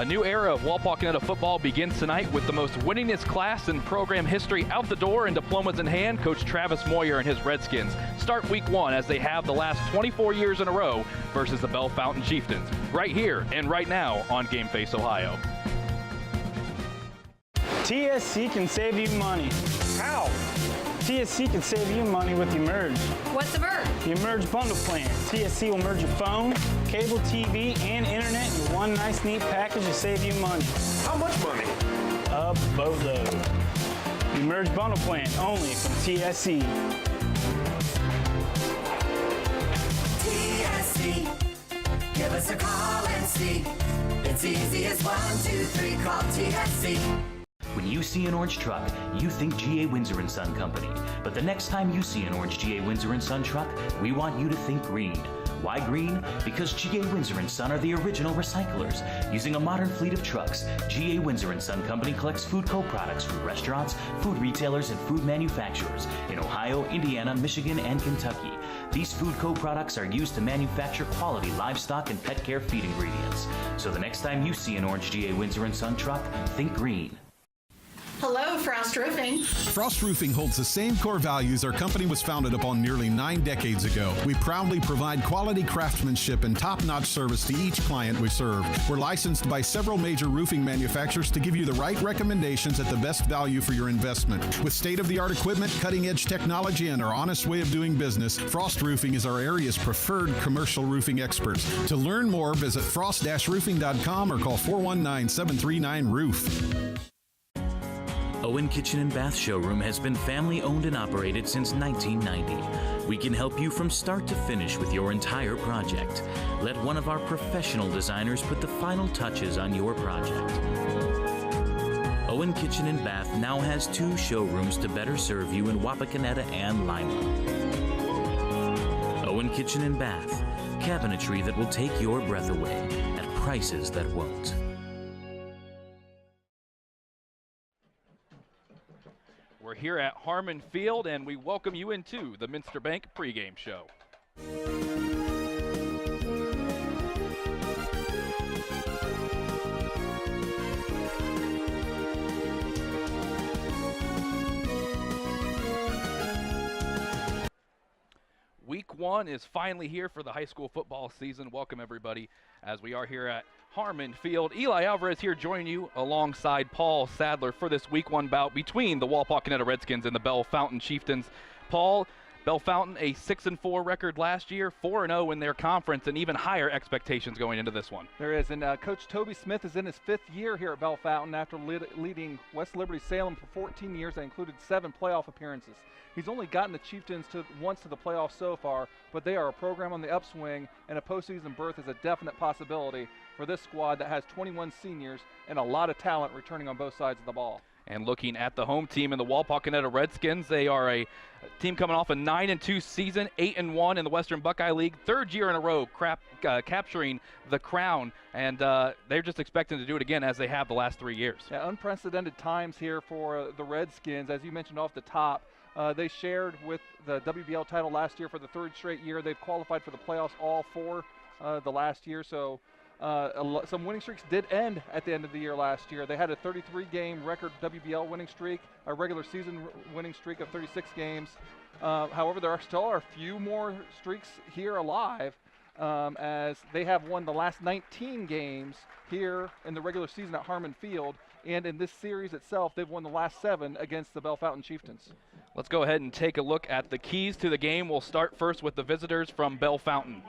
A new era of Wapakoneta football begins tonight with the most winningest class in program history out the door and diplomas in hand. Coach Travis Moyer and his Redskins start week one as they have the last 24 years in a row versus the Bellefontaine Chieftains, right here and right now on Game Face Ohio. TSC can save you money. How? TSC can save you money with Emerge. What's Emerge? The Emerge bundle plan. TSC will merge your phone, cable TV, and internet into one nice, neat package to save you money. How much money? A boatload. The Emerge bundle plan, only from TSC. TSC, give us a call and see. It's easy as 1, 2, 3, call TSC. When you see an orange truck, you think G.A. Windsor & Son Company. But the next time you see an orange G.A. Windsor & Son truck, we want you to think green. Why green? Because G.A. Windsor & Son are the original recyclers. Using a modern fleet of trucks, G.A. Windsor & Son Company collects food co-products from restaurants, food retailers, and food manufacturers in Ohio, Indiana, Michigan, and Kentucky. These food co-products are used to manufacture quality livestock and pet care feed ingredients. So the next time you see an orange G.A. Windsor & Son truck, think green. Hello, Frost Roofing. Frost Roofing holds the same core values our company was founded upon nearly 9 decades ago. We proudly provide quality craftsmanship and top-notch service to each client we serve. We're licensed by several major roofing manufacturers to give you the right recommendations at the best value for your investment. With state-of-the-art equipment, cutting-edge technology, and our honest way of doing business, Frost Roofing is our area's preferred commercial roofing experts. To learn more, visit frost-roofing.com or call 419-739-ROOF. Owen Kitchen and Bath Showroom has been family owned and operated since 1990. We can help you from start to finish with your entire project. Let one of our professional designers put the final touches on your project. Owen Kitchen and Bath now has 2 showrooms to better serve you in Wapakoneta and Lima. Owen Kitchen and Bath, cabinetry that will take your breath away at prices that won't. We're here at Harmon Field, and we welcome you into the Minster Bank pregame show. Week 1 is finally here for the high school football season. Welcome, everybody, as we are here at Harmon Field. Eli Alvarez here joining you alongside Paul Sadler for this Week 1 bout between the Wapakoneta Redskins and the Bellefontaine Chieftains. Paul, Bellefontaine, a 6-4 record last year, 4-0 in their conference, and even higher expectations going into this one. There is, and Coach Toby Smith is in his 5th year here at Bellefontaine after leading West Liberty Salem for 14 years. That included 7 playoff appearances. He's only gotten the Chieftains once to the playoffs so far, but they are a program on the upswing, and a postseason berth is a definite possibility for this squad that has 21 seniors and a lot of talent returning on both sides of the ball. And looking at the home team in the Wapakoneta Redskins, they are a team coming off a 9-2 season, 8-1 in the Western Buckeye League, 3rd year in a row capturing the crown, and they're just expecting to do it again as they have the last 3 years. Yeah, unprecedented times here for the Redskins. As you mentioned off the top, they shared with the WBL title last year for the 3rd straight year. They've qualified for the playoffs all 4 the last year, so some winning streaks did end at the end of the year last year. They had a 33-game record WBL winning streak, a regular season winning streak of 36 games. However, there are a few more streaks here alive as they have won the last 19 games here in the regular season at Harmon Field. And in this series itself, they've won the last 7 against the Bellefontaine Chieftains. Let's go ahead and take a look at the keys to the game. We'll start first with the visitors from Bellefontaine.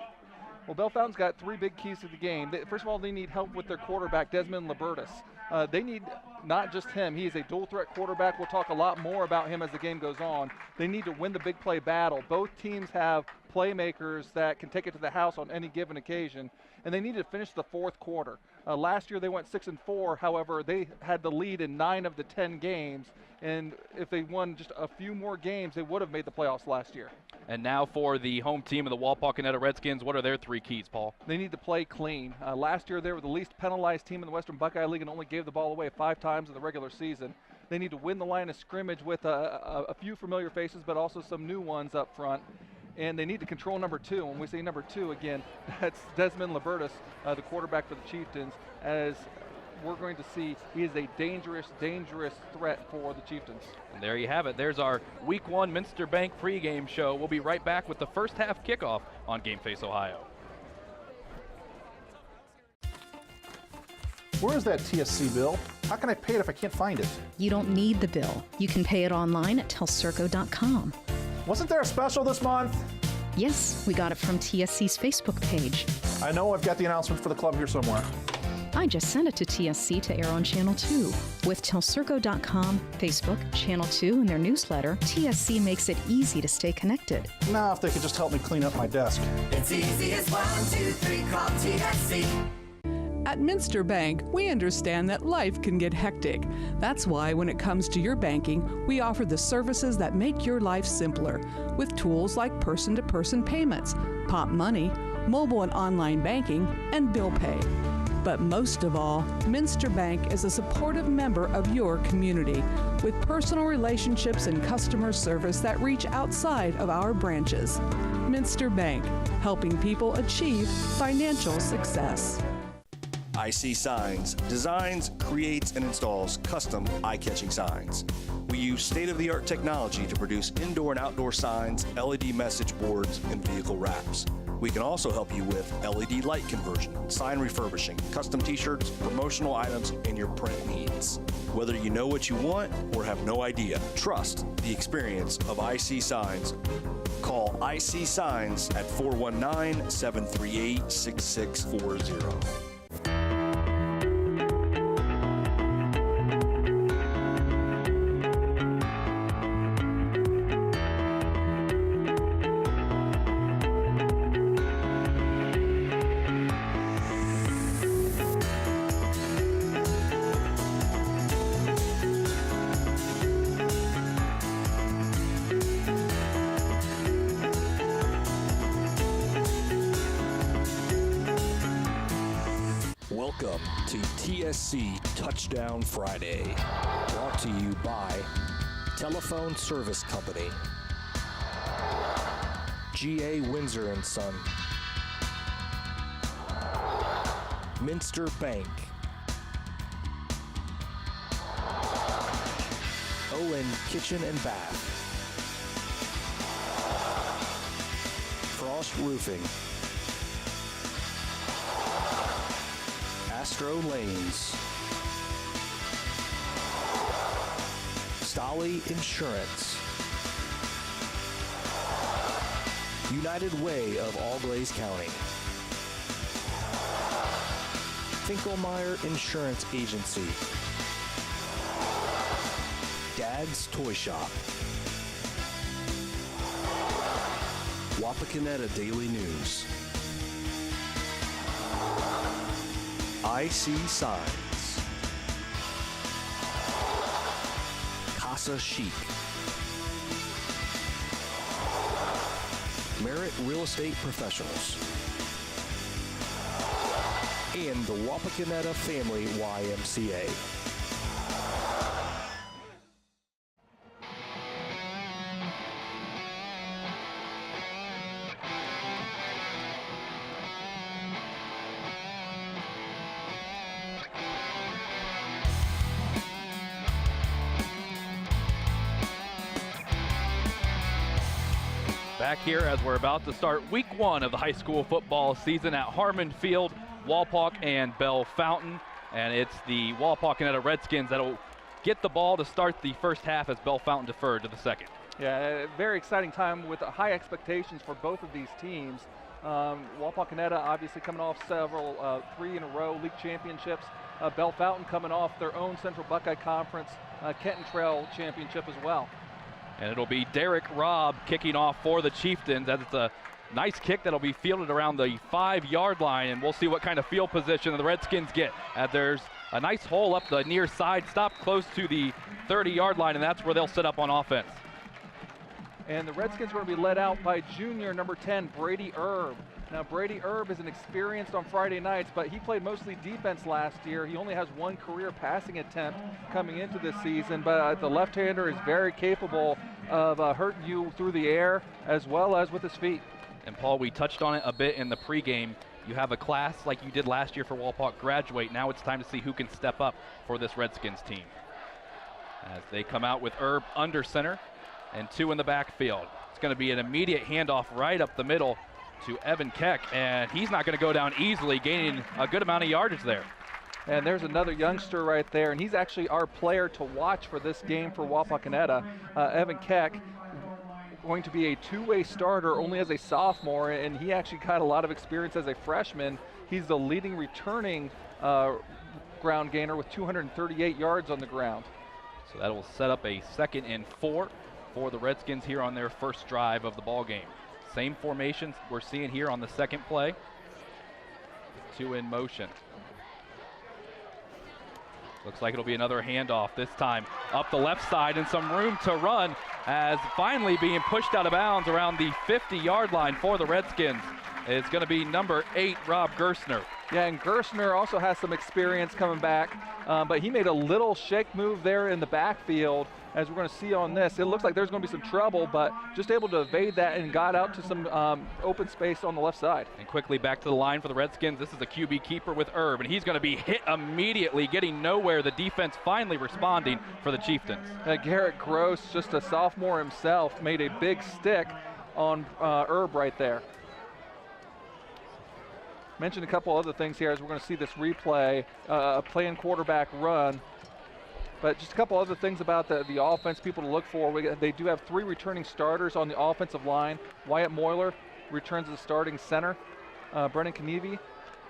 Well, Bellefontaine's got 3 big keys to the game. First of all, they need help with their quarterback, Desmond Libertus. They need not just him. He is a dual-threat quarterback. We'll talk a lot more about him as the game goes on. They need to win the big play battle. Both teams have playmakers that can take it to the house on any given occasion, and they need to finish the 4th quarter. Last year they went 6-4. However, they had the lead in 9 of the 10 games, and if they won just a few more games, they would have made the playoffs last year. And now for the home team of the Wapakoneta Redskins, what are their 3 keys, Paul? They need to play clean. Last year they were the least penalized team in the Western Buckeye League and only gave the ball away 5 times in the regular season. They need to win the line of scrimmage with a few familiar faces, but also some new ones up front. And they need to control number 2. When we say number 2, again, that's Desmond Libertus, the quarterback for the Chieftains, as we're going to see he is a dangerous, dangerous threat for the Chieftains. And there you have it. There's our Week 1 Minster Bank pregame show. We'll be right back with the first half kickoff on Game Face Ohio. Where is that TSC bill? How can I pay it if I can't find it? You don't need the bill. You can pay it online at telcirco.com. Wasn't there a special this month? Yes, we got it from TSC's Facebook page. I know I've got the announcement for the club here somewhere. I just sent it to TSC to air on Channel 2. With telcirco.com, Facebook, Channel 2, and their newsletter, TSC makes it easy to stay connected. Now, if they could just help me clean up my desk. It's easy as 1, 2, 3, call TSC. At Minster Bank, we understand that life can get hectic. That's why when it comes to your banking, we offer the services that make your life simpler, with tools like person-to-person payments, Pop Money, mobile and online banking, and bill pay. But most of all, Minster Bank is a supportive member of your community, with personal relationships and customer service that reach outside of our branches. Minster Bank, helping people achieve financial success. IC Signs designs, creates, and installs custom eye-catching signs. We use state-of-the-art technology to produce indoor and outdoor signs, LED message boards, and vehicle wraps. We can also help you with LED light conversion, sign refurbishing, custom t-shirts, promotional items, and your print needs. Whether you know what you want or have no idea, trust the experience of IC Signs. Call IC Signs at 419-738-6640. Welcome to TSC Touchdown Friday, brought to you by Telephone Service Company, G.A. Windsor & Son, Minster Bank, Owen Kitchen and Bath, Frost Roofing, Astro Lanes, Stolly Insurance, United Way of Allglaze County, Finkelmeyer Insurance Agency, Dad's Toy Shop, Wapakoneta Daily News, IC Signs, Casa Chic, Merit Real Estate Professionals, and the Wapakoneta Family YMCA. Back here as we're about to start Week 1 of the high school football season at Harmon Field, Wapak and Bellefontaine. And it's the Wapakoneta Redskins that'll get the ball to start the first half as Bellefontaine deferred to the second. Yeah, a very exciting time with high expectations for both of these teams. Wapakoneta obviously coming off several 3 in a row league championships. Bellefontaine coming off their own Central Buckeye Conference Kenton Trail championship as well. And it'll be Derek Robb kicking off for the Chieftains, as it's a nice kick that'll be fielded around the 5-yard line, and we'll see what kind of field position the Redskins get. There's a nice hole up the near side, stop close to the 30-yard line, and that's where they'll set up on offense. And the Redskins are going to be led out by junior number 10, Brady Erb. Now, Brady Erb is experienced on Friday nights, but he played mostly defense last year. He only has 1 career passing attempt coming into this season, but the left-hander is very capable of hurting you through the air as well as with his feet. And Paul, we touched on it a bit in the pregame. you have a class like you did last year for Walpaw graduate. Now it's time to see who can step up for this Redskins team. As they come out with Herb under center and 2 in the backfield. It's going to be an immediate handoff right up the middle to Evan Keck, and he's not going to go down easily, gaining a good amount of yardage there. And there's another youngster right there, and he's actually our player to watch for this game for Wapakoneta. Evan Keck, going to be a two-way starter only as a sophomore, and he actually got a lot of experience as a freshman. He's the leading returning ground gainer with 238 yards on the ground. So that will set up a 2nd and 4 for the Redskins here on their first drive of the ball game. Same formations we're seeing here on the second play. 2 in motion. Looks like it'll be another handoff, this time up the left side, and some room to run as finally being pushed out of bounds around the 50-yard line for the Redskins. It's going to be number 8, Rob Gerstner. Yeah, and Gerstner also has some experience coming back, but he made a little shake move there in the backfield. As we're going to see on this, it looks like there's going to be some trouble, but just able to evade that and got out to some open space on the left side. And quickly back to the line for the Redskins. This is a QB keeper with Herb, and he's going to be hit immediately, getting nowhere. The defense finally responding for the Chieftains. Garrett Gross, just a sophomore himself, made a big stick on Herb right there. Mentioned a couple other things here as we're going to see this replay, playing quarterback run. But just a couple other things about the offense, people to look for. They do have 3 returning starters on the offensive line. Wyatt Moyler returns as a starting center. Brennan Knievi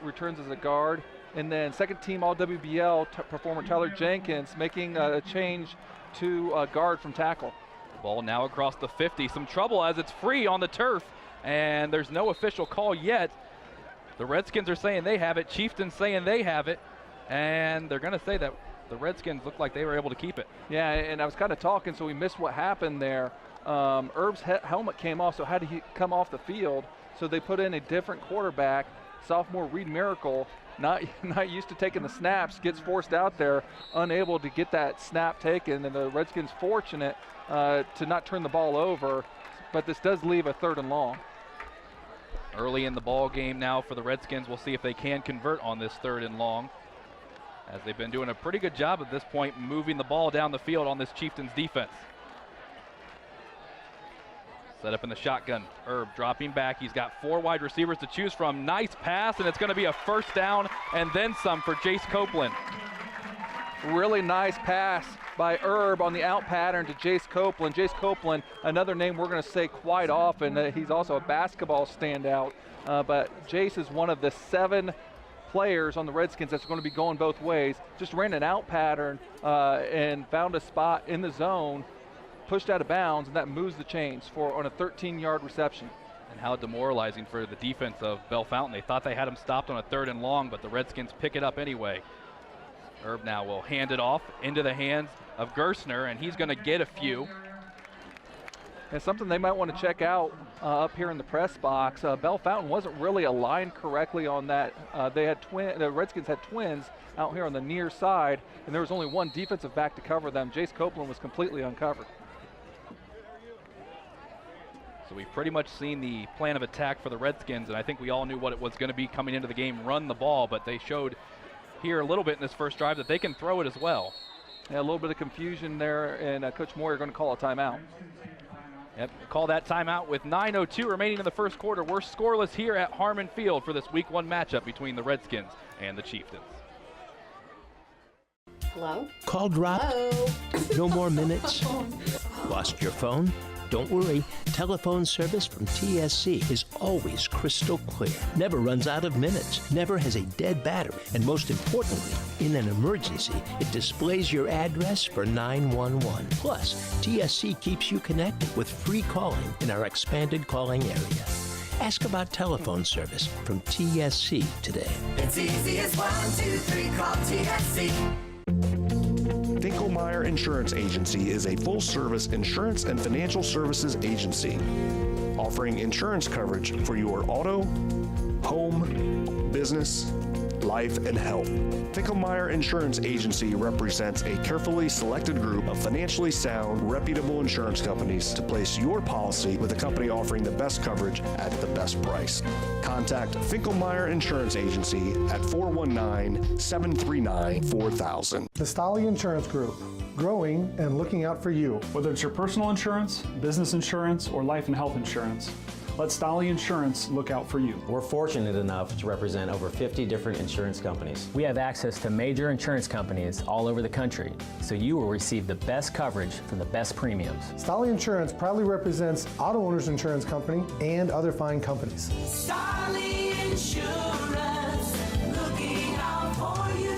returns as a guard. And then second team All-WBL performer Tyler Jenkins making a change to guard from tackle. Ball now across the 50. Some trouble as it's free on the turf, and there's no official call yet. The Redskins are saying they have it. Chieftains saying they have it. And they're going to say that the Redskins looked like they were able to keep it. Yeah, and I was kind of talking, so we missed what happened there. Herb's helmet came off, so how did he come off the field? So they put in a different quarterback, sophomore Reed Miracle, not used to taking the snaps, gets forced out there, unable to get that snap taken, and the Redskins fortunate to not turn the ball over, but this does leave a 3rd and long. Early in the ball game now for the Redskins. We'll see if they can convert on this 3rd and long, as they've been doing a pretty good job at this point moving the ball down the field on this Chieftains defense. Set up in the shotgun. Herb dropping back. He's got 4 wide receivers to choose from. Nice pass, and it's going to be a 1st down and then some for Jace Copeland. Really nice pass by Herb on the out pattern to Jace Copeland. Jace Copeland, another name we're going to say quite often. He's also a basketball standout, but Jace is one of the 7 players on the Redskins that's going to be going both ways. Just ran an out pattern and found a spot in the zone, pushed out of bounds, and that moves the chains on a 13-yard reception. And how demoralizing for the defense of Bellefontaine. They thought they had him stopped on a 3rd and long, but the Redskins pick it up anyway. Herb now will hand it off into the hands of Gerstner, and he's going to get a few. And something they might want to check out up here in the press box, Bellefontaine wasn't really aligned correctly on that. The Redskins had twins out here on the near side, and there was only one defensive back to cover them. Jace Copeland was completely uncovered. So we've pretty much seen the plan of attack for the Redskins, and I think we all knew what it was going to be coming into the game, run the ball, but they showed here a little bit in this first drive that they can throw it as well. Yeah, a little bit of confusion there, and Coach Moyer going to call a timeout. Yep, call that timeout with 9:02 remaining in the first quarter. We're scoreless here at Harmon Field for this Week 1 matchup between the Redskins and the Chieftains. Hello? Call dropped? Hello? No more minutes? Lost your phone? Don't worry. Telephone service from TSC is always crystal clear. Never runs out of minutes. Never has a dead battery. And most importantly, in an emergency, it displays your address for 911. Plus, TSC keeps you connected with free calling in our expanded calling area. Ask about telephone service from TSC today. It's easy as 1, 2, 3, call TSC. Finkelmeyer Insurance Agency is a full-service insurance and financial services agency, offering insurance coverage for your auto, home, business, life, and health. Finkelmeyer Insurance Agency represents a carefully selected group of financially sound, reputable insurance companies to place your policy with a company offering the best coverage at the best price. Contact Finkelmeyer Insurance Agency at 419-739-4000. The Stolly Insurance Group, growing and looking out for you. Whether it's your personal insurance, business insurance, or life and health insurance, let Stolly Insurance look out for you. We're fortunate enough to represent over 50 different insurance companies. We have access to major insurance companies all over the country, so you will receive the best coverage for the best premiums. Stolly Insurance proudly represents Auto Owners Insurance Company and other fine companies. Stolly Insurance, looking out for you.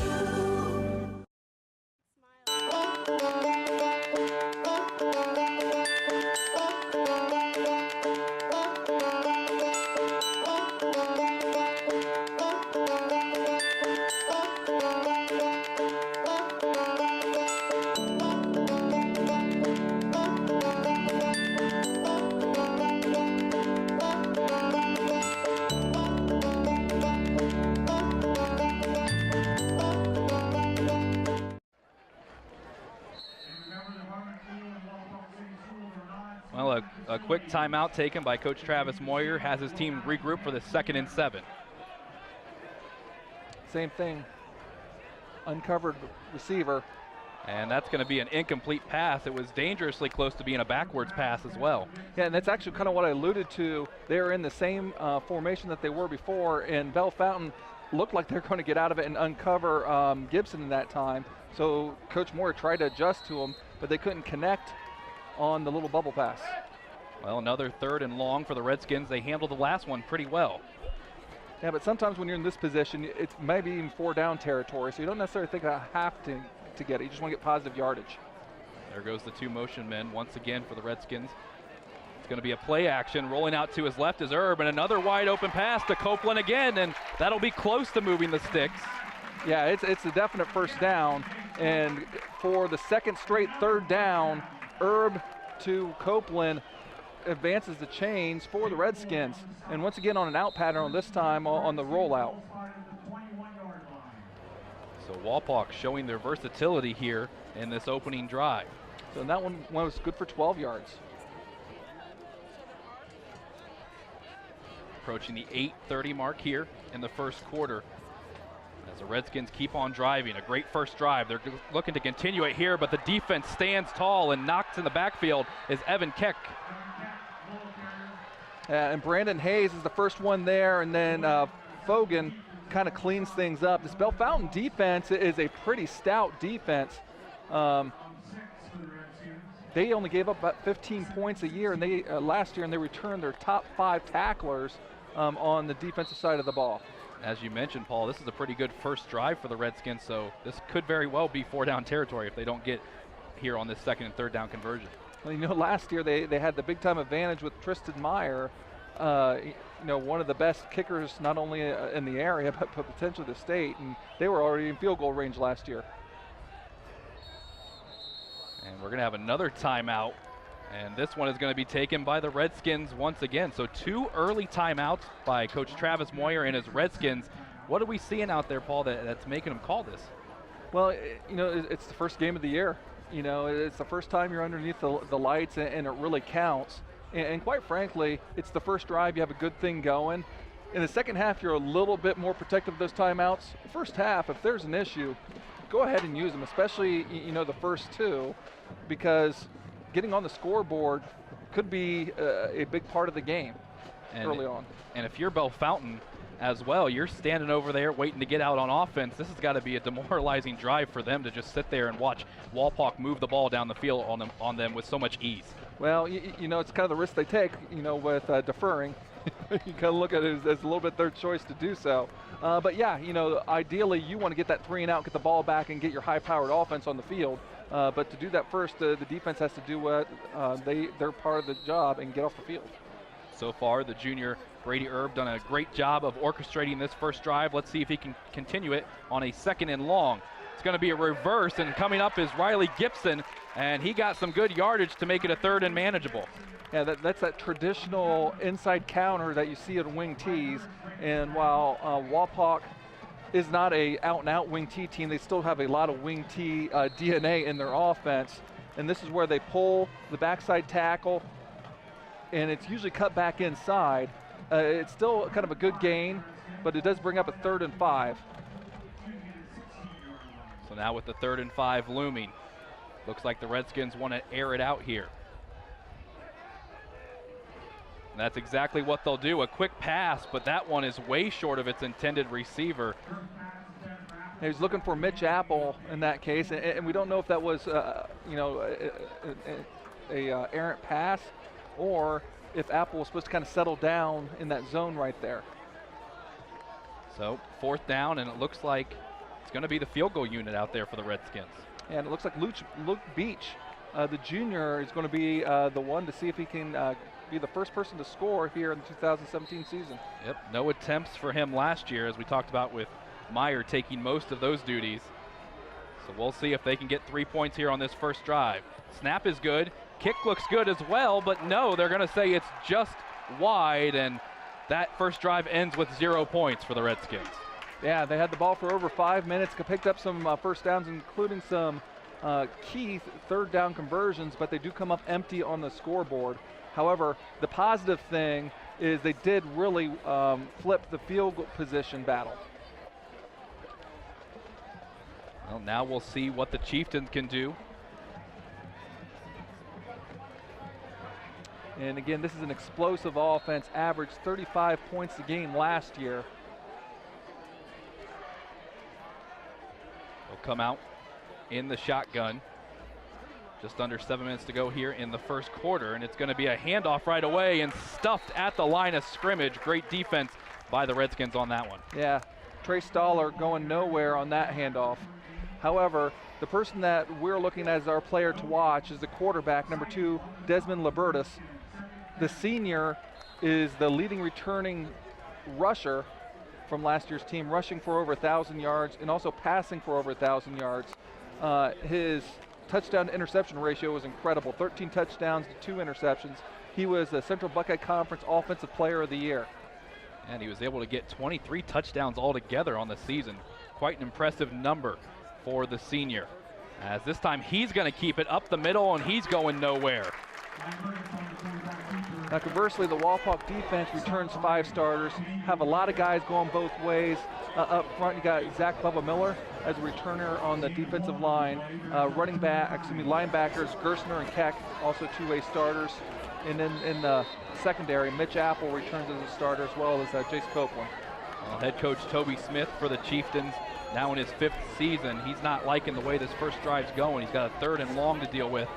Well, a quick timeout taken by Coach Travis Moyer has his team regroup for the 2nd and 7. Same thing. Uncovered receiver. And that's going to be an incomplete pass. It was dangerously close to being a backwards pass as well. Yeah, and that's actually kind of what I alluded to. They're in the same formation that they were before, and Bellefontaine looked like they're going to get out of it and uncover Gibson in that time. So Coach Moore tried to adjust to him, but they couldn't connect on the little bubble pass. Well, another 3rd and long for the Redskins. They handled the last one pretty well. Yeah, but sometimes when you're in this position, it's maybe even 4 down territory, so you don't necessarily think I have to get it. You just want to get positive yardage. There goes the 2 motion men once again for the Redskins. It's going to be a play action. Rolling out to his left is Erb, and another wide open pass to Copeland again, and that'll be close to moving the sticks. Yeah, it's a definite first down, and for the 2nd straight 3rd down, Erb to Copeland advances the chains for the Redskins. And once again on an out pattern, this time on the rollout. So Wapak showing their versatility here in this opening drive. So that one was good for 12 yards. Approaching the 8:30 mark here in the first quarter. As the Redskins keep on driving, a great first drive. They're looking to continue it here, but the defense stands tall, and knocked in the backfield is Evan Keck. And Brandon Hayes is the first one there, and then Fogan kind of cleans things up. This Bellefontaine defense is a pretty stout defense. They only gave up about 15 points a year, and they last year, and they returned their top 5 tacklers on the defensive side of the ball. As you mentioned, Paul, this is a pretty good first drive for the Redskins, so this could very well be 4-down territory if they don't get here on this 2nd and 3rd down conversion. Well, you know, last year they had the big-time advantage with Tristan Meyer, you know, one of the best kickers not only in the area but potentially the state, and they were already in field goal range last year. And we're going to have another timeout, and this one is going to be taken by the Redskins once again. So 2 early timeouts by Coach Travis Moyer and his Redskins. What are we seeing out there, Paul, that's making them call this? Well, you know, it's the first game of the year. You know, it's the first time you're underneath the lights, and it really counts. And quite frankly, it's the first drive. You have a good thing going. In the second half, you're a little bit more protective of those timeouts. First half, if there's an issue, go ahead and use them, especially, you know, the first 2, because getting on the scoreboard could be a big part of the game early on. And if you're Bellefontaine as well, you're standing over there waiting to get out on offense. This has got to be a demoralizing drive for them to just sit there and watch Wapak move the ball down the field on them with so much ease. Well, you know, it's kind of the risk they take, you know, with deferring. You kind of look at it as a little bit their choice to do so. But yeah, you know, ideally you want to get that 3 and out, get the ball back, and get your high-powered offense on the field. But to do that first, the defense has to do what they're part of the job and get off the field. So far, the junior Brady Erb done a great job of orchestrating this first drive. Let's see if he can continue it on a 2nd and long. It's going to be a reverse, and coming up is Riley Gibson, and he got some good yardage to make it a 3rd and manageable. Yeah, that's that traditional inside counter that you see at wing tees. And while Wapak is not a out-and-out wing T team. They still have a lot of wing T DNA in their offense. And this is where they pull the backside tackle, and it's usually cut back inside. It's still kind of a good gain, but it does bring up a 3rd and 5. So now with the 3rd and 5 looming, looks like the Redskins want to air it out here. And that's exactly what they'll do, a quick pass, but that one is way short of its intended receiver. He was looking for Mitch Apple in that case, and we don't know if that was, you know, a errant pass, or if Apple was supposed to kind of settle down in that zone right there. So 4th down, and it looks like it's going to be the field goal unit out there for the Redskins. And it looks like Luke Beach, the junior, is going to be the one to see if he can be the first person to score here in the 2017 season. Yep, no attempts for him last year, as we talked about with Meyer taking most of those duties. So we'll see if they can get 3 points here on this first drive. Snap is good, kick looks good as well, but no, they're going to say it's just wide, and that first drive ends with 0 points for the Redskins. Yeah, they had the ball for over 5 minutes, picked up some first downs, including some key 3rd down conversions, but they do come up empty on the scoreboard. However, the positive thing is they did really flip the field goal position battle. Well, now we'll see what the Chieftains can do. And again, this is an explosive offense, averaged 35 points a game last year. They'll come out in the shotgun. Just under 7 minutes to go here in the first quarter, and it's going to be a handoff right away and stuffed at the line of scrimmage. Great defense by the Redskins on that one. Yeah, Trey Stoller going nowhere on that handoff. However, the person that we're looking at as our player to watch is the quarterback, number 2, Desmond Libertus. The senior is the leading returning rusher from last year's team, rushing for over 1,000 yards and also passing for over 1,000 yards. His touchdown to interception ratio was incredible, 13 touchdowns to 2 interceptions. He was a Central Buckeye Conference Offensive Player of the Year. And he was able to get 23 touchdowns altogether on the season. Quite an impressive number for the senior. As this time he's going to keep it up the middle, and he's going nowhere. Now conversely, the Wapak defense returns 5 starters, have a lot of guys going both ways. Up front, you got Zach Bubba Miller as a returner on the defensive line. Linebackers, Gerstner and Keck, also 2-way starters. And then in the secondary, Mitch Apple returns as a starter, as well as Jace Copeland. Well, head coach Toby Smith for the Chieftains, now in his 5th season. He's not liking the way this first drive's going. He's got a 3rd and long to deal with.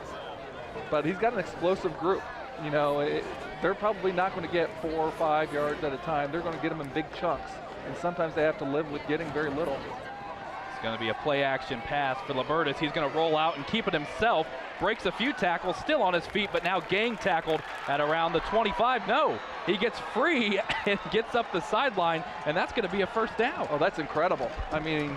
But he's got an explosive group. You know, they're probably not going to get 4 or 5 yards at a time. They're going to get them in big chunks. And sometimes they have to live with getting very little. It's going to be a play action pass for Libertus. He's going to roll out and keep it himself. Breaks a few tackles, still on his feet, but now gang tackled at around the 25. No, he gets free and gets up the sideline, and that's going to be a first down. Oh, that's incredible. I mean,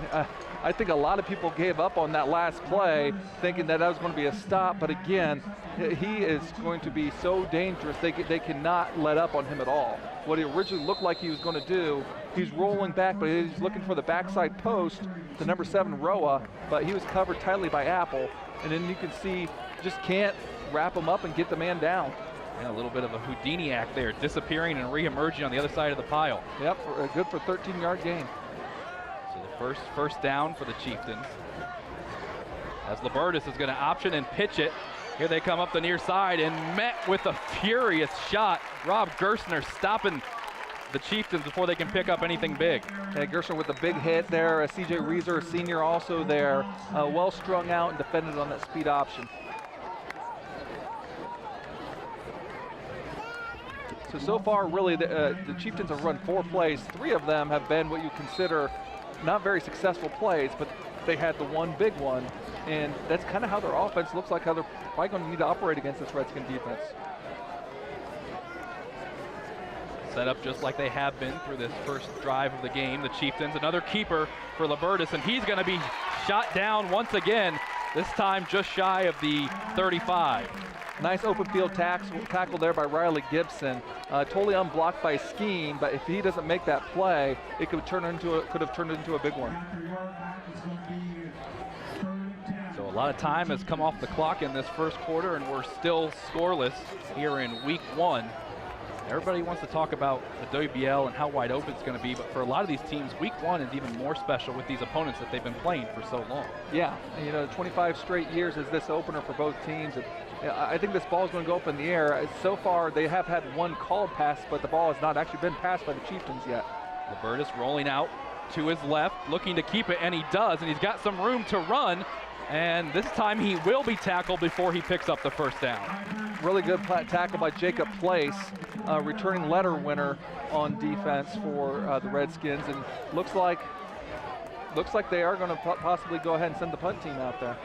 I think a lot of people gave up on that last play thinking that was going to be a stop, but again, he is going to be so dangerous. They cannot let up on him at all. What he originally looked like he was going to do, he's rolling back, but he's looking for the backside post to number 7, Roa, but he was covered tightly by Apple, and then you can see just can't wrap him up and get the man down. And a little bit of a Houdini act there, disappearing and re-emerging on the other side of the pile. Yep, good for 13-yard gain. So the first down for the Chieftains. As Libertus is going to option and pitch it. Here they come up the near side and met with a furious shot. Rob Gerstner stopping the Chieftains before they can pick up anything big. Yeah, Gerstner with a big hit there. C.J. Reeser, senior, also there. Well strung out and defended on that speed option. So far, really, the Chieftains have run 4 plays. 3 of them have been what you consider not very successful plays, but they had the one big one. And that's kind of how their offense looks like, how they're probably going to need to operate against this Redskin defense. Set up just like they have been through this first drive of the game. The Chieftains, another keeper for Libertus, and he's going to be shot down once again, this time just shy of the 35. Nice open field tackle there by Riley Gibson. Totally unblocked by Skeen, but if he doesn't make that play, it could have turned into a big one. So a lot of time has come off the clock in this first quarter, and we're still scoreless here in week 1. Everybody wants to talk about the WBL and how wide open it's going to be, but for a lot of these teams, week 1 is even more special with these opponents that they've been playing for so long. Yeah, 25 straight years is this opener for both teams. And, I think this ball is going to go up in the air. So far, they have had one called pass, but the ball has not actually been passed by the Chieftains yet. Libertus rolling out to his left, looking to keep it, and he does, and he's got some room to run, and this time he will be tackled before he picks up the first down. Really good tackle by Jacob Place, returning letter winner on defense for the Redskins, and looks like they are going to possibly go ahead and send the punt team out there.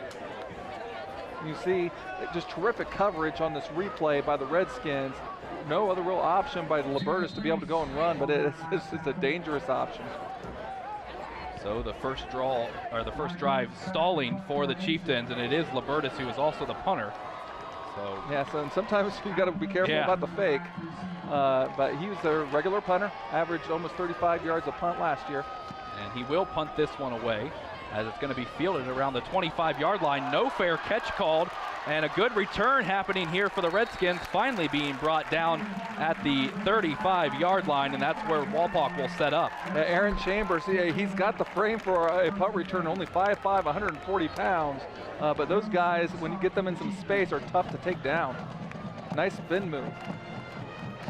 You see just terrific coverage on this replay by the Redskins. No other real option by Libertus to be able to go and run, but it's a dangerous option. So the first drive stalling for the Chieftains, and it is Libertus who is also the punter. So yeah, so sometimes you got to be careful about the fake. But he was a regular punter, averaged almost 35 yards a punt last year. And he will punt this one away, as it's going to be fielded around the 25-yard line. No fair catch called, and a good return happening here for the Redskins, finally being brought down at the 35-yard line, and that's where Wapak will set up. Aaron Chambers, he's got the frame for a punt return, only 5'5", 140 pounds. But those guys, when you get them in some space, are tough to take down. Nice spin move.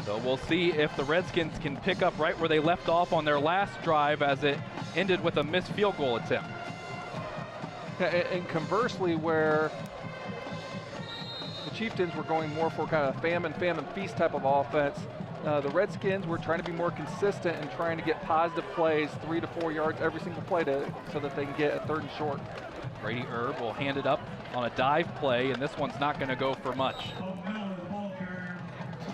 So we'll see if the Redskins can pick up right where they left off on their last drive, as it ended with a missed field goal attempt. And conversely, where the Chieftains were going more for kind of famine, feast type of offense, the Redskins were trying to be more consistent and trying to get positive plays, 3 to 4 yards every single play so that they can get a 3rd and short. Brady Erb will hand it up on a dive play, and this one's not going to go for much.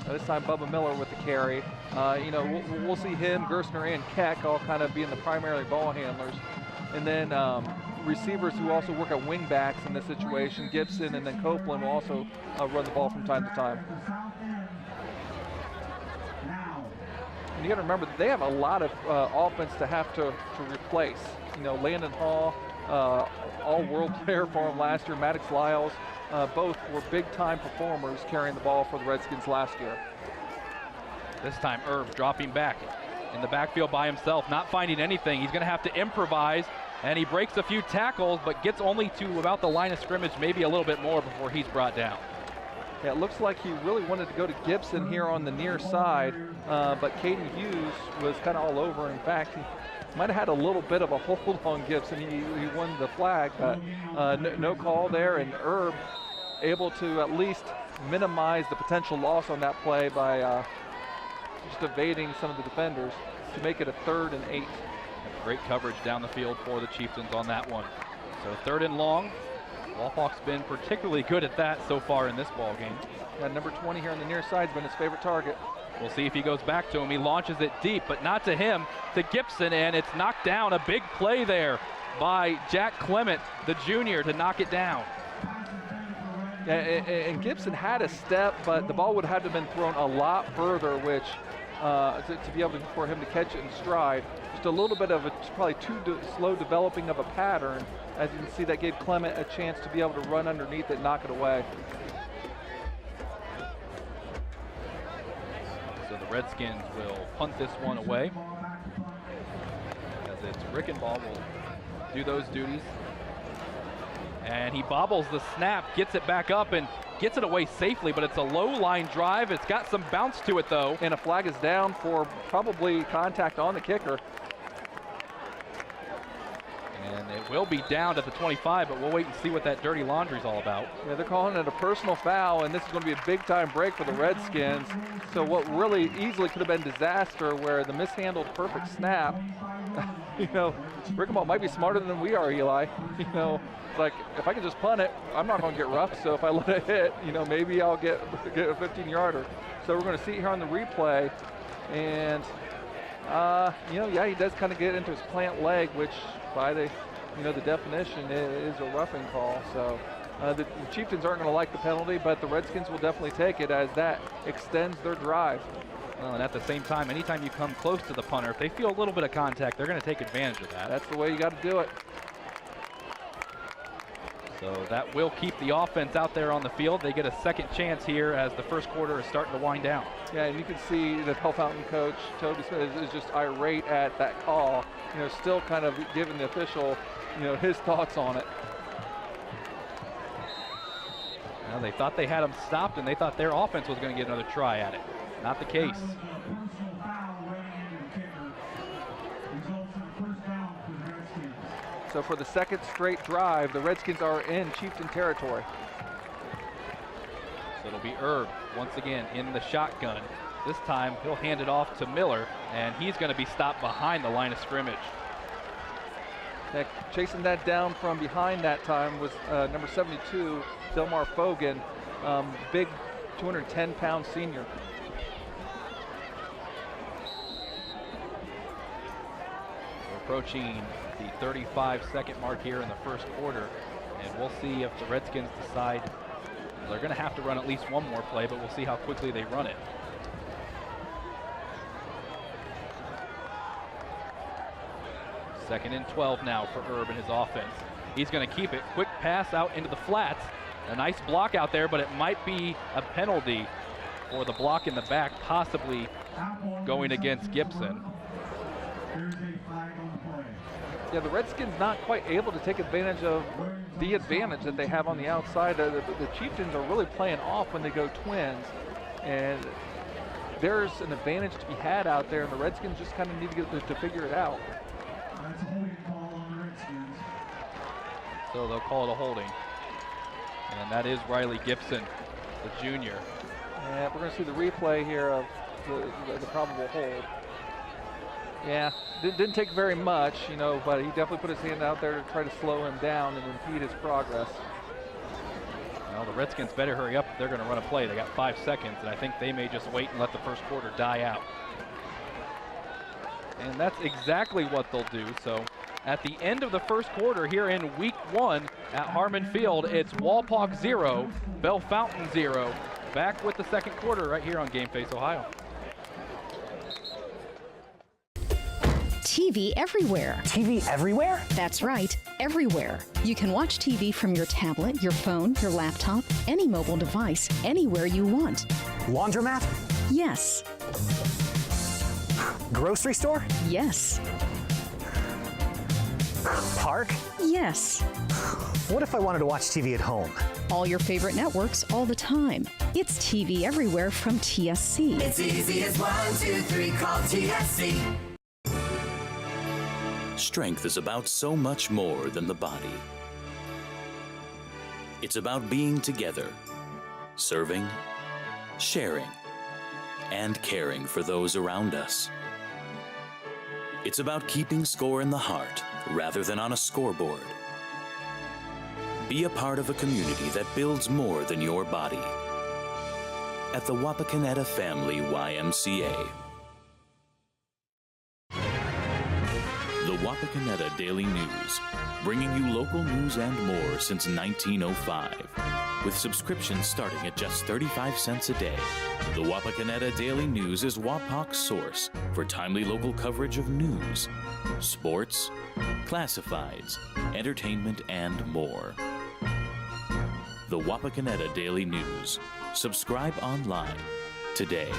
This time Bubba Miller with the carry. We'll see him, Gerstner, and Keck all kind of being the primary ball handlers. And then receivers who also work at wing backs in this situation, Gibson and then Copeland will also run the ball from time to time. And you got to remember that they have a lot of offense to have to replace. Landon Hall, all-world player for him last year, Maddox Lyles, both were big-time performers carrying the ball for the Redskins last year. This time Erb dropping back in the backfield by himself, not finding anything. He's going to have to improvise, and he breaks a few tackles, but gets only to about the line of scrimmage, maybe a little bit more before he's brought down. Yeah, it looks like he really wanted to go to Gibson here on the near side, but Caden Hughes was kind of all over. In fact, he might have had a little bit of a hold on Gibson. He won the flag, but no call there, and Erb able to at least minimize the potential loss on that play by just evading some of the defenders to make it a 3rd and 8. Great coverage down the field for the Chieftains on that one. So 3rd and long. Wapak's been particularly good at that so far in this ball game. Yeah, number 20 here on the near side has been his favorite target. We'll see if he goes back to him. He launches it deep, but not to him, to Gibson, and it's knocked down. A big play there by Jack Clement, the junior, to knock it down. Yeah, and Gibson had a step, but the ball would have to have been thrown a lot further, which to be able for him to catch it in stride. Just a little bit of probably too slow developing of a pattern. As you can see, that gave Clement a chance to be able to run underneath it and knock it away. So the Redskins will punt this one away, as it's Rickenbaugh will do those duties. And he bobbles the snap, gets it back up, and gets it away safely, but it's a low line drive. It's got some bounce to it, though. And a flag is down for probably contact on the kicker. And it will be down at the 25, but we'll wait and see what that dirty laundry's all about. Yeah, they're calling it a personal foul, and this is going to be a big-time break for the Redskins. So what really easily could have been disaster, where the mishandled perfect snap, Rickenbaugh might be smarter than we are, Eli. It's like, if I can just punt it, I'm not going to get rough. So if I let it hit, maybe I'll get a 15-yarder. So we're going to see here on the replay, and he does kind of get into his plant leg, which by the definition is a roughing call. So The Chieftains aren't going to like the penalty, but the Redskins will definitely take it as that extends their drive. Well, and at the same time, anytime you come close to the punter, if they feel a little bit of contact, they're going to take advantage of that. That's the way you got to do it. So that will keep the offense out there on the field. They get a second chance here as the first quarter is starting to wind down. Yeah, and you can see the Bellefontaine coach, Toby Smith, is just irate at that call. You know, still kind of giving the official, you know, his thoughts on it. Well, they thought they had him stopped, and they thought their offense was going to get another try at it. Not the case. So for the second straight drive, the Redskins are in Chieftain territory. So it'll be Erb once again in the shotgun. This time he'll hand it off to Miller, and he's going to be stopped behind the line of scrimmage. Chasing that down from behind that time was number 72, Delmar Fogan, big 210-pound senior. We're approaching the 35-second mark here in the first quarter, and we'll see if the Redskins decide they're going to have to run at least one more play, but we'll see how quickly they run it. Second and 12 now for Erb and his offense. He's going to keep it. Quick pass out into the flats. A nice block out there, but it might be a penalty for the block in the back, possibly going against Gibson. Yeah, the Redskins not quite able to take advantage of the advantage that they have on the outside. The Chieftains are really playing off when they go twins, and there's an advantage to be had out there, and the Redskins just kind of need to get to figure it out. That's a holding call on the Redskins. So they'll call it a holding. And that is Riley Gibson, the junior. And we're going to see the replay here of the probable hold. Yeah, didn't take very much, you know, but he definitely put his hand out there to try to slow him down and impede his progress. Well, the Redskins better hurry up if they're going to run a play. They got 5 seconds, and I think they may just wait and let the first quarter die out. And that's exactly what they'll do. So at the end of the first quarter here in week 1 at Harmon Field, it's Wapak 0, Bellefontaine 0. Back with the second quarter right here on Game Face Ohio. TV everywhere. TV everywhere? That's right, everywhere. You can watch TV from your tablet, your phone, your laptop, any mobile device, anywhere you want. Laundromat? Yes. Grocery store? Yes. Park? Yes. What if I wanted to watch TV at home? All your favorite networks all the time. It's TV everywhere from TSC. It's easy as 1, 2, 3, call TSC. Strength is about so much more than the body. It's about being together, serving, sharing, and caring for those around us. It's about keeping score in the heart rather than on a scoreboard. Be a part of a community that builds more than your body. At the Wapakoneta Family YMCA. The Wapakoneta Daily News, bringing you local news and more since 1905. With subscriptions starting at just 35 cents a day, the Wapakoneta Daily News is Wapak's source for timely local coverage of news, sports, classifieds, entertainment, and more. The Wapakoneta Daily News. Subscribe online today.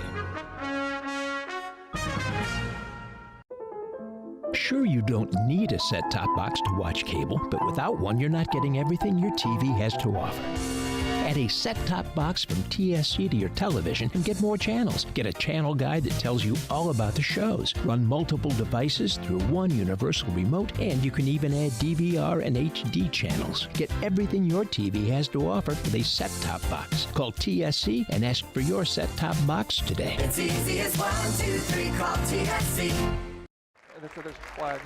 Sure, you don't need a set-top box to watch cable, but without one, you're not getting everything your TV has to offer. Add a set-top box from TSC to your television and get more channels. Get a channel guide that tells you all about the shows. Run multiple devices through one universal remote, and you can even add DVR and HD channels. Get everything your TV has to offer with a set-top box. Call TSC and ask for your set-top box today. It's easy as 1, 2, 3, call TSC. That's where there's a flag.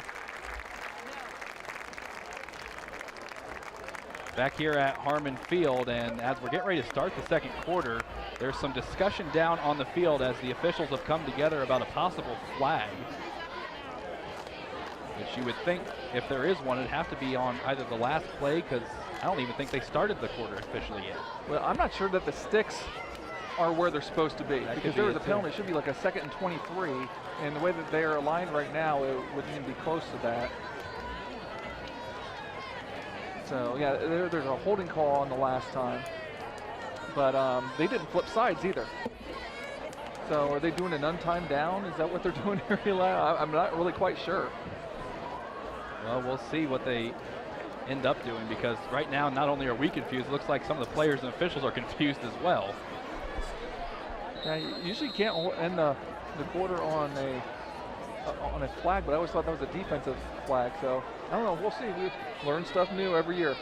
Back here at Harmon Field, and as we're getting ready to start the second quarter, there's some discussion down on the field as the officials have come together about a possible flag. Which you would think, if there is one, it'd have to be on either the last play, because I don't even think they started the quarter officially yet. Well, I'm not sure that the sticks are where they're supposed to be, because there was a penalty. It should be like a 2nd and 23, and the way that they are aligned right now, it wouldn't even be close to that. So yeah, there's a holding call on the last time, but they didn't flip sides either. So are they doing an untimed down? Is that what they're doing here, Eli? I'm not really quite sure. Well, we'll see what they end up doing, because right now not only are we confused, it looks like some of the players and officials are confused as well. Yeah, you usually can't end the quarter on a flag, but I always thought that was a defensive flag. So I don't know. We'll see. We learn stuff new every year.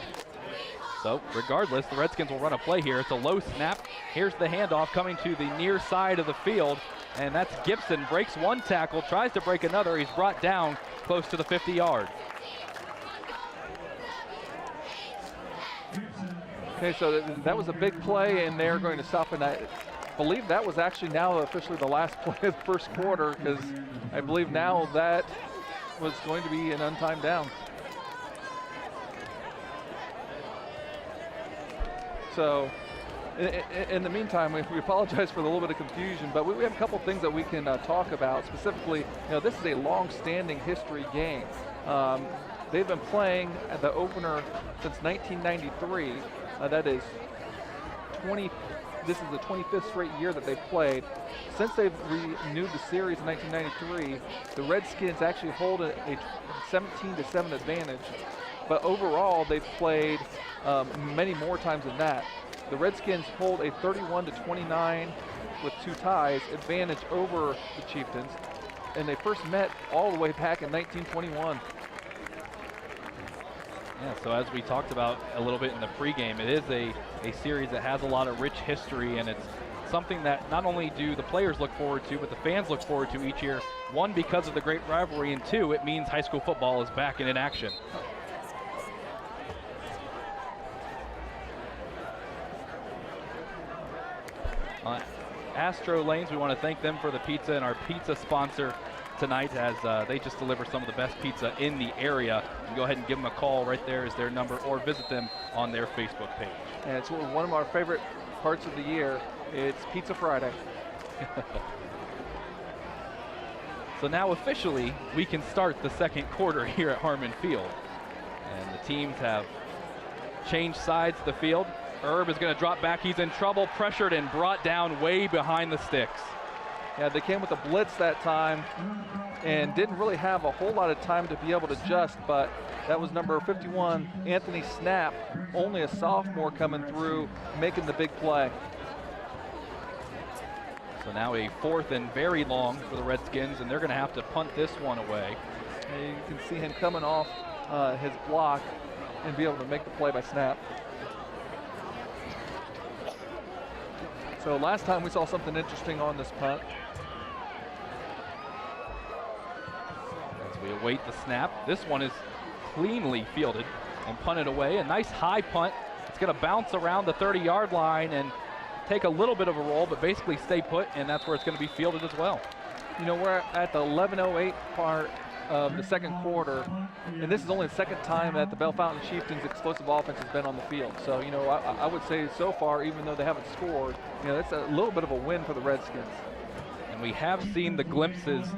So regardless, the Redskins will run a play here. It's a low snap. Here's the handoff coming to the near side of the field, and that's Gibson. Breaks one tackle, tries to break another. He's brought down close to the 50-yard. Okay, so that was a big play, and they're going to stop. And I believe that was actually now officially the last play of the first quarter, because I believe now that was going to be an untimed down. So in the meantime, we apologize for the little bit of confusion, but we have a couple things that we can talk about. Specifically, this is a long-standing history game. They've been playing at the opener since 1993. That is this is the 25th straight year that they've played. Since they've renewed the series in 1993, the Redskins actually hold a 17-7 advantage. But overall, they've played many more times than that. The Redskins hold a 31-29 with 2 ties advantage over the Chieftains, and they first met all the way back in 1921. Yeah, so as we talked about a little bit in the pregame, it is a series that has a lot of rich history, and it's something that not only do the players look forward to, but the fans look forward to each year. 1, because of the great rivalry, and 2, it means high school football is back and in action. Astro Lanes, we want to thank them for the pizza, and our pizza sponsor tonight, as they just deliver some of the best pizza in the area. You can go ahead and give them a call. Right there is their number, or visit them on their Facebook page. And it's one of our favorite parts of the year. It's Pizza Friday. So now officially we can start the second quarter here at Harmon Field, and the teams have changed sides of the field. Herb is going to drop back. He's in trouble, pressured and brought down way behind the sticks. Yeah, they came with a blitz that time and didn't really have a whole lot of time to be able to adjust, but that was number 51, Anthony Snap, only a sophomore coming through, making the big play. So now a 4th and very long for the Redskins, and they're going to have to punt this one away. And you can see him coming off his block and be able to make the play by Snap. So last time we saw something interesting on this punt. As we await the snap, this one is cleanly fielded and punted away. A nice high punt. It's going to bounce around the 30-yard line and take a little bit of a roll, but basically stay put, and that's where it's going to be fielded as well. You know, we're at the 11:08 part of the second quarter, and this is only the second time that the Bellefontaine Chieftains explosive offense has been on the field. So, you know, I would say so far, even though they haven't scored, you know, that's a little bit of a win for the Redskins. And we have seen the glimpses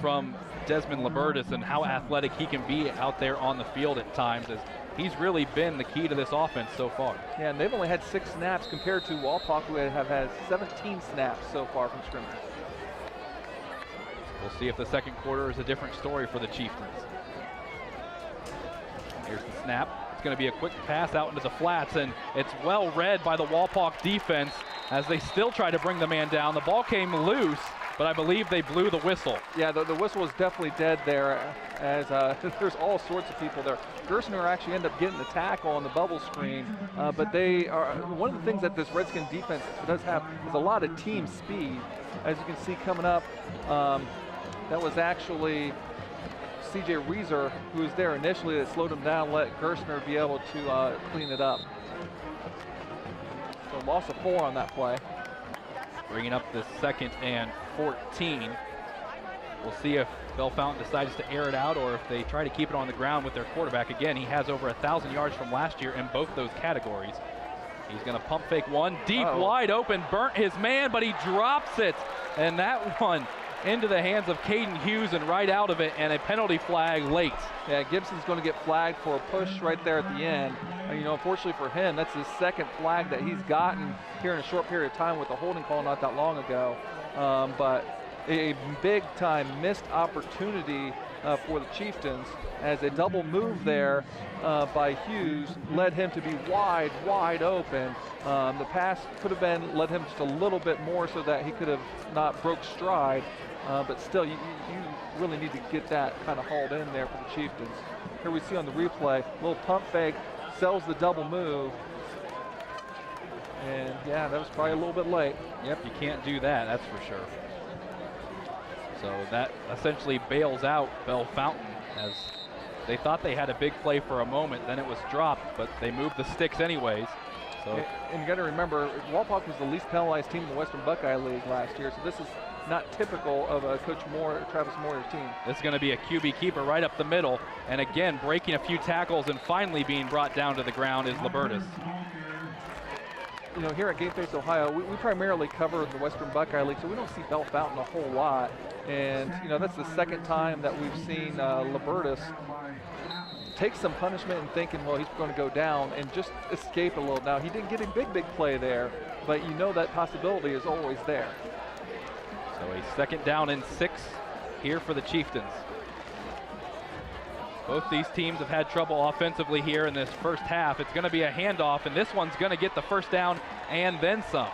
from Desmond Libertus and how athletic he can be out there on the field at times, as he's really been the key to this offense so far. Yeah, and they've only had 6 snaps compared to Wapak, who have had 17 snaps so far from scrimmage. We'll see if the second quarter is a different story for the Chieftains. Here's the snap. It's going to be a quick pass out into the flats, and it's well read by the Wapak defense as they still try to bring the man down. The ball came loose, but I believe they blew the whistle. Yeah, the whistle was definitely dead there, as there's all sorts of people there. Gerstner actually ended up getting the tackle on the bubble screen, but they are, one of the things that this Redskin defense does have is a lot of team speed. As you can see coming up, that was actually C.J. Reeser, who was there initially, that slowed him down, let Gerstner be able to clean it up. So loss of 4 on that play. Bringing up the 2nd and 14. We'll see if Bellefontaine decides to air it out or if they try to keep it on the ground with their quarterback. Again, he has over 1,000 yards from last year in both those categories. He's going to pump fake one, deep, wide open, burnt his man, but he drops it. And that one into the hands of Caden Hughes and right out of it, and a penalty flag late. Yeah, Gibson's going to get flagged for a push right there at the end. You know, unfortunately for him, that's his second flag that he's gotten here in a short period of time with a holding call not that long ago. But a big-time missed opportunity for the Chieftains, as a double move there by Hughes led him to be wide open. The pass could have led him just a little bit more so that he could have not broke stride, but still, you really need to get that kind of hauled in there for the Chieftains. Here we see on the replay, little pump fake, sells the double move, and yeah, that was probably a little bit late. Yep, you can't do that, that's for sure. So that essentially bails out Bellefontaine, as they thought they had a big play for a moment, then it was dropped, but they moved the sticks anyways. So and you got to remember, Wapak was the least penalized team in the Western Buckeye League last year, so this is not typical of Coach Moore, Travis Moyer's team. This is going to be a QB keeper right up the middle, and again breaking a few tackles and finally being brought down to the ground is Libertus. You know, here at Game Face Ohio, we primarily cover the Western Buckeye League, so we don't see Bellefontaine a whole lot. And, you know, that's the second time that we've seen Libertus take some punishment and thinking, well, he's going to go down and just escape a little. Now, he didn't get a big play there, but you know that possibility is always there. So a second down and 6 here for the Chieftains. Both these teams have had trouble offensively here in this first half. It's going to be a handoff, and this one's going to get the first down and then some.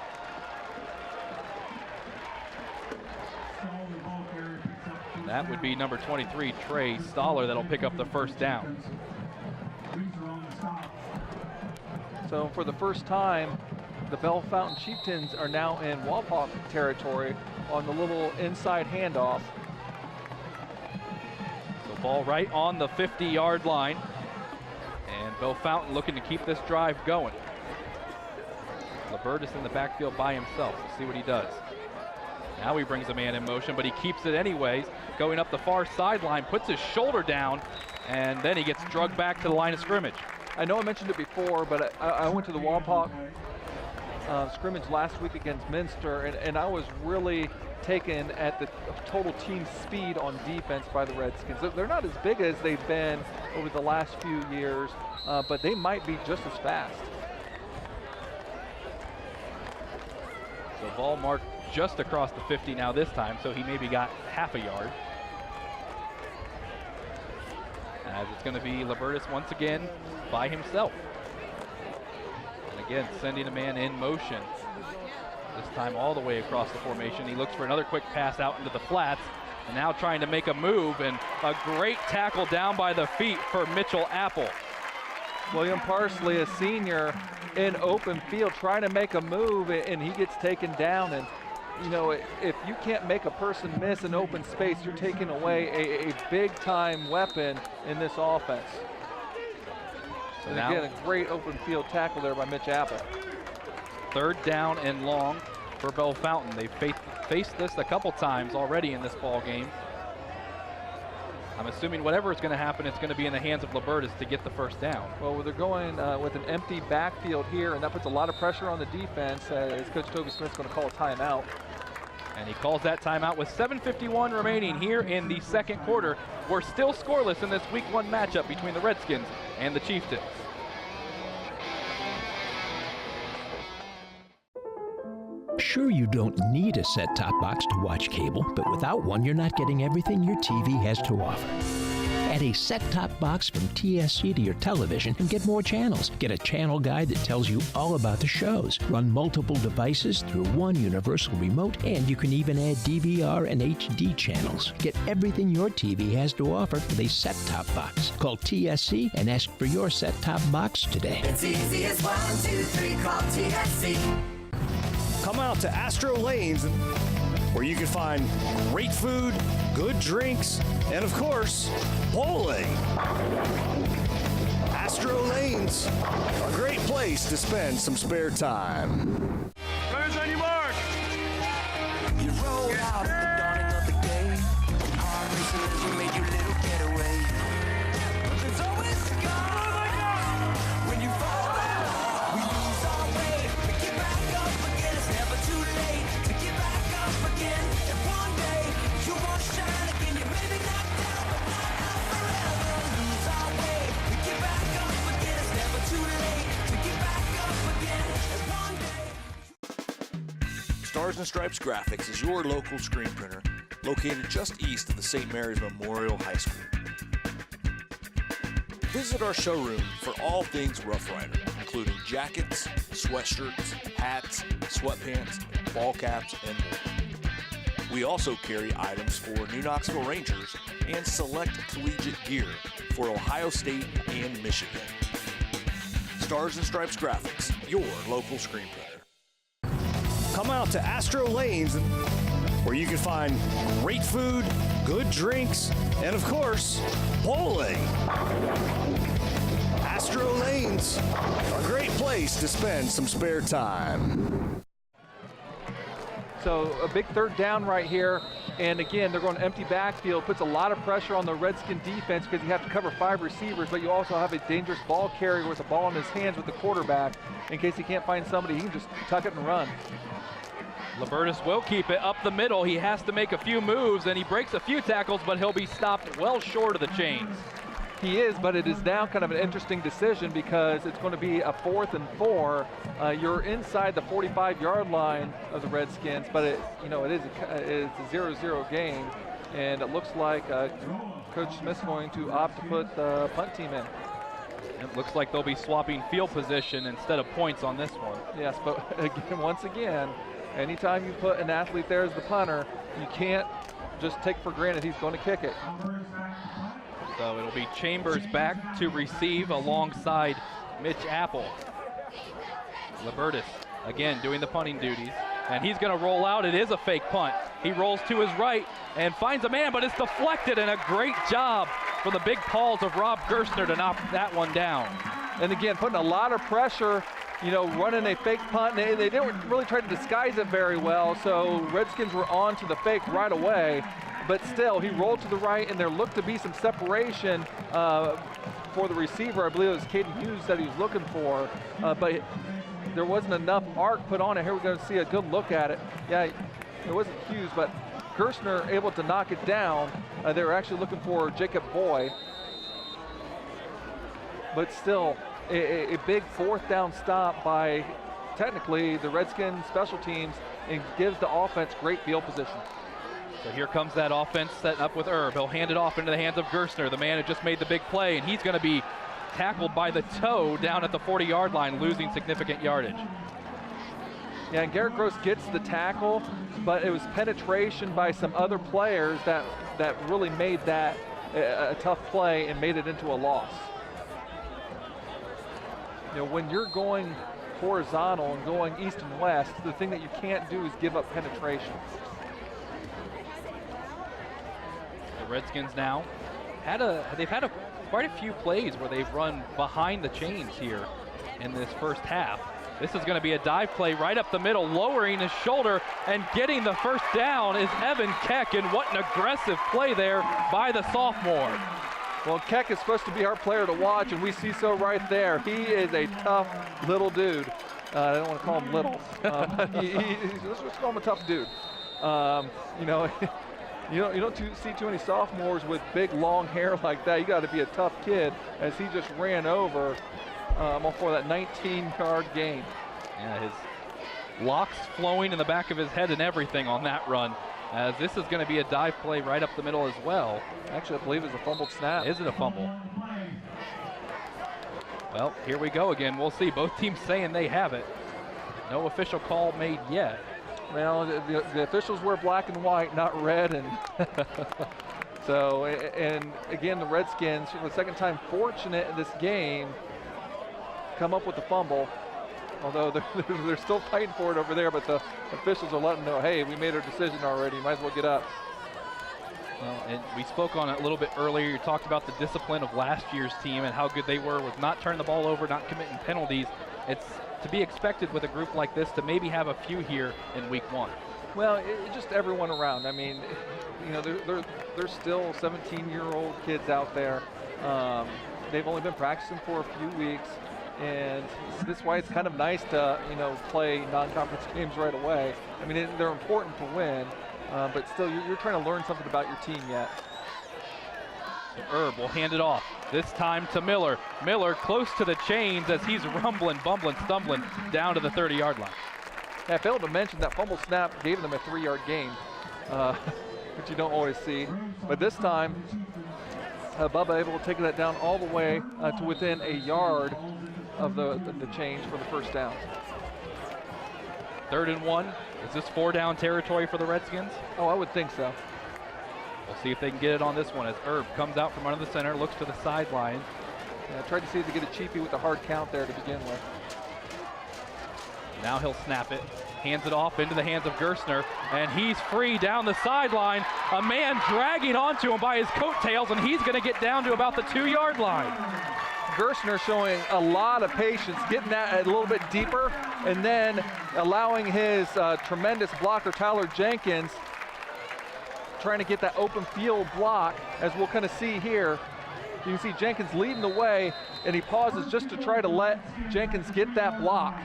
That would be number 23, Trey Sadler, that'll pick up the first down. So for the first time, the Bellefontaine Chieftains are now in Wapak territory on the little inside handoff. So ball right on the 50-yard line. And Bellefontaine looking to keep this drive going. Libertus in the backfield by himself. We'll see what he does. Now he brings a man in motion, but he keeps it anyways. Going up the far sideline, puts his shoulder down, and then he gets drugged back to the line of scrimmage. I know I mentioned it before, but I went to the Wapak scrimmage last week against Minster, and I was really taken at the total team speed on defense by the Redskins. They're not as big as they've been over the last few years, but they might be just as fast. So ball marked just across the 50 now this time, so he maybe got half a yard. As it's going to be Libertus once again by himself. And again, sending a man in motion. This time all the way across the formation. He looks for another quick pass out into the flats, and now trying to make a move, and a great tackle down by the feet for Mitchell Apple. William Parsley, a senior, in open field trying to make a move, and he gets taken down. And you know, if you can't make a person miss an open space, you're taking away a big-time weapon in this offense. So and again, a great open field tackle there by Mitch Apple. Third down and long for Bellefontaine. They've faced this a couple times already in this ball game. I'm assuming whatever is going to happen, it's going to be in the hands of Libertus to get the first down. Well, they're going with an empty backfield here, and that puts a lot of pressure on the defense, as Coach Toby Smith's going to call a timeout. And he calls that timeout with 7:51 remaining here in the second quarter. We're still scoreless in this Week 1 matchup between the Redskins and the Chieftains. Sure, you don't need a set-top box to watch cable, but without one, you're not getting everything your TV has to offer. Add a set-top box from TSC to your television and get more channels. Get a channel guide that tells you all about the shows. Run multiple devices through one universal remote, and you can even add DVR and HD channels. Get everything your TV has to offer with a set-top box. Call TSC and ask for your set-top box today. It's easy as 1, 2, 3, call TSC. Come out to Astro Lanes, where you can find great food, good drinks, and of course, bowling. Astro Lanes, a great place to spend some spare time. Runners on your mark. You roll out at the dawning of the day. Stars and Stripes Graphics is your local screen printer located just east of the St. Mary's Memorial High School. Visit our showroom for all things Rough Rider, including jackets, sweatshirts, hats, sweatpants, ball caps, and more. We also carry items for New Knoxville Rangers and select collegiate gear for Ohio State and Michigan. Stars and Stripes Graphics, your local screen printer. Come out to Astro Lanes, where you can find great food, good drinks, and of course, bowling. Astro Lanes, a great place to spend some spare time. So a big third down right here, and again, they're going empty backfield, puts a lot of pressure on the Redskin defense because you have to cover 5 receivers, but you also have a dangerous ball carrier with the ball in his hands with the quarterback. In case he can't find somebody, he can just tuck it and run. Libertus will keep it up the middle. He has to make a few moves, and he breaks a few tackles, but he'll be stopped well short of the chains. He is, but it is now kind of an interesting decision because it's going to be a 4th and 4. You're inside the 45-yard line of the Redskins, but it is a 0-0 game, and it looks like Coach Smith's going to opt to put the punt team in. It looks like they'll be swapping field position instead of points on this one. Yes, but again, once again, anytime you put an athlete there as the punter, you can't just take for granted he's going to kick it. So it'll be Chambers back to receive alongside Mitch Apple. Libertus again doing the punting duties, and he's going to roll out. It is a fake punt. He rolls to his right and finds a man, but it's deflected, and a great job for the big paws of Rob Gerstner to knock that one down. And again, putting a lot of pressure, running a fake punt. They didn't really try to disguise it very well, so Redskins were on to the fake right away. But still, he rolled to the right, and there looked to be some separation for the receiver. I believe it was Caden Hughes that he was looking for, but there wasn't enough arc put on it. Here we're going to see a good look at it. Yeah, it wasn't Hughes, but Gerstner able to knock it down. They were actually looking for Jacob Boy. But still, a big 4th down stop by, technically, the Redskins special teams, and gives the offense great field position. So here comes that offense setting up with Erb. He'll hand it off into the hands of Gerstner, the man who just made the big play, and he's going to be tackled by the toe down at the 40-yard line, losing significant yardage. Yeah, and Garrett Gross gets the tackle, but it was penetration by some other players that really made that a tough play and made it into a loss. When you're going horizontal and going east and west, the thing that you can't do is give up penetration. The Redskins now they've had quite a few plays where they've run behind the chains here in this first half. This is going to be a dive play right up the middle, lowering his shoulder and getting the first down is Evan Keck, and what an aggressive play there by the sophomore. Well, Keck is supposed to be our player to watch, and we see so right there. He is a tough little dude. I don't want to call him little. Let's call him a tough dude. You don't see too many sophomores with big, long hair like that. You got to be a tough kid, as he just ran over for that 19-yard gain. Yeah, his locks flowing in the back of his head and everything on that run, as this is going to be a dive play right up the middle as well. Actually, I believe it's a fumbled snap. Is it a fumble? Well, here we go again. We'll see. Both teams saying they have it. No official call made yet. Well, the officials wear black and white, not red, and so, and again, the Redskins, for the second time fortunate in this game, come up with the fumble, although they're still fighting for it over there, but the officials are letting them know, hey, we made our decision already, you might as well get up. Well, and we spoke on it a little bit earlier. You talked about the discipline of last year's team and how good they were with not turning the ball over, not committing penalties. It's to be expected with a group like this to maybe have a few here in week 1. Well, just everyone around. I mean, there's still 17-year-old kids out there. They've only been practicing for a few weeks, and this is why it's kind of nice to play non-conference games right away. I mean, they're important to win, but still, you're trying to learn something about your team yet. Erb will hand it off, this time to Miller. Miller close to the chains as he's rumbling, bumbling, stumbling down to the 30-yard line. I failed to mention that fumble snap gave them a 3-yard gain, which you don't always see. But this time, Bubba able to take that down all the way to within a yard of the change for the first down. 3rd and 1. Is this 4-down territory for the Redskins? Oh, I would think so. We'll see if they can get it on this one as Herb comes out from under the center, looks to the sideline. Yeah, tried to see if they get a cheapie with the hard count there to begin with. Now he'll snap it, hands it off into the hands of Gerstner, and he's free down the sideline. A man dragging onto him by his coattails, and he's going to get down to about the 2-yard line. Gerstner showing a lot of patience, getting that a little bit deeper, and then allowing his tremendous blocker, Tyler Jenkins, trying to get that open field block, as we'll kind of see here. You can see Jenkins leading the way, and he pauses just to try to let Jenkins get that block.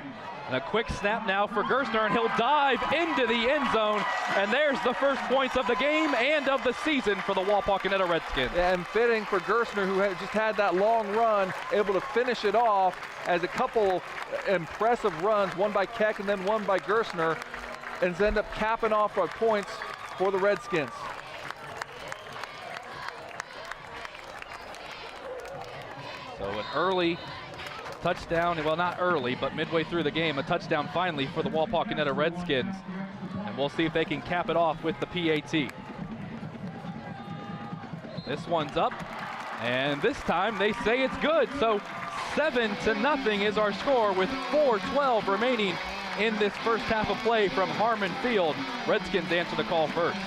And a quick snap now for Gerstner, and he'll dive into the end zone. And there's the first points of the game and of the season for the Wapakoneta Redskins. And fitting for Gerstner, who had just had that long run, able to finish it off as a couple impressive runs, one by Keck and then one by Gerstner, and end up capping off our points for the Redskins. So an early touchdown, well, not early, but midway through the game, a touchdown finally for the Wapakoneta Redskins. And we'll see if they can cap it off with the PAT. This one's up, and this time they say it's good. So 7-0 is our score with 4:12 remaining in this first half of play from Harmon Field. Redskins answer the call first.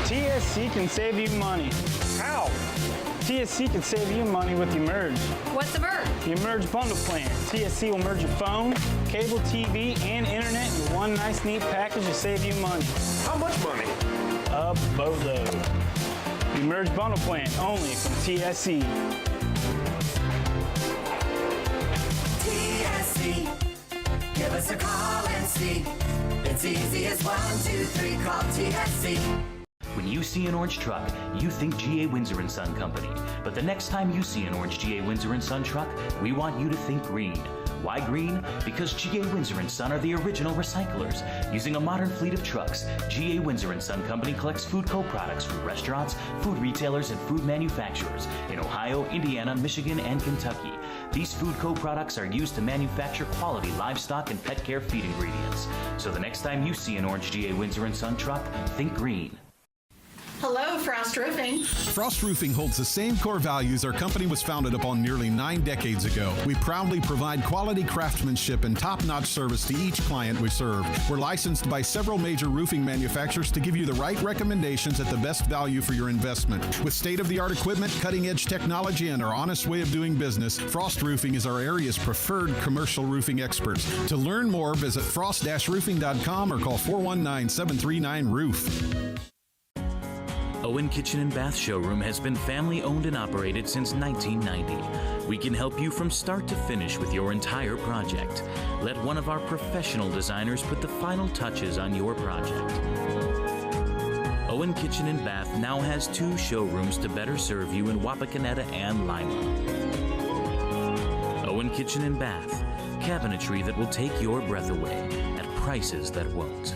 TSC can save you money. How? TSC can save you money with Emerge. What's Emerge? The Emerge bundle plan. TSC will merge your phone, cable TV, and internet in one nice, neat package to save you money. How much money? A boatload. The Emerge bundle plan, only from TSC. TSC, give us a call and see. It's easy as 1, 2, 3, call TSC. When you see an orange truck, you think GA Windsor & Son Company. But the next time you see an orange GA Windsor & Son truck, we want you to think green. Why green? Because GA Windsor & Son are the original recyclers. Using a modern fleet of trucks, GA Windsor & Son Company collects food co-products from restaurants, food retailers, and food manufacturers in Ohio, Indiana, Michigan, and Kentucky. These food co-products are used to manufacture quality livestock and pet care feed ingredients. So the next time you see an orange GA Windsor & Son truck, think green. Hello, Frost Roofing. Frost Roofing holds the same core values our company was founded upon nearly 9 decades ago. We proudly provide quality craftsmanship and top-notch service to each client we serve. We're licensed by several major roofing manufacturers to give you the right recommendations at the best value for your investment. With state-of-the-art equipment, cutting-edge technology, and our honest way of doing business, Frost Roofing is our area's preferred commercial roofing experts. To learn more, visit frost-roofing.com or call 419-739-ROOF. Owen Kitchen & Bath Showroom has been family owned and operated since 1990. We can help you from start to finish with your entire project. Let one of our professional designers put the final touches on your project. Owen Kitchen & Bath now has 2 showrooms to better serve you in Wapakoneta and Lima. Owen Kitchen & Bath, cabinetry that will take your breath away at prices that won't.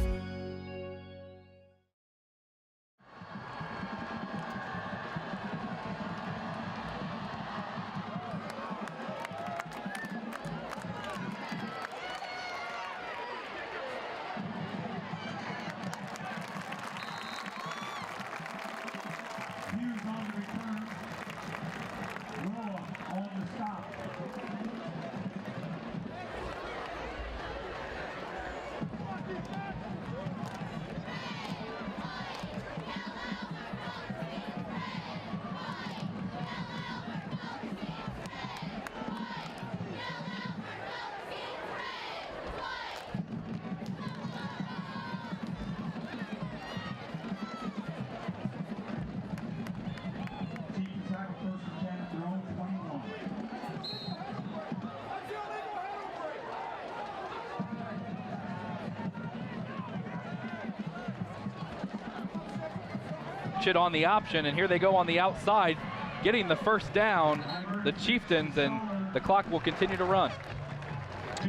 it on the option, and here they go on the outside, getting the first down, the Chieftains, and the clock will continue to run.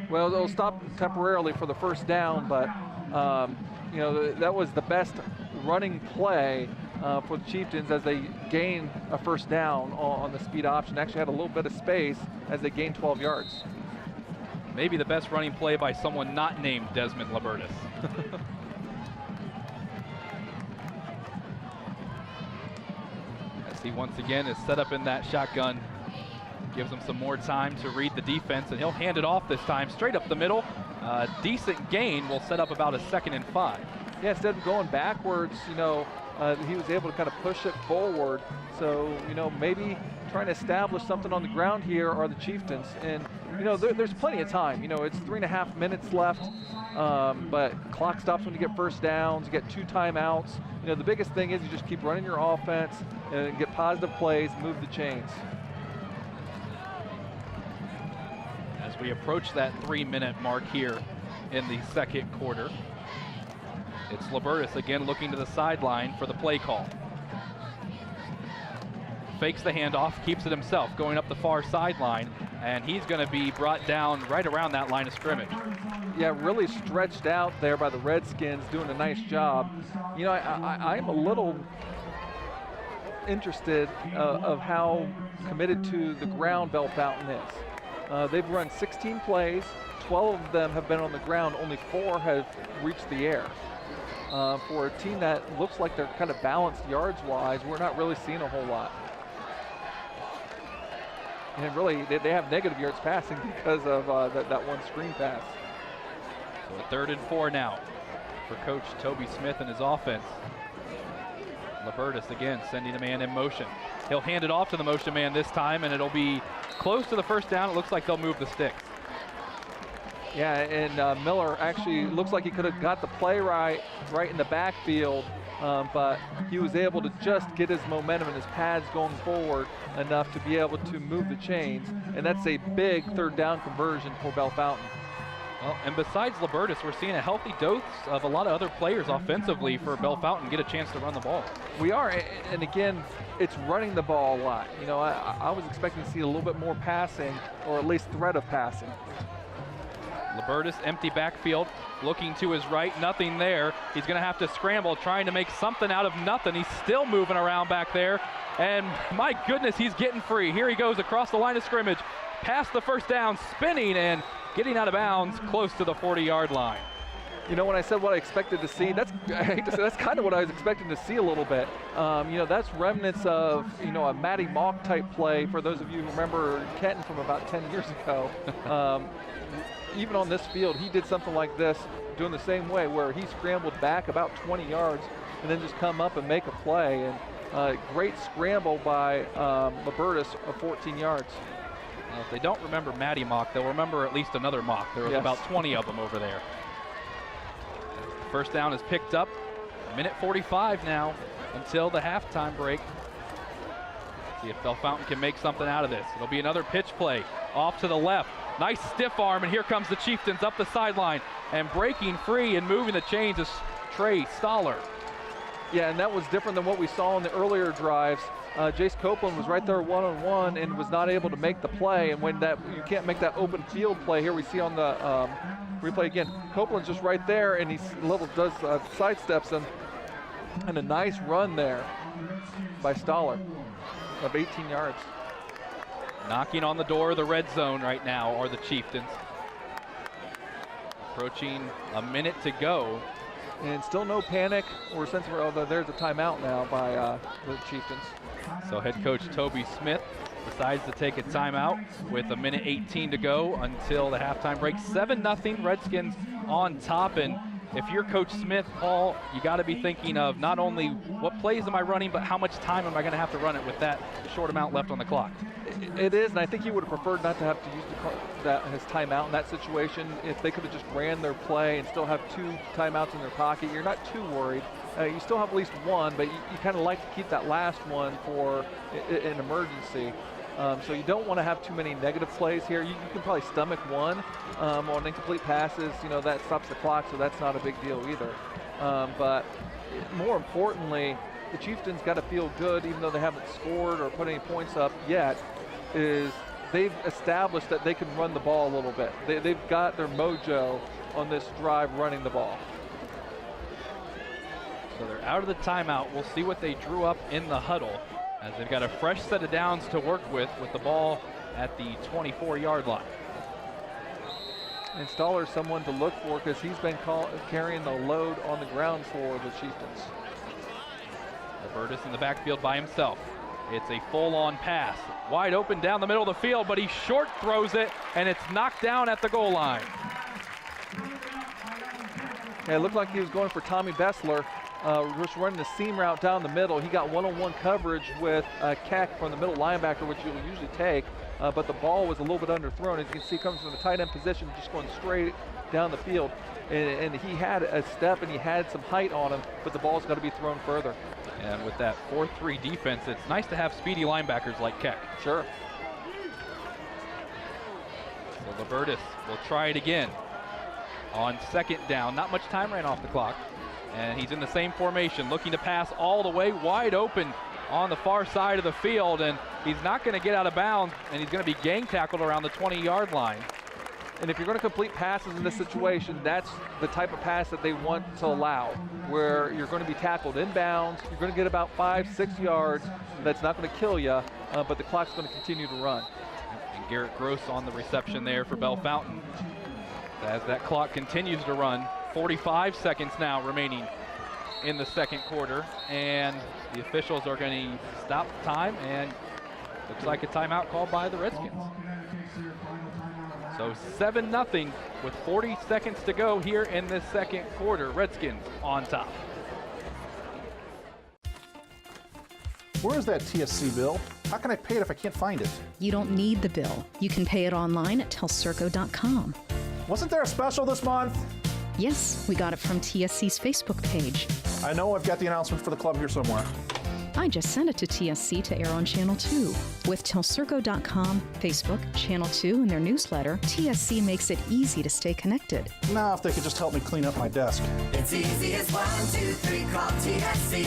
Well, they'll stop temporarily for the first down, but you know, that was the best running play for the Chieftains as they gain a first down on the speed option. Actually had a little bit of space as they gained 12 yards. Maybe the best running play by someone not named Desmond Libertus. As he once again is set up in that shotgun, gives him some more time to read the defense, and he'll hand it off this time straight up the middle. Decent gain will set up about a 2nd and 5. Yeah, instead of going backwards, you know, he was able to kind of push it forward. So, you know, maybe trying to establish something on the ground here are the Chieftains. And, you know, there's plenty of time. You know, it's 3.5 minutes left, but clock stops when you get first downs, you get 2 timeouts. You know, the biggest thing is you just keep running your offense and get positive plays, move the chains. As we approach that 3-minute mark here in the second quarter, it's Libertus again looking to the sideline for the play call. Fakes the handoff, keeps it himself, going up the far sideline, and he's going to be brought down right around that line of scrimmage. Yeah, really stretched out there by the Redskins, doing a nice job. You know, I'm a little interested of how committed to the ground Bellefontaine is. They've run 16 plays, 12 of them have been on the ground, only 4 have reached the air. For a team that looks like they're kind of balanced yards-wise, we're not really seeing a whole lot. And really, they have negative yards passing because of that one screen pass. So a 3rd and 4 now for Coach Toby Smith and his offense. Libertus again sending a man in motion. He'll hand it off to the motion man this time, and it'll be close to the first down. It looks like they'll move the sticks. Yeah, and Miller actually looks like he could have got the play right in the backfield, but he was able to just get his momentum and his pads going forward enough to be able to move the chains, and that's a big 3rd down conversion for Bellefontaine. Well, and besides Libertus, we're seeing a healthy dose of a lot of other players offensively for Bellefontaine get a chance to run the ball. We are, and again, it's running the ball a lot. You know, I was expecting to see a little bit more passing, or at least threat of passing. Libertus, empty backfield, looking to his right, nothing there. He's going to have to scramble, trying to make something out of nothing. He's still moving around back there, and my goodness, he's getting free. Here he goes across the line of scrimmage, past the first down, spinning and getting out of bounds close to the 40-yard line. You know, when I said what I expected to see, I hate to say, that's kind of what I was expecting to see a little bit. You know, that's remnants of, you know, a Matty Mock type play for those of you who remember Kenton from about 10 years ago. Even on this field, he did something like this, doing the same way, where he scrambled back about 20 yards and then just come up and make a play. And great scramble by Libertus of 14 yards. Well, if they don't remember Matty Mock, they'll remember at least another Mock. There was about 20 of them over there. First down is picked up. 1:45 now until the halftime break. See if Bellefontaine can make something out of this. It'll be another pitch play off to the left. Nice stiff arm, and here comes the Chieftains up the sideline, and breaking free and moving the chains is Trey Sadler. Yeah, and that was different than what we saw in the earlier drives. Jace Copeland was right there one-on-one and was not able to make the play, and when you can't make that open field play, here we see on the replay again, Copeland's just right there, and he sidesteps him, and a nice run there by Sadler of 18 yards. Knocking on the door of the red zone right now are the Chieftains. Approaching a minute to go. And still no panic or sense of, although there's a timeout now by the Chieftains. So head coach Toby Smith decides to take a timeout with 1:18 to go until the halftime break. 7-0 Redskins on top, and if you're Coach Smith, Paul, you got to be thinking of not only what plays am I running, but how much time am I going to have to run it with that short amount left on the clock. It is, and I think he would have preferred not to have to use his timeout in that situation. If they could have just ran their play and still have 2 timeouts in their pocket, you're not too worried. You still have at least one, but you kind of like to keep that last one for an emergency. So you don't want to have too many negative plays here. You can probably stomach one on incomplete passes. You know, that stops the clock, so that's not a big deal either. But more importantly, the Chieftains got to feel good, even though they haven't scored or put any points up yet, is they've established that they can run the ball a little bit. They've got their mojo on this drive running the ball. So they're out of the timeout. We'll see what they drew up in the huddle, as they've got a fresh set of downs to work with the ball at the 24-yard line. And Sadler is someone to look for because he's been carrying the load on the ground for the Chieftains. Alvarez in the backfield by himself. It's a full-on pass. Wide open down the middle of the field, but he short throws it, and it's knocked down at the goal line. Yeah, it looked like he was going for Tommy Bessler, just running the seam route down the middle. He got one-on-one coverage with Keck from the middle linebacker, which you'll usually take, but the ball was a little bit underthrown. As you can see, comes from the tight end position, just going straight down the field. And he had a step and he had some height on him, but the ball's got to be thrown further. And with that 4-3 defense, it's nice to have speedy linebackers like Keck. Sure. So Alvarez will try it again on second down. Not much time ran off the clock. And he's in the same formation, looking to pass all the way wide open on the far side of the field. And he's not going to get out of bounds, and he's going to be gang tackled around the 20-yard line. And if you're going to complete passes in this situation, that's the type of pass that they want to allow, where you're going to be tackled inbounds, you're going to get about 5-6 yards. That's not going to kill you, but the clock's going to continue to run. And Garrett Gross on the reception there for Bellefontaine. As that clock continues to run, 45 seconds now remaining in the second quarter, and the officials are going to stop time, and looks like a timeout called by the Redskins. So 7-0 with 40 seconds to go here in this second quarter. Redskins on top. Where is that TSC bill? How can I pay it if I can't find it? You don't need the bill. You can pay it online at telcirco.com. Wasn't there a special this month? Yes, we got it from TSC's Facebook page. I know I've got the announcement for the club here somewhere. I just sent it to TSC to air on Channel 2. With telcirco.com, Facebook, Channel 2, and their newsletter, TSC makes it easy to stay connected. Now, if they could just help me clean up my desk. It's easy as 1, 2, 3, call TSC.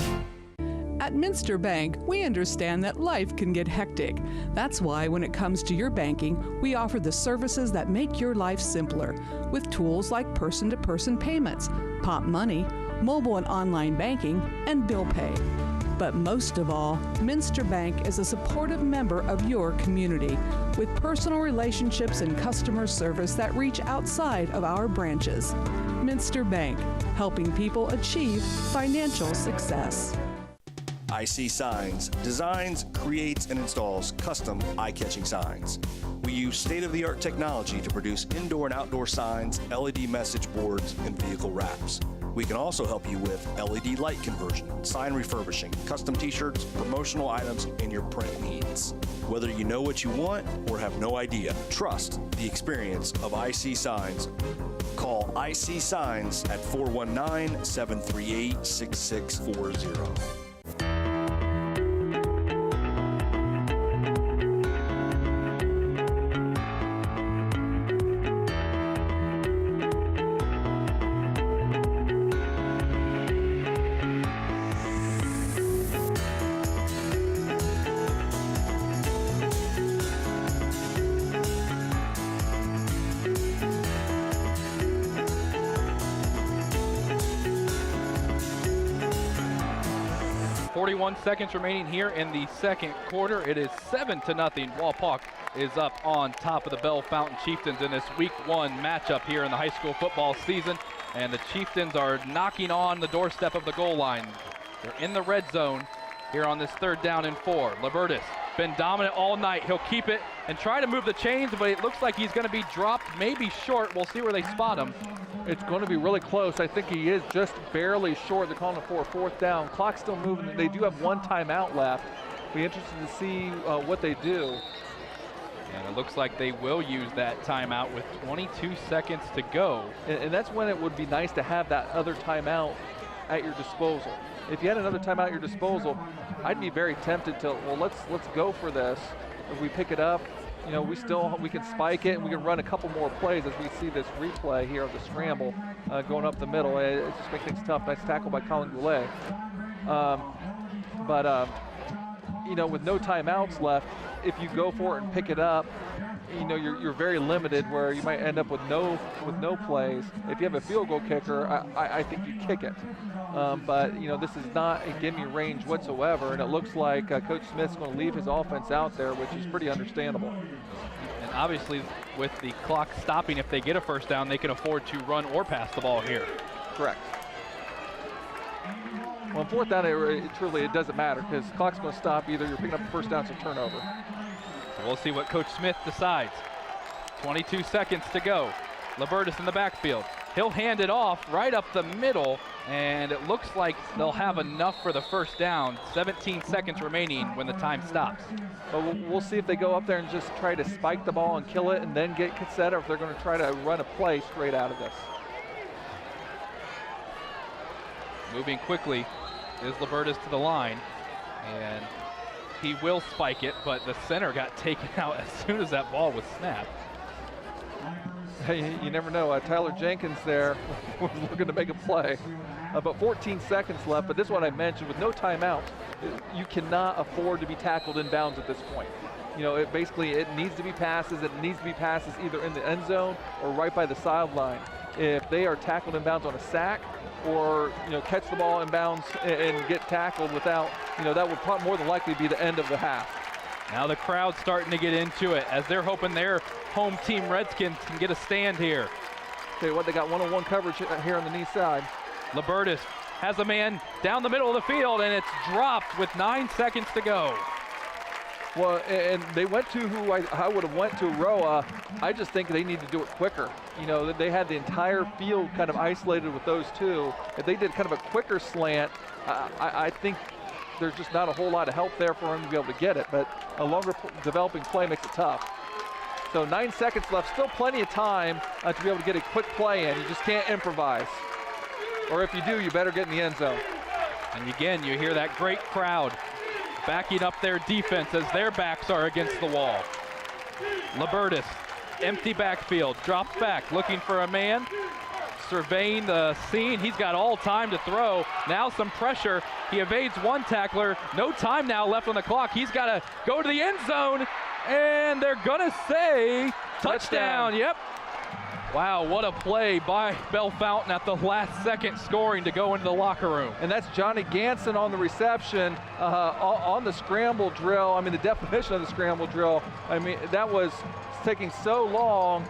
At Minster Bank, we understand that life can get hectic. That's why when it comes to your banking, we offer the services that make your life simpler, with tools like person-to-person payments, Pop Money, mobile and online banking, and bill pay. But most of all, Minster Bank is a supportive member of your community, with personal relationships and customer service that reach outside of our branches. Minster Bank, helping people achieve financial success. IC Signs designs, creates, and installs custom eye-catching signs. We use state-of-the-art technology to produce indoor and outdoor signs, LED message boards, and vehicle wraps. We can also help you with LED light conversion, sign refurbishing, custom t-shirts, promotional items, and your print needs. Whether you know what you want or have no idea, trust the experience of IC Signs. Call IC Signs at 419-738-6640. 41 seconds remaining here in the second quarter. It is 7-0. Wapak is up on top of the Bellefontaine Chieftains in this Week 1 matchup here in the high school football season. And the Chieftains are knocking on the doorstep of the goal line. They're in the red zone here on this 3rd down and 4. Alvarez been dominant all night. He'll keep it and try to move the chains, but it looks like he's going to be dropped, maybe short. We'll see where they spot him. It's going to be really close. I think he is just barely short. They're calling it for a 4th down. Clock's still moving. They do have 1 timeout left. Be interested to see what they do. And it looks like they will use that timeout with 22 seconds to go. And that's when it would be nice to have that other timeout at your disposal. If you had another timeout at your disposal, I'd be very tempted to, well, let's go for this. If we pick it up, you know, we can spike it and we can run a couple more plays as we see this replay here of the scramble going up the middle. It just makes things tough. Nice tackle by Colin Goulet. But, you know, with no timeouts left, if you go for it and pick it up, you know, you're very limited where you might end up with no plays. If you have a field goal kicker, I think you kick it. But, you know, this is not a gimme range whatsoever, and it looks like Coach Smith's going to leave his offense out there, which is pretty understandable. And obviously, with the clock stopping, if they get a first down, they can afford to run or pass the ball here. Correct. Well, on fourth down, it doesn't matter because the clock's going to stop. Either you're picking up a first down or turnover. So we'll see what Coach Smith decides. 22 seconds to go. Libertus in the backfield. He'll hand it off right up the middle, and it looks like they'll have enough for the first down. 17 seconds remaining when the time stops. But we'll see if they go up there and just try to spike the ball and kill it and then get cassette, or if they're going to try to run a play straight out of this. Moving quickly is Libertus to the line, and he will spike it, but the center got taken out as soon as that ball was snapped. Hey, you never know. Tyler Jenkins there was looking to make a play. About 14 seconds left, but this is what I mentioned. With no timeouts, you cannot afford to be tackled in bounds at this point. You know, it needs to be passes. It needs to be passes either in the end zone or right by the sideline. If they are tackled in bounds on a sack, or, you know, catch the ball in bounds and get tackled without, you know, that would probably more than likely be the end of the half. Now the crowd's starting to get into it as they're hoping their home team Redskins can get a stand here. Tell you what, they got one-on-one coverage here on the knee side. Libertus has a man down the middle of the field, and it's dropped with 9 seconds to go. Well, and they went to who I would have went to, Roa. I just think they need to do it quicker. You know, they had the entire field kind of isolated with those two. If they did kind of a quicker slant, I think there's just not a whole lot of help there for him to be able to get it, but a longer developing play makes it tough. So 9 seconds left, still plenty of time to be able to get a quick play in. You just can't improvise. Or if you do, you better get in the end zone. And again, you hear that great crowd backing up their defense as their backs are against the wall. Libertus, empty backfield, drops back, looking for a man, surveying the scene. He's got all time to throw. Now some pressure. He evades one tackler. No time now left on the clock. He's got to go to the end zone, and they're going to say touchdown. Yep. Wow, what a play by Bellefontaine at the last second, scoring to go into the locker room. And that's Johnny Ganson on the reception, on the scramble drill. I mean, the definition of the scramble drill. I mean, that was taking so long,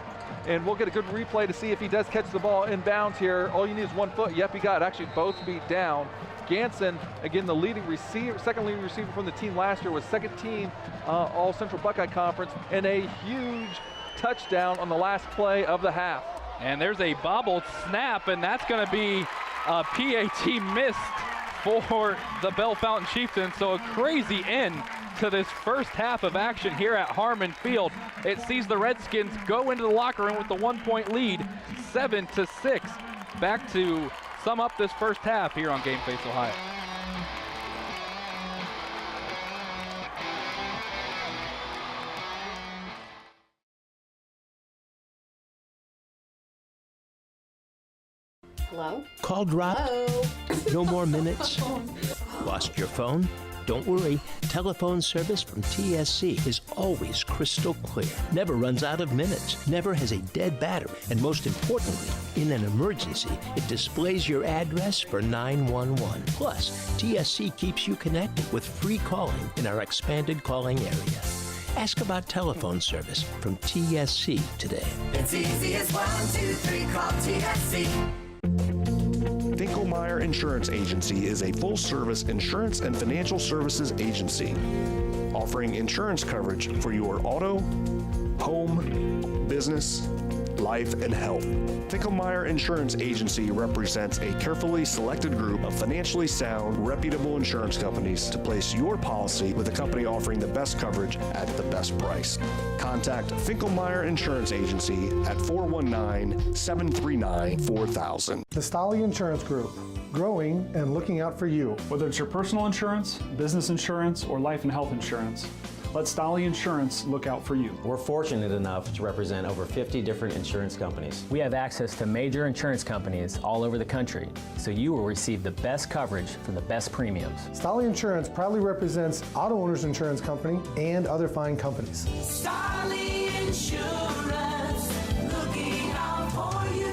and we'll get a good replay to see if he does catch the ball in bounds here. All you need is 1 foot. Yep, he got actually both feet down. Ganson, again, the leading receiver, second leading receiver from the team last year, was second team All Central Buckeye Conference, and a huge touchdown on the last play of the half. And there's a bobbled snap, and that's going to be a PAT missed for the Bellefontaine Chieftains. So a crazy end to this first half of action here at Harmon Field. It sees the Redskins go into the locker room with the 1-point lead, 7-6. Back to sum up this first half here on Game Face Ohio. Hello? Call dropped? Hello? No more minutes? Lost your phone? Don't worry. Telephone service from TSC is always crystal clear. Never runs out of minutes. Never has a dead battery. And most importantly, in an emergency, it displays your address for 911. Plus, TSC keeps you connected with free calling in our expanded calling area. Ask about telephone service from TSC today. It's easy as 1, 2, 3, call TSC. Finkelmeyer Insurance Agency is a full-service insurance and financial services agency offering insurance coverage for your auto, home, business, life, and health. Finkelmeyer Insurance Agency represents a carefully selected group of financially sound, reputable insurance companies to place your policy with a company offering the best coverage at the best price. Contact Finkelmeyer Insurance Agency at 419-739-4000. The Stolly Insurance Group, growing and looking out for you. Whether it's your personal insurance, business insurance, or life and health insurance, let Stolly Insurance look out for you. We're fortunate enough to represent over 50 different insurance companies. We have access to major insurance companies all over the country, so you will receive the best coverage for the best premiums. Stolly Insurance proudly represents Auto Owners Insurance Company and other fine companies. Stolly Insurance, looking out for you.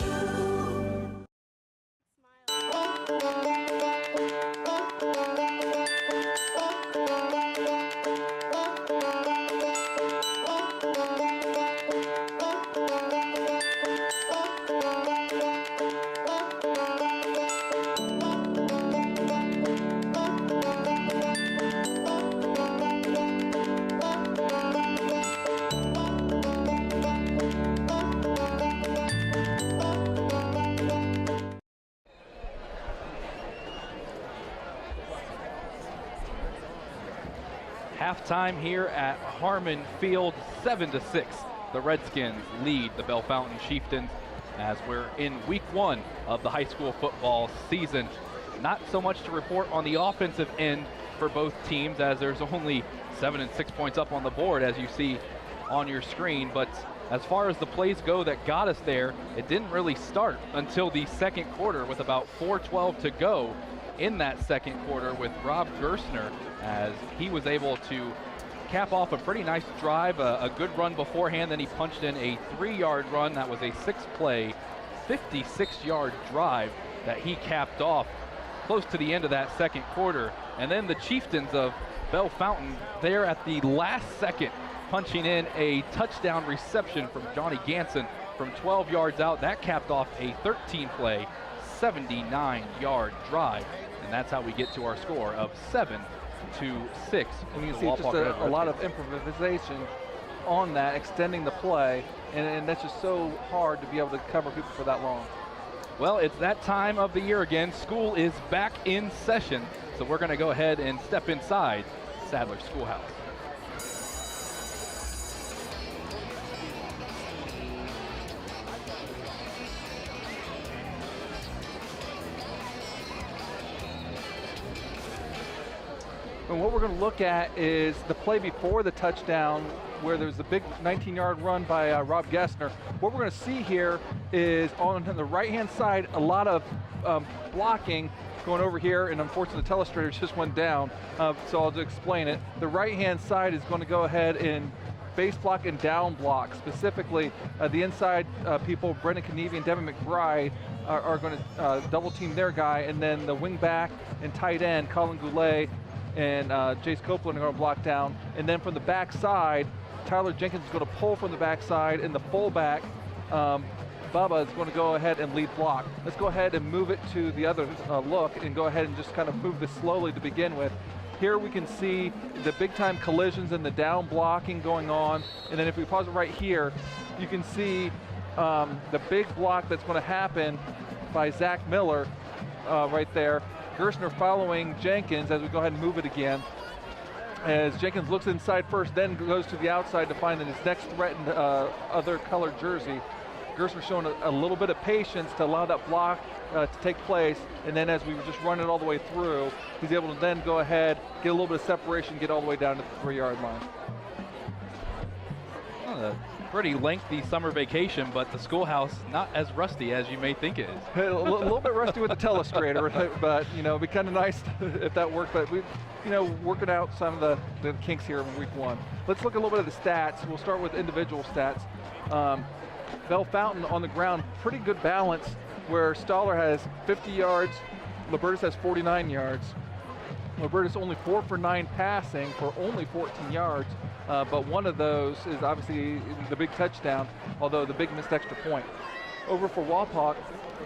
Halftime here at Harmon Field, 7-6. The Redskins lead the Bellefontaine Chieftains as we're in week 1 of the high school football season. Not so much to report on the offensive end for both teams, as there's only 7 and 6 points up on the board, as you see on your screen. But as far as the plays go that got us there, it didn't really start until the second quarter with about 4:12 to go in that second quarter, with Rob Gerstner, as he was able to cap off a pretty nice drive, a good run beforehand. Then he punched in a 3-yard run. That was a 6-play, 56-yard drive that he capped off close to the end of that second quarter. And then the Chieftains of Bellefontaine there at the last second, punching in a touchdown reception from Johnny Ganson from 12 yards out. That capped off a 13-play, 79-yard drive. And that's how we get to our score of 7-6. And you can see just a lot of improvisation on that, extending the play, and that's just so hard to be able to cover people for that long. Well, it's that time of the year again. School is back in session, so we're going to go ahead and step inside Sadler Schoolhouse. And what we're going to look at is the play before the touchdown, where there's a big 19-yard run by Rob Gessner. What we're going to see here is on the right-hand side, a lot of blocking going over here, and unfortunately the telestrator just went down, so I'll just explain it. The right-hand side is going to go ahead and base block and down block. Specifically, the inside people, Brendan Knievy and Devin McBride, are going to double team their guy, and then the wing back and tight end, Colin Goulet and Jace Copeland are going to block down. And then from the back side, Tyler Jenkins is going to pull from the back side, and the fullback, Bubba, is going to go ahead and lead block. Let's go ahead and move it to the other look and go ahead and just kind of move this slowly to begin with. Here we can see the big time collisions and the down blocking going on. And then if we pause it right here, you can see the big block that's going to happen by Zach Miller right there. Gerstner following Jenkins as we go ahead and move it again. As Jenkins looks inside first, then goes to the outside to find his next threatened other colored jersey. Gerstner showing a little bit of patience to allow that block to take place, and then as we were just running it all the way through, he's able to then go ahead, get a little bit of separation, get all the way down to the 3-yard line. A pretty lengthy summer vacation, but the schoolhouse not as rusty as you may think it is. A little bit rusty with the telestrator, but you know, it'd be kind of nice if that worked. But we, you know, working out some of the kinks here in week 1. Let's look at a little bit of the stats. We'll start with individual stats. Bellefontaine on the ground, pretty good balance, where Stoller has 50 yards, Libertas has 49 yards. Libertas only 4 for 9 passing for only 14 yards, but one of those is obviously the big touchdown, although the big missed extra point. Over for Wapak,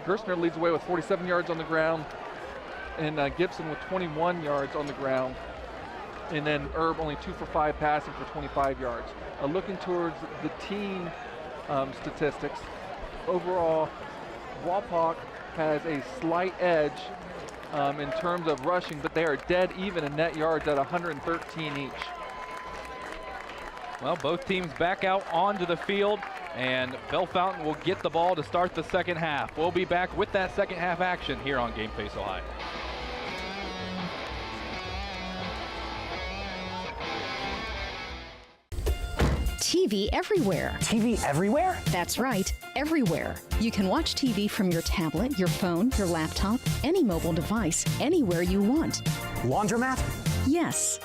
Gerstner leads away with 47 yards on the ground, and Gibson with 21 yards on the ground. And then Erb only 2 for 5 passing for 25 yards. Looking towards the team statistics, overall, Wapak has a slight edge in terms of rushing, but they are dead even in net yards at 113 each. Well, both teams back out onto the field, and Bellefontaine will get the ball to start the second half. We'll be back with that second half action here on Game Face Ohio. TV everywhere. TV everywhere? That's right, everywhere. You can watch TV from your tablet, your phone, your laptop, any mobile device, anywhere you want. Laundromat? Yes.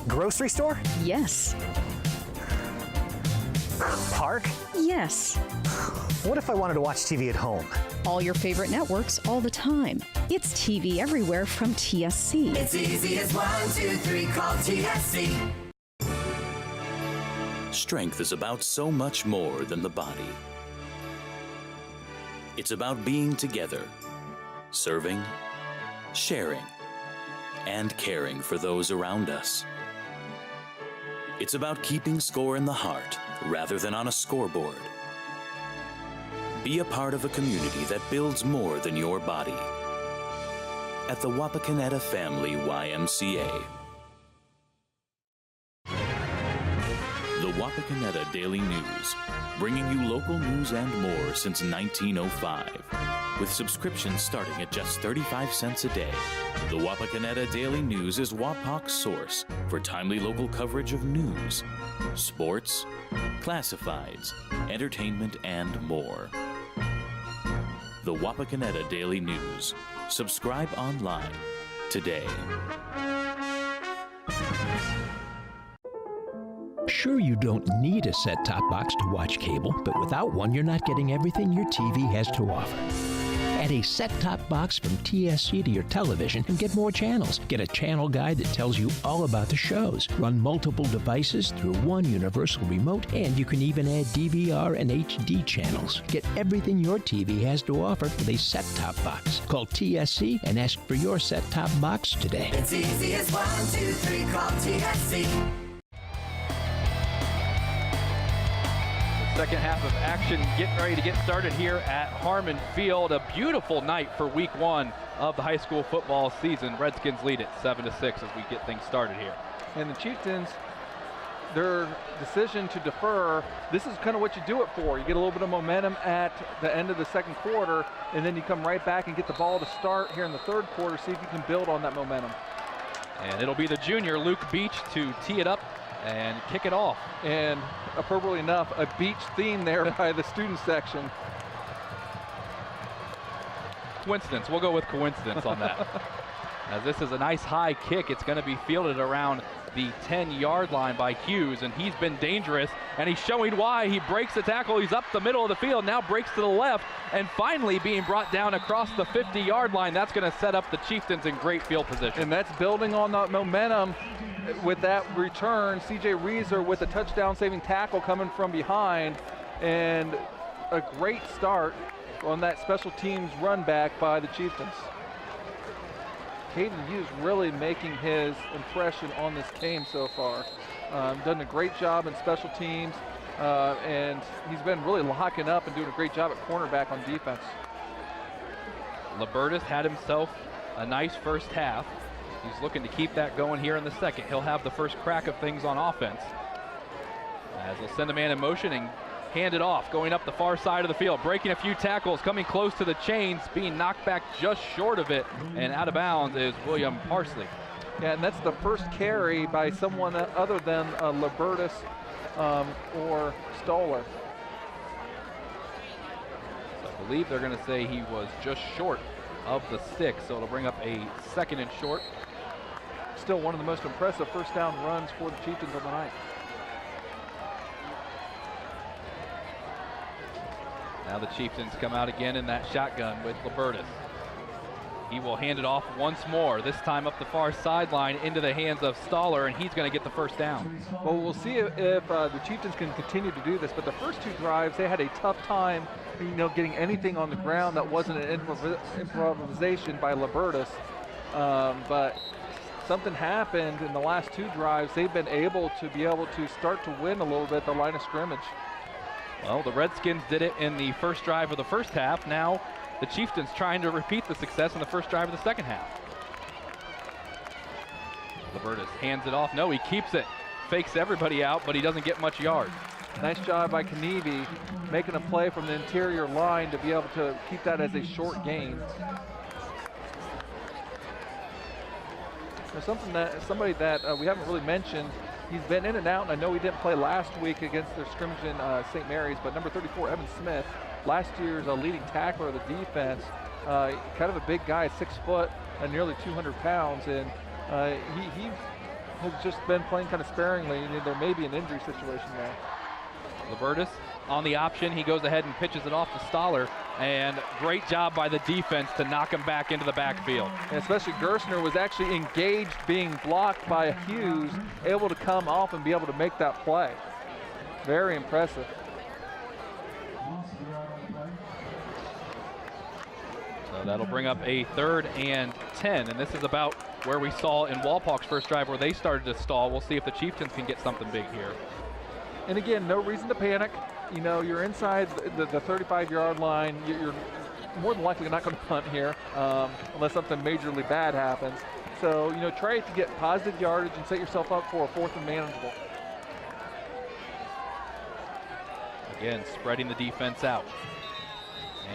Grocery store? Yes. Park? Yes. What if I wanted to watch TV at home? All your favorite networks all the time. It's TV everywhere from TSC. It's easy as 1, 2, 3, call TSC. Strength is about so much more than the body. It's about being together, serving, sharing, and caring for those around us. It's about keeping score in the heart rather than on a scoreboard. Be a part of a community that builds more than your body. At the Wapakoneta Family YMCA. The Wapakoneta Daily News, bringing you local news and more since 1905. With subscriptions starting at just 35 cents a day, the Wapakoneta Daily News is Wapak's source for timely local coverage of news, sports, classifieds, entertainment, and more. The Wapakoneta Daily News. Subscribe online today. Sure, you don't need a set-top box to watch cable, but without one, you're not getting everything your TV has to offer. Add a set-top box from TSC to your television and get more channels. Get a channel guide that tells you all about the shows. Run multiple devices through one universal remote, and you can even add DVR and HD channels. Get everything your TV has to offer with a set-top box. Call TSC and ask for your set-top box today. It's easy as 1, 2, 3, call TSC. Second half of action getting ready to get started here at Harmon Field. A beautiful night for week 1 of the high school football season. Redskins lead it 7-6 as we get things started here. And the Chieftains, their decision to defer, this is kind of what you do it for. You get a little bit of momentum at the end of the second quarter, and then you come right back and get the ball to start here in the third quarter, see if you can build on that momentum. And it'll be the junior, Luke Beach, to tee it up and kick it off. And appropriately enough, a beach theme there by the student section. Coincidence, we'll go with coincidence on that. As this is a nice high kick, it's going to be fielded around the 10-yard line by Hughes, and he's been dangerous, and he's showing why. He breaks the tackle, he's up the middle of the field, now breaks to the left, and finally being brought down across the 50-yard line. That's going to set up the Chieftains in great field position. And that's building on that momentum. With that return, C.J. Reeser with a touchdown-saving tackle coming from behind, and a great start on that special teams run back by the Chieftains. Caden Hughes really making his impression on this game so far. Done a great job in special teams, and he's been really locking up and doing a great job at cornerback on defense. Libertus had himself a nice first half. He's looking to keep that going here in the second. He'll have the first crack of things on offense. As he'll send a man in motion and hand it off, going up the far side of the field, breaking a few tackles, coming close to the chains, being knocked back just short of it, and out of bounds is William Parsley. Yeah, and that's the first carry by someone other than Libertus or Stoller. So I believe they're going to say he was just short of the 6, so it'll bring up a second and short. Still one of the most impressive first down runs for the Chieftains on the night. Now the Chieftains come out again in that shotgun with Libertus. He will hand it off once more, this time up the far sideline into the hands of Stoller, and he's going to get the first down. Well, we'll see if the Chieftains can continue to do this, but the first 2 drives, they had a tough time, getting anything on the ground that wasn't an improvisation by Libertus. But something happened in the last 2 drives. They've been able to start to win a little bit at the line of scrimmage. Well, the Redskins did it in the first drive of the first half. Now the Chieftains trying to repeat the success in the first drive of the second half. Libertus hands it off. No, he keeps it. Fakes everybody out, but he doesn't get much yard. Nice job by Kanevi, making a play from the interior line to be able to keep that as a short gain. There's somebody that we haven't really mentioned. He's been in and out, and I know he didn't play last week against their scrimmage in St. Mary's, but number 34, Evan Smith, last year's leading tackler of the defense, kind of a big guy, 6 foot, nearly 200 pounds, and he has just been playing kind of sparingly, and there may be an injury situation there. Libertis on the option. He goes ahead and pitches it off to Sadler, and great job by the defense to knock him back into the backfield. And especially Gerstner was actually engaged, being blocked by Hughes, able to come off and be able to make that play. Very impressive. So that'll bring up a 3rd and 10, and this is about where we saw in Walpock's first drive where they started to stall. We'll see if the Chieftains can get something big here. And again, no reason to panic. You know, you're inside the 35-yard line. You're more than likely not going to punt here unless something majorly bad happens. So, you know, try to get positive yardage and set yourself up for a 4th and manageable. Again, spreading the defense out.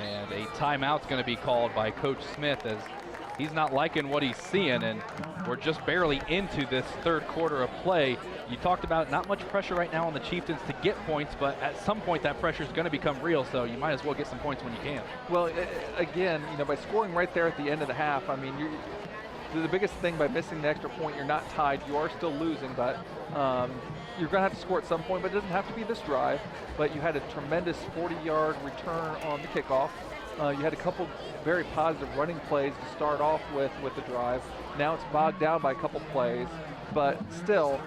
And a timeout's going to be called by Coach Smith as he's not liking what he's seeing, and we're just barely into this 3rd quarter of play. You talked about not much pressure right now on the Chieftains to get points, but at some point that pressure is going to become real, so you might as well get some points when you can. Well, again, you know, by scoring right there at the end of the half, I mean, the biggest thing by missing the extra point, you're not tied. You are still losing, but you're going to have to score at some point, but it doesn't have to be this drive. But you had a tremendous 40-yard return on the kickoff. You had a couple very positive running plays to start off with the drive. Now it's bogged down by a couple plays, but still,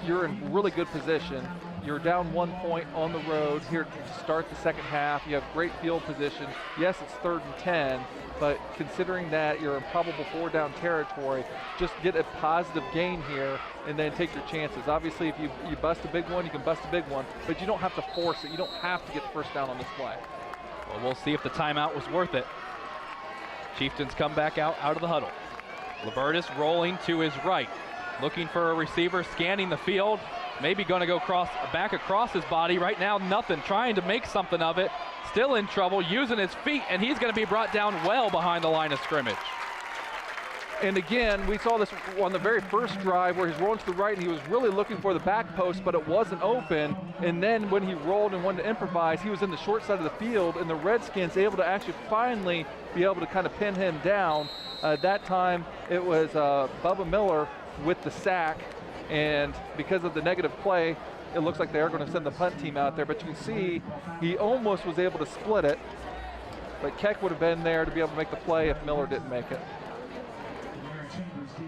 you're in really good position. You're down 1 point on the road here to start the second half. You have great field position. Yes, it's 3rd and 10, but considering that you're in probable 4-down territory, just get a positive gain here and then take your chances. Obviously, if you bust a big one, you can bust a big one, but you don't have to force it. You don't have to get the first down on this play. Well, we'll see if the timeout was worth it. Chieftains come back out of the huddle. Libertis rolling to his right, looking for a receiver, scanning the field, maybe going to go back across his body. Right now, nothing, trying to make something of it, still in trouble, using his feet, and he's going to be brought down well behind the line of scrimmage. And again, we saw this on the very first drive where he's rolling to the right and he was really looking for the back post, but it wasn't open. And then when he rolled and wanted to improvise, he was in the short side of the field, and the Redskins able to actually finally be able to kind of pin him down. That time it was Bubba Miller with the sack, and because of the negative play, it looks like they are going to send the punt team out there. But you can see he almost was able to split it, but Keck would have been there to be able to make the play if Miller didn't make it.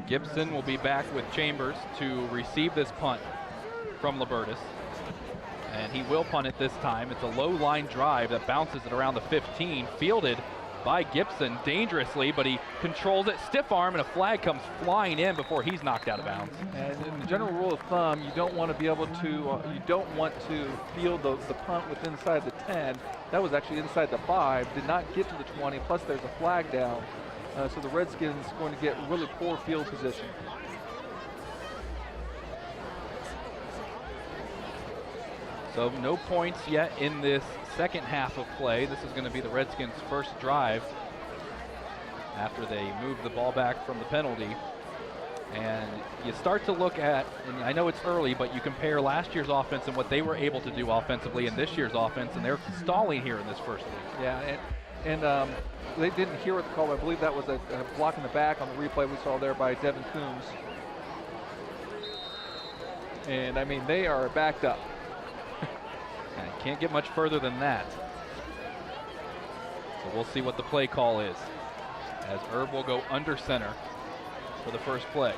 Gibson will be back with Chambers to receive this punt from Libertis. And he will punt it this time. It's a low line drive that bounces it around the 15, fielded by Gibson dangerously, but he controls it, stiff arm, and a flag comes flying in before he's knocked out of bounds. And in the general rule of thumb, you don't want to be able to, you don't want to field the punt with inside the 10. That was actually inside the 5, did not get to the 20, plus there's a flag down. So the Redskins going to get really poor field position. So no points yet in this second half of play. This is going to be the Redskins' first drive after they move the ball back from the penalty. And you start to look at, and I know it's early, but you compare last year's offense and what they were able to do offensively in this year's offense, and they're stalling here in this first league. Yeah, and they didn't hear what the call. I believe that was a block in the back on the replay we saw there by Devin Coombs. And I mean, they are backed up. And can't get much further than that. So we'll see what the play call is, as Herb will go under center for the first play.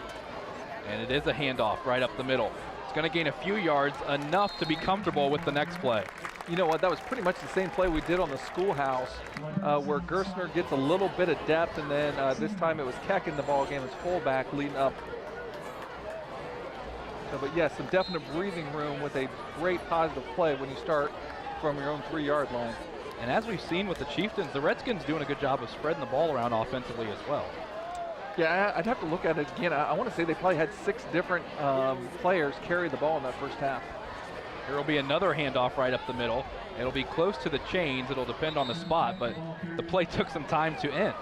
And it is a handoff right up the middle. It's going to gain a few yards, enough to be comfortable with the next play. You know what, that was pretty much the same play we did on the Schoolhouse, where Gerstner gets a little bit of depth, and then this time it was Keck in the ball game as fullback leading up. So, but yes, some definite breathing room with a great positive play when you start from your own 3-yard line. And as we've seen with the Chieftains, the Redskins doing a good job of spreading the ball around offensively as well. Yeah, I'd have to look at it again. I want to say they probably had 6 different players carry the ball in that first half. There will be another handoff right up the middle. It'll be close to the chains. It'll depend on the spot, but the play took some time to end.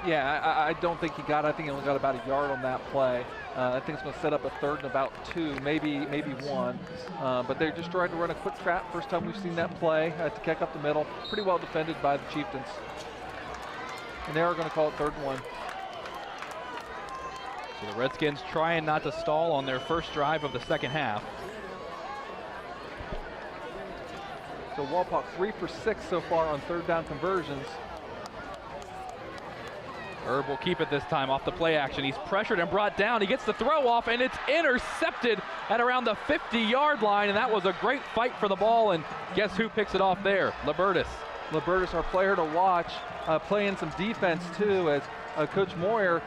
Yeah, I don't think he got it. I think he only got about a yard on that play. I think it's going to set up a 3rd and about 2, maybe 1. But they're just trying to run a quick trap. First time we've seen that play to kick up the middle. Pretty well defended by the Chieftains. And they are going to call it 3rd and 1. So the Redskins trying not to stall on their first drive of the second half. So Wapak 3 for 6 so far on 3rd down conversions. Herb will keep it this time off the play action. He's pressured and brought down. He gets the throw off, and it's intercepted at around the 50-yard line, and that was a great fight for the ball, and guess who picks it off there? Libertis. Libertis, our player to watch, playing some defense too, as Coach Moyer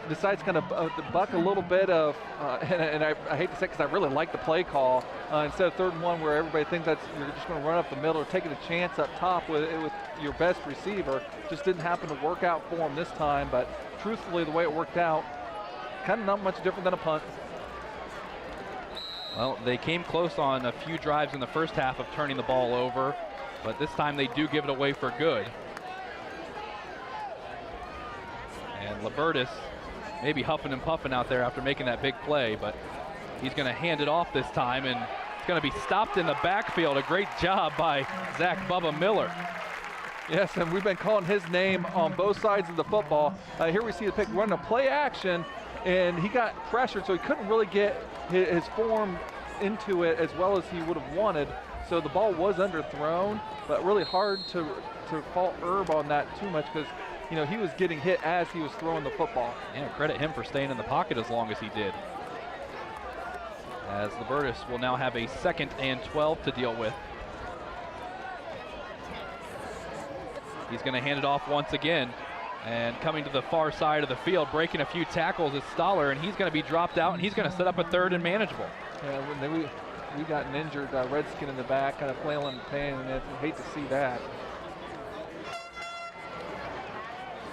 decides kind of to buck a little bit of, and I hate to say it because I really like the play call, instead of 3rd and 1 where everybody thinks that you're just going to run up the middle or taking a chance up top with your best receiver. Just didn't happen to work out for him this time, but truthfully the way it worked out, kind of not much different than a punt. Well, they came close on a few drives in the first half of turning the ball over, but this time they do give it away for good. And Libertis maybe huffing and puffing out there after making that big play, but he's going to hand it off this time, and it's going to be stopped in the backfield. A great job by Zach Bubba Miller. Yes, and we've been calling his name on both sides of the football. Here we see the pick run a play action, and he got pressured, so he couldn't really get his form into it as well as he would have wanted. So the ball was underthrown, but really hard to fault Herb on that too much because you know, he was getting hit as he was throwing the football. Yeah, credit him for staying in the pocket as long as he did. As Libertis will now have a 2nd and 12 to deal with. He's going to hand it off once again. And coming to the far side of the field, breaking a few tackles is Sadler, and he's going to be dropped out, and he's going to set up a 3rd and manageable. Yeah, we got an injured Redskin in the back, kind of flailing in pain, and I hate to see that.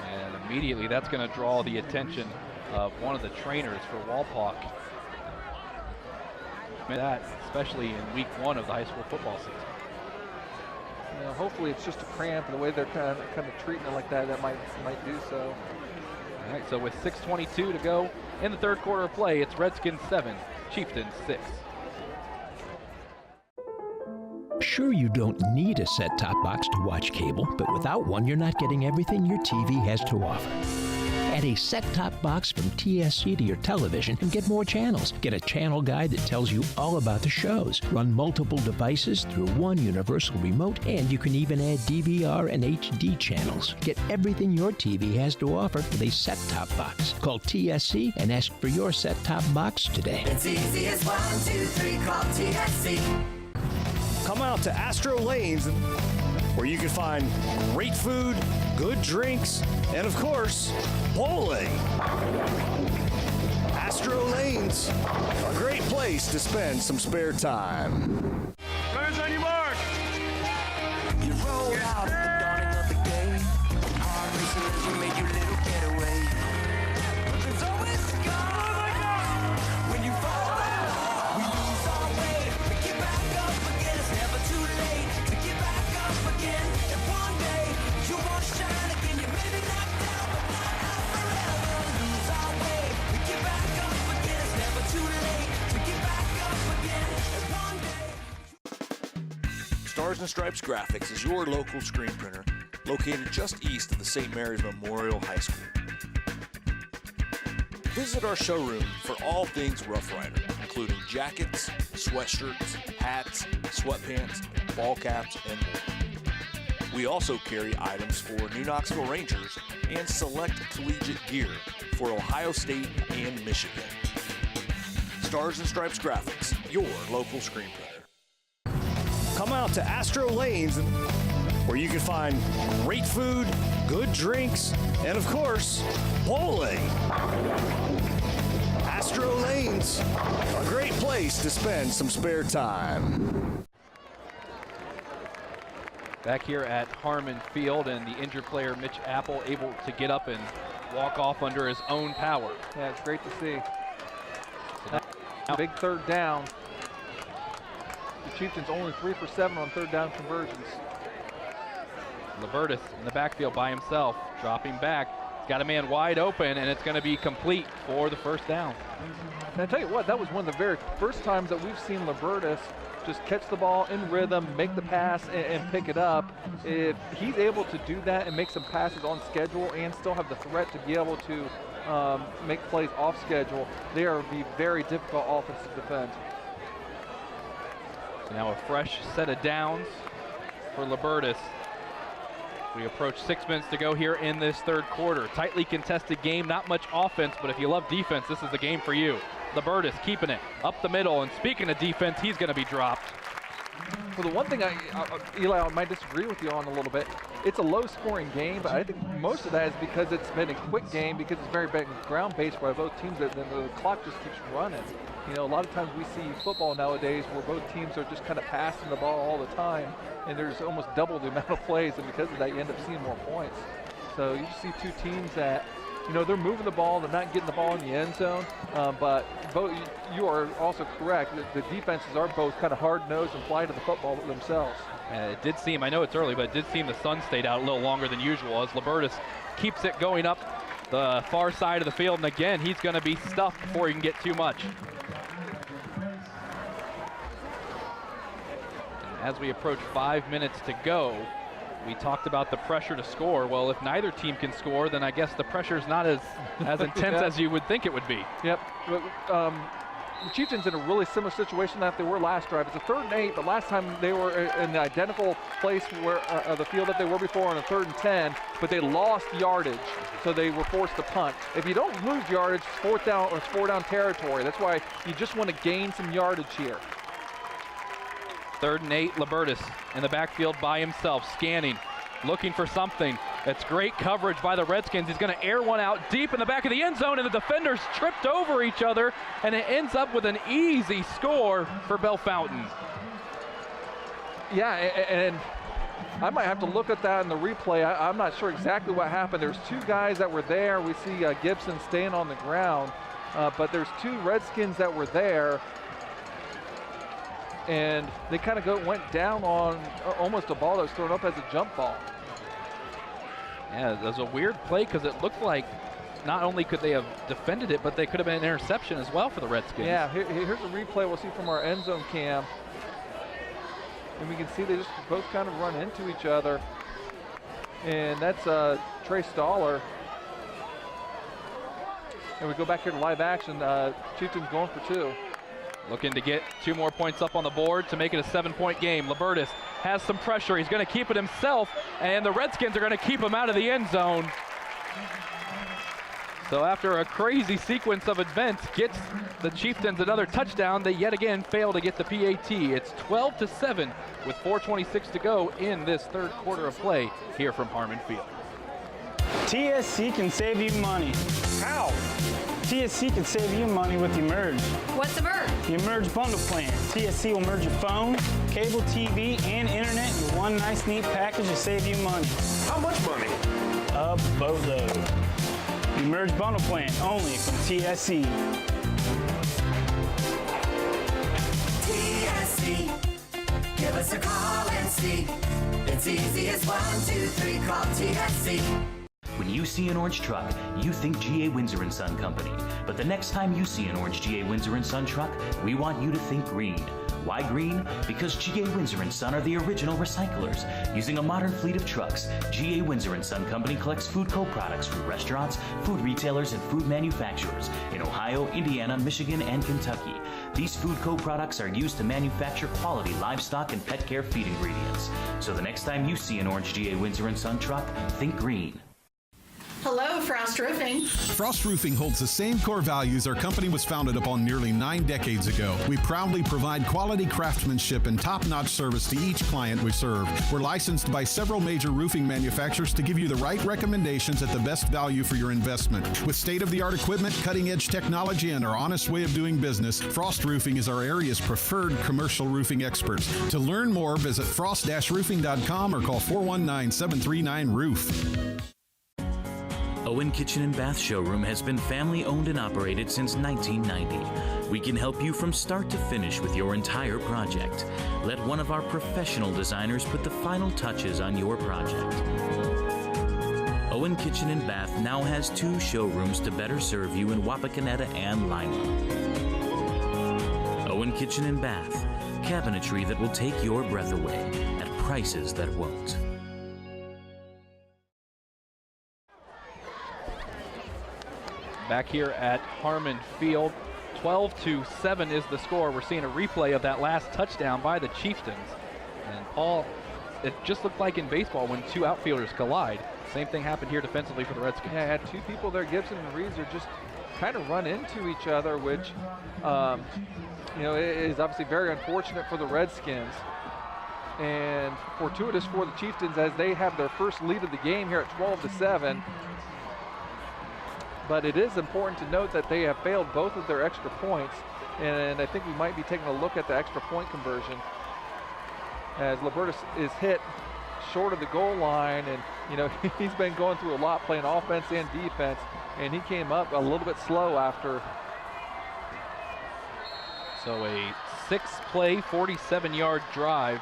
And immediately that's going to draw the attention of one of the trainers for Wapak. That, especially in week 1 of the high school football season. You know, hopefully it's just a cramp, and the way they're kind of treating it like that, that might do so. All right, so with 6:22 to go in the 3rd quarter of play, it's Redskins 7, Chieftains 6. Sure, you don't need a set-top box to watch cable, but without one, you're not getting everything your TV has to offer. Add a set-top box from TSC to your television and get more channels. Get a channel guide that tells you all about the shows. Run multiple devices through one universal remote, and you can even add DVR and HD channels. Get everything your TV has to offer with a set-top box. Call TSC and ask for your set-top box today. It's easy as 1, 2, 3, call TSC. Come out to Astro Lanes, where you can find great food, good drinks, and of course, bowling. Astro Lanes, a great place to spend some spare time. Runners on your mark. You roll out at the dawning of the day. Hard racing as you make your little getaway. But there's always a God. When you fall down, we lose our way. We get back up again. It's never too late to get back up again. And one day you won't shine again. You may be knocked out, but not out forever. Lose our way. We get back up again. It's never too late to get back up again. And one day. Stars and Stripes Graphics is your local screen printer located just east of the St. Mary's Memorial High School. Visit our showroom for all things Rough Rider, including jackets, sweatshirts, hats, sweatpants, ball caps, and more. We also carry items for New Knoxville Rangers and select collegiate gear for Ohio State and Michigan. Stars and Stripes Graphics, your local screen printer. Come out to Astro Lanes, where you can find great food, good drinks, and of course, bowling. Astro Lanes, a great place to spend some spare time. Back here at Harmon Field, and the injured player Mitch Apple able to get up and walk off under his own power. Yeah, it's great to see. Big 3rd down. The Chieftains only 3 for 7 on 3rd down conversions. Libertis in the backfield by himself, dropping back, He's got a man wide open, and it's going to be complete for the first down. And I tell you what, that was one of the very first times that we've seen Libertas just catch the ball in rhythm, make the pass, and pick it up. If he's able to do that and make some passes on schedule and still have the threat to be able to make plays off schedule, they are be very difficult offense to defend. So now a fresh set of downs for Libertas. We approach 6 minutes to go here in this third quarter. Tightly contested game, not much offense, but if you love defense, this is the game for you. Libertas keeping it up the middle, and speaking of defense, he's going to be dropped. Well, the one thing Eli, I might disagree with you on a little bit. It's a low-scoring game, but I think most of that is because it's been a quick game, because it's very ground-based by both teams, and the clock just keeps running. You know, a lot of times we see football nowadays where both teams are just kind of passing the ball all the time, and there's almost double the amount of plays, and because of that, you end up seeing more points. So you just see two teams that, you know, they're moving the ball, they're not getting the ball in the end zone, but both, you are also correct. The defenses are both kind of hard-nosed and fly to the football themselves. It did seem, I know it's early, but it did seem the sun stayed out a little longer than usual as Libertas keeps it going up the far side of the field, and again, he's going to be stuffed before he can get too much. As we approach 5 minutes to go, we talked about the pressure to score. Well, if neither team can score, then I guess the pressure's not as intense as you would think it would be. Yep. The Chieftains in a really similar situation that they were last drive. It's a 3rd and 8, but last time they were in the identical place where the field that they were before on a 3rd and 10, but they lost yardage, so they were forced to punt. If you don't lose yardage, it's 4th down or it's 4-down territory. That's why you just want to gain some yardage here. 3rd and 8, Libertas in the backfield by himself, scanning, looking for something. It's great coverage by the Redskins. He's going to air one out deep in the back of the end zone, and the defenders tripped over each other, and it ends up with an easy score for Bellefontaine. Yeah, and I might have to look at that in the replay. I'm not sure exactly what happened. There's two guys that were there. We see Gibson staying on the ground, but there's two Redskins that were there, and they kind of went down on almost a ball that was thrown up as a jump ball. Yeah, it was a weird play because it looked like not only could they have defended it, but they could have been an interception as well for the Redskins. Yeah, here's a replay we'll see from our end zone cam. And we can see they just both kind of run into each other. And that's Trey Sadler. And we go back here to live action. Chieftains going for 2. Looking to get 2 more points up on the board to make it a 7-point game. Libertas has some pressure. He's going to keep it himself, and the Redskins are going to keep him out of the end zone. So after a crazy sequence of events, gets the Chieftains another touchdown. They yet again fail to get the PAT. It's 12-7 with 4:26 to go in this third quarter of play here from Harmon Field. TSC can save you money. How? TSC can save you money with Emerge. What's Emerge? The Emerge bundle plan. TSC will merge your phone, cable TV, and internet in one nice, neat package to save you money. How much money? A boatload. The Emerge bundle plan, only from TSC. TSC, give us a call and see. It's easy as 1, 2, 3, call TSC. When you see an orange truck, you think GA Windsor & Son Company. But the next time you see an orange GA Windsor & Son truck, we want you to think green. Why green? Because GA Windsor & Son are the original recyclers. Using a modern fleet of trucks, GA Windsor & Son Company collects food co-products from restaurants, food retailers, and food manufacturers in Ohio, Indiana, Michigan, and Kentucky. These food co-products are used to manufacture quality livestock and pet care feed ingredients. So the next time you see an orange GA Windsor & Son truck, think green. Hello, Frost Roofing. Frost Roofing holds the same core values our company was founded upon nearly 9 decades ago. We proudly provide quality craftsmanship and top-notch service to each client we serve. We're licensed by several major roofing manufacturers to give you the right recommendations at the best value for your investment. With state-of-the-art equipment, cutting-edge technology, and our honest way of doing business, Frost Roofing is our area's preferred commercial roofing experts. To learn more, visit frost-roofing.com or call 419-739-ROOF. Owen Kitchen and Bath Showroom has been family owned and operated since 1990. We can help you from start to finish with your entire project. Let one of our professional designers put the final touches on your project. Owen Kitchen and Bath now has 2 showrooms to better serve you in Wapakoneta and Lima. Owen Kitchen and Bath, cabinetry that will take your breath away at prices that won't. Back here at Harmon Field, 12-7 is the score. We're seeing a replay of that last touchdown by the Chieftains. And Paul, it just looked like in baseball when 2 outfielders collide. Same thing happened here defensively for the Redskins. Yeah, I had 2 people there, Gibson and Reeves, are just kind of run into each other, which is obviously very unfortunate for the Redskins and fortuitous for the Chieftains as they have their first lead of the game here at 12-7. But it is important to note that they have failed both of their extra points, and I think we might be taking a look at the extra point conversion as Libertus is hit short of the goal line, and he's been going through a lot playing offense and defense, and he came up a little bit slow after. So a 6-play, 47-yard drive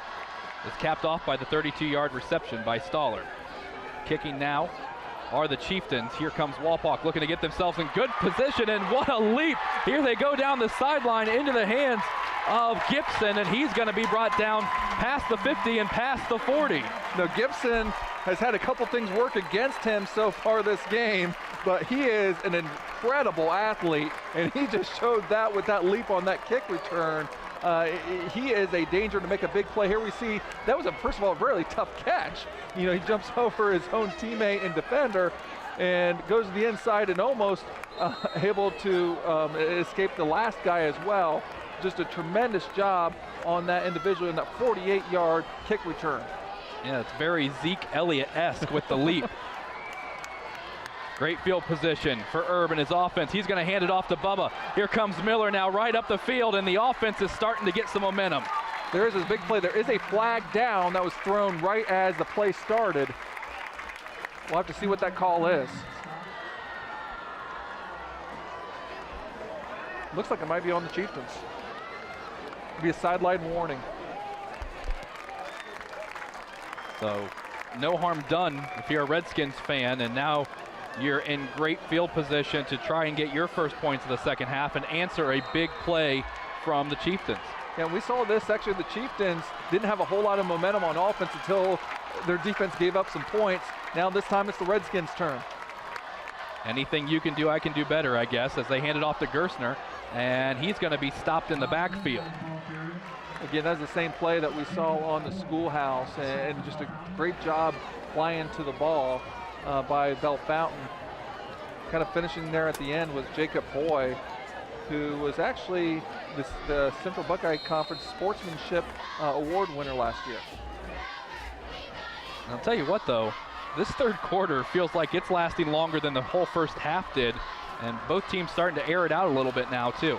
is capped off by the 32-yard reception by Sadler. Kicking now are the Chieftains. Here comes Wapak looking to get themselves in good position, and what a leap. Here they go down the sideline into the hands of Gibson, and he's going to be brought down past the 50 and past the 40. Now Gibson has had a couple things work against him so far this game, but he is an incredible athlete, and he just showed that with that leap on that kick return. He is a danger to make a big play. Here we see that was first of all a really tough catch. He jumps over his own teammate and defender and goes to the inside and almost able to escape the last guy as well. Just a tremendous job on that individual in that 48-yard kick return. Yeah, it's very Zeke Elliott-esque with the leap. Great field position for Herb and his offense. He's going to hand it off to Bubba. Here comes Miller now right up the field, and the offense is starting to get some momentum. There is this big play. There is a flag down that was thrown right as the play started. We'll have to see what that call is. Looks like it might be on the Chieftains. It'll be a sideline warning. So no harm done if you're a Redskins fan, and now you're in great field position to try and get your first points of the second half and answer a big play from the Chieftains. Yeah, we saw this actually. The Chieftains didn't have a whole lot of momentum on offense until their defense gave up some points. Now this time it's the Redskins' turn. Anything you can do, I can do better, I guess, as they hand it off to Gersner, and he's going to be stopped in the backfield. Again, that's the same play that we saw on the Schoolhouse, and just a great job flying to the ball by Bellefontaine. Kind of finishing there at the end was Jacob Hoy, who was actually the Central Buckeye Conference Sportsmanship Award winner last year. And I'll tell you what, though, this third quarter feels like it's lasting longer than the whole first half did, and both teams starting to air it out a little bit now, too.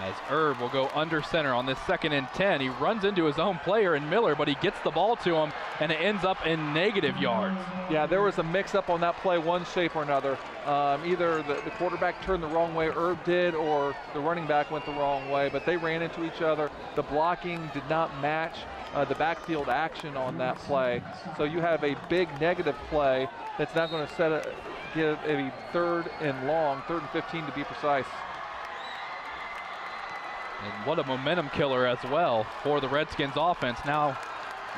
As Herb will go under center on this 2nd and 10. He runs into his own player in Miller, but he gets the ball to him, and it ends up in negative yards. Yeah, there was a mix-up on that play, one shape or another. Either the quarterback turned the wrong way, Herb did, or the running back went the wrong way, but they ran into each other. The blocking did not match the backfield action on that play. So you have a big negative play that's not going to give a 3rd and long, 3rd and 15 to be precise. And what a momentum killer as well for the Redskins offense. Now,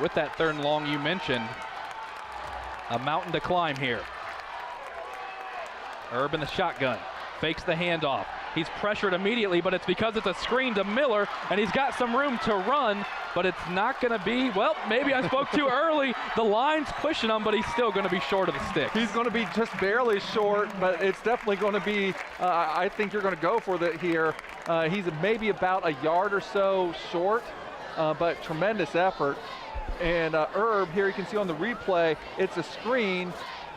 with that 3rd and long you mentioned, a mountain to climb here. Herb in the shotgun, fakes the handoff. He's pressured immediately, but it's because it's a screen to Miller, and he's got some room to run, but it's not going to be, well, maybe I spoke too early. The line's pushing him, but he's still going to be short of the stick. He's going to be just barely short, but it's definitely going to be, I think you're going to go for that here. He's maybe about a yard or so short, but tremendous effort. And Herb, here you can see on the replay, it's a screen,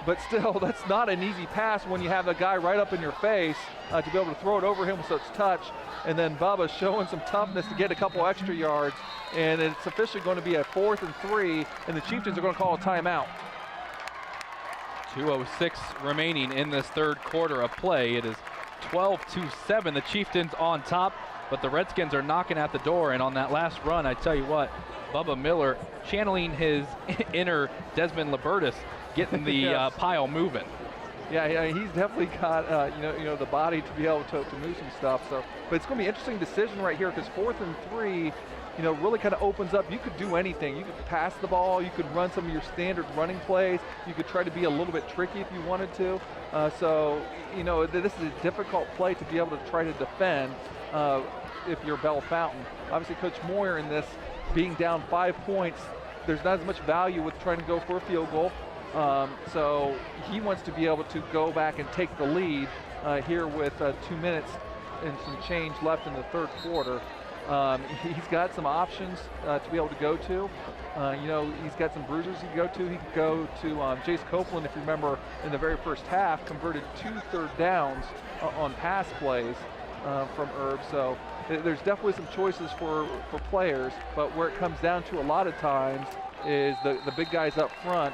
but still, that's not an easy pass when you have a guy right up in your face to be able to throw it over him with such touch. And then Bubba showing some toughness to get a couple extra yards. And it's officially going to be a 4th and 3, and the Chieftains are going to call a timeout. 2:06 remaining in this 3rd quarter of play. It is 12-7, the Chieftains on top, but the Redskins are knocking at the door. And on that last run, I tell you what, Bubba Miller channeling his inner Desmond Libertus, getting the Yes. pile moving. Yeah, he's definitely got you know the body to be able to move some stuff. So, but it's going to be an interesting decision right here because 4th and 3, you know, really kind of opens up. You could do anything. You could pass the ball. You could run some of your standard running plays. You could try to be a little bit tricky if you wanted to. So, you know, this is a difficult play to be able to try to defend if you're Bellefontaine. Obviously, Coach Moyer in this being down 5 points, there's not as much value with trying to go for a field goal. So he wants to be able to go back and take the lead here with 2 minutes and some change left in the third quarter. He's got some options to be able to go to. You know, he's got some bruisers he can go to. He could go to Jace Copeland, if you remember, in the very first half, converted 2 third downs on pass plays from Herb. So there's definitely some choices for players, but where it comes down to a lot of times is the big guys up front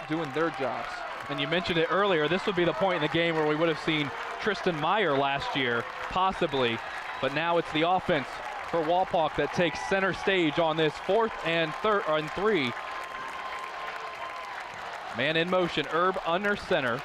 doing their jobs. And you mentioned it earlier, this would be the point in the game where we would have seen Tristan Meyer last year, possibly, but now it's the offense for Wapak that takes center stage on this 4th and 3. Man in motion, Herb under center.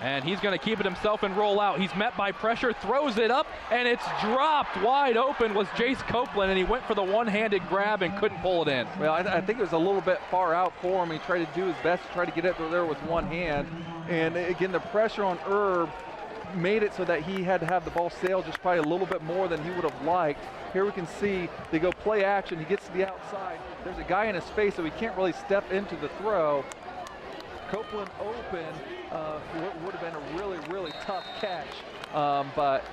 And he's going to keep it himself and roll out. He's met by pressure, throws it up, and it's dropped. Wide open was Jace Copeland, and he went for the one-handed grab and couldn't pull it in. Well, I think it was a little bit far out for him. He tried to do his best to try to get it there with one hand. And again, the pressure on Herb made it so that he had to have the ball sail just probably a little bit more than he would have liked. Here we can see they go play action. He gets to the outside. There's a guy in his face, so he can't really step into the throw. Copeland open would have been a really, really tough catch. But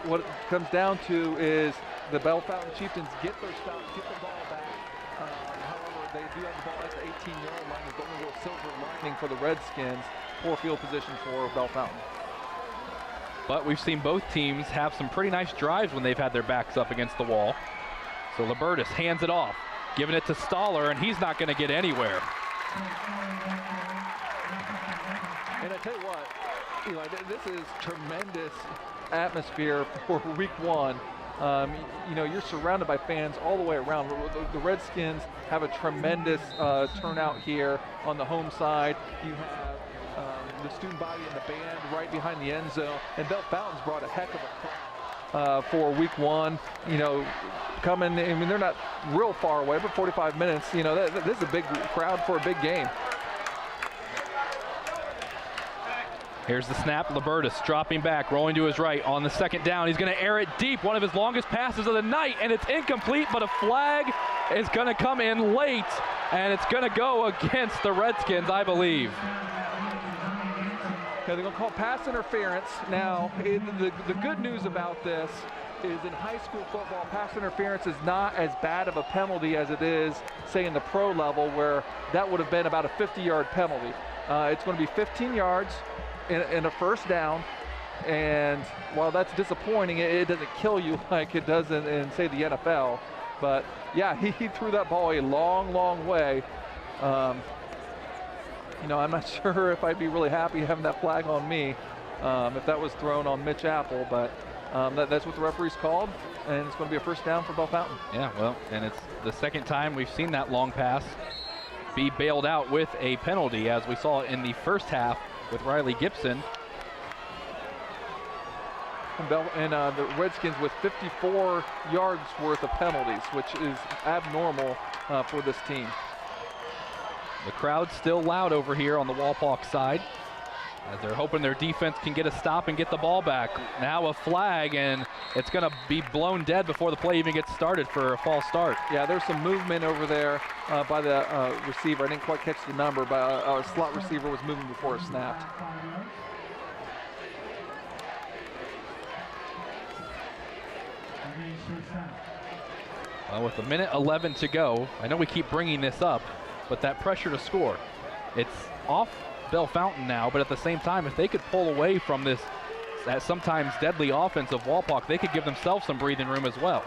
what it comes down to is the Bellefontaine Chieftains get their stop, get the ball back. However, they do have the ball at the 18-yard line. There's only a little silver lining for the Redskins. Poor field position for Bellefontaine. But we've seen both teams have some pretty nice drives when they've had their backs up against the wall. So Libertus hands it off, giving it to Sadler, and he's not going to get anywhere. And I tell you what, Eli, this is tremendous atmosphere for week 1. You know, you're surrounded by fans all the way around. The Redskins have a tremendous turnout here on the home side. You have the student body and the band right behind the end zone. And Bellefontaine's brought a heck of a crowd for week 1. You know, coming, I mean, they're not real far away, but 45 minutes. You know, this is a big crowd for a big game. Here's the snap, Libertus dropping back, rolling to his right on the second down. He's going to air it deep, one of his longest passes of the night, and it's incomplete, but a flag is going to come in late, and it's going to go against the Redskins, I believe. Okay, they're going to call pass interference. Now, the good news about this is in high school football, pass interference is not as bad of a penalty as it is, say, in the pro level, where that would have been about a 50-yard penalty. It's going to be 15 yards. In a first down, and while that's disappointing, it doesn't kill you like it does in say, the NFL. But yeah, he threw that ball a long, long way. You know, I'm not sure if I'd be really happy having that flag on me if that was thrown on Mitch Apple, but that's what the referees called, and it's going to be a first down for Bellefontaine. Yeah, well, and it's the second time we've seen that long pass be bailed out with a penalty, as we saw in the first half with Riley Gibson. And the Redskins with 54 yards worth of penalties, which is abnormal for this team. The crowd's still loud over here on the Wapak side, as they're hoping their defense can get a stop and get the ball back. Now a flag, and it's going to be blown dead before the play even gets started for a false start. Yeah, there's some movement over there by the receiver. I didn't quite catch the number, but a slot receiver was moving before it snapped. Well, with 1:11 to go, I know we keep bringing this up, but that pressure to score, it's off Bellefontaine now, but at the same time, if they could pull away from this sometimes deadly offense of Wapak, they could give themselves some breathing room as well.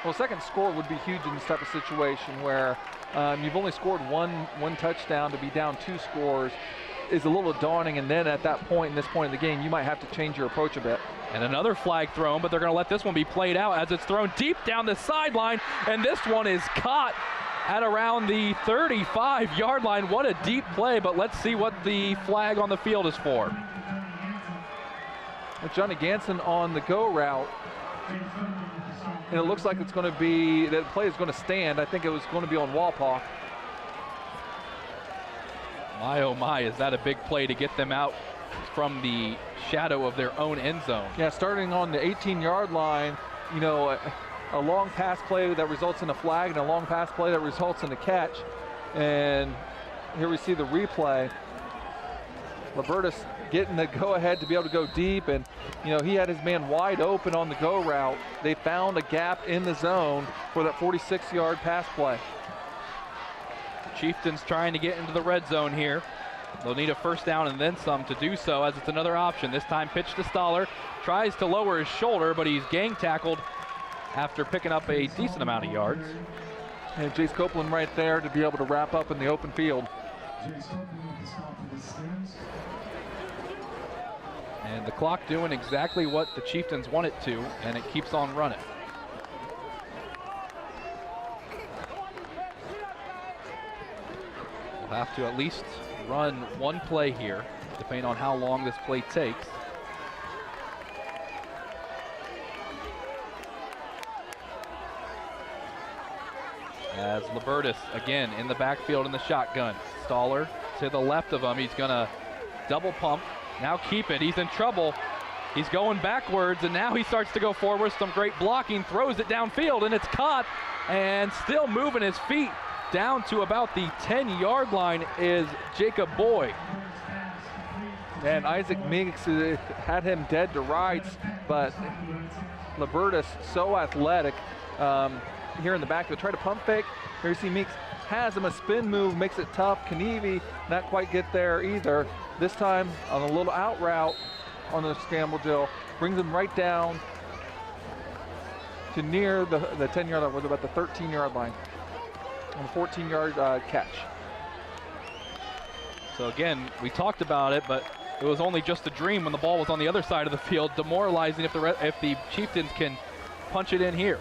Well, second score would be huge in this type of situation where you've only scored one touchdown. To be down 2 scores is a little daunting, and then at that point, in this point in the game, you might have to change your approach a bit. And another flag thrown, but they're going to let this one be played out as it's thrown deep down the sideline, and this one is caught at around the 35-yard line. What a deep play, but let's see what the flag on the field is for. Johnny Ganson on the go route, and it looks like it's going to be, that play is going to stand. I think it was going to be on Wapak. My, oh my, is that a big play to get them out from the shadow of their own end zone. Yeah, starting on the 18-yard line, you know, a long pass play that results in a flag and a long pass play that results in a catch. And here we see the replay. Libertus getting the go-ahead to be able to go deep, and you know, he had his man wide open on the go route. They found a gap in the zone for that 46-yard pass play. Chieftains trying to get into the red zone here. They'll need a first down and then some to do so, as it's another option. This time pitch to Sadler. Tries to lower his shoulder, but he's gang tackled after picking up a decent amount of yards. And Jace Copeland right there to be able to wrap up in the open field. And the clock doing exactly what the Chieftains want it to, and it keeps on running. We'll have to at least run one play here, depending on how long this play takes. As Libertus again in the backfield in the shotgun. Staller to the left of him. He's gonna double pump. Now keep it. He's in trouble. He's going backwards, and now he starts to go forward. Some great blocking. Throws it downfield, and it's caught. And still moving his feet down to about the 10-yard line is Jacob Boyd. And Isaac Meeks had him dead to rights, but Libertus so athletic here in the back. They'll try to pump fake. Here you see Meeks has him, a spin move, makes it tough. Kanevi not quite get there either. This time on a little out route on the scramble drill, brings him right down to near the 10-yard line, was about the 13-yard line on a 14-yard catch. So again, we talked about it, but it was only just a dream when the ball was on the other side of the field, demoralizing if the Chieftains can punch it in here.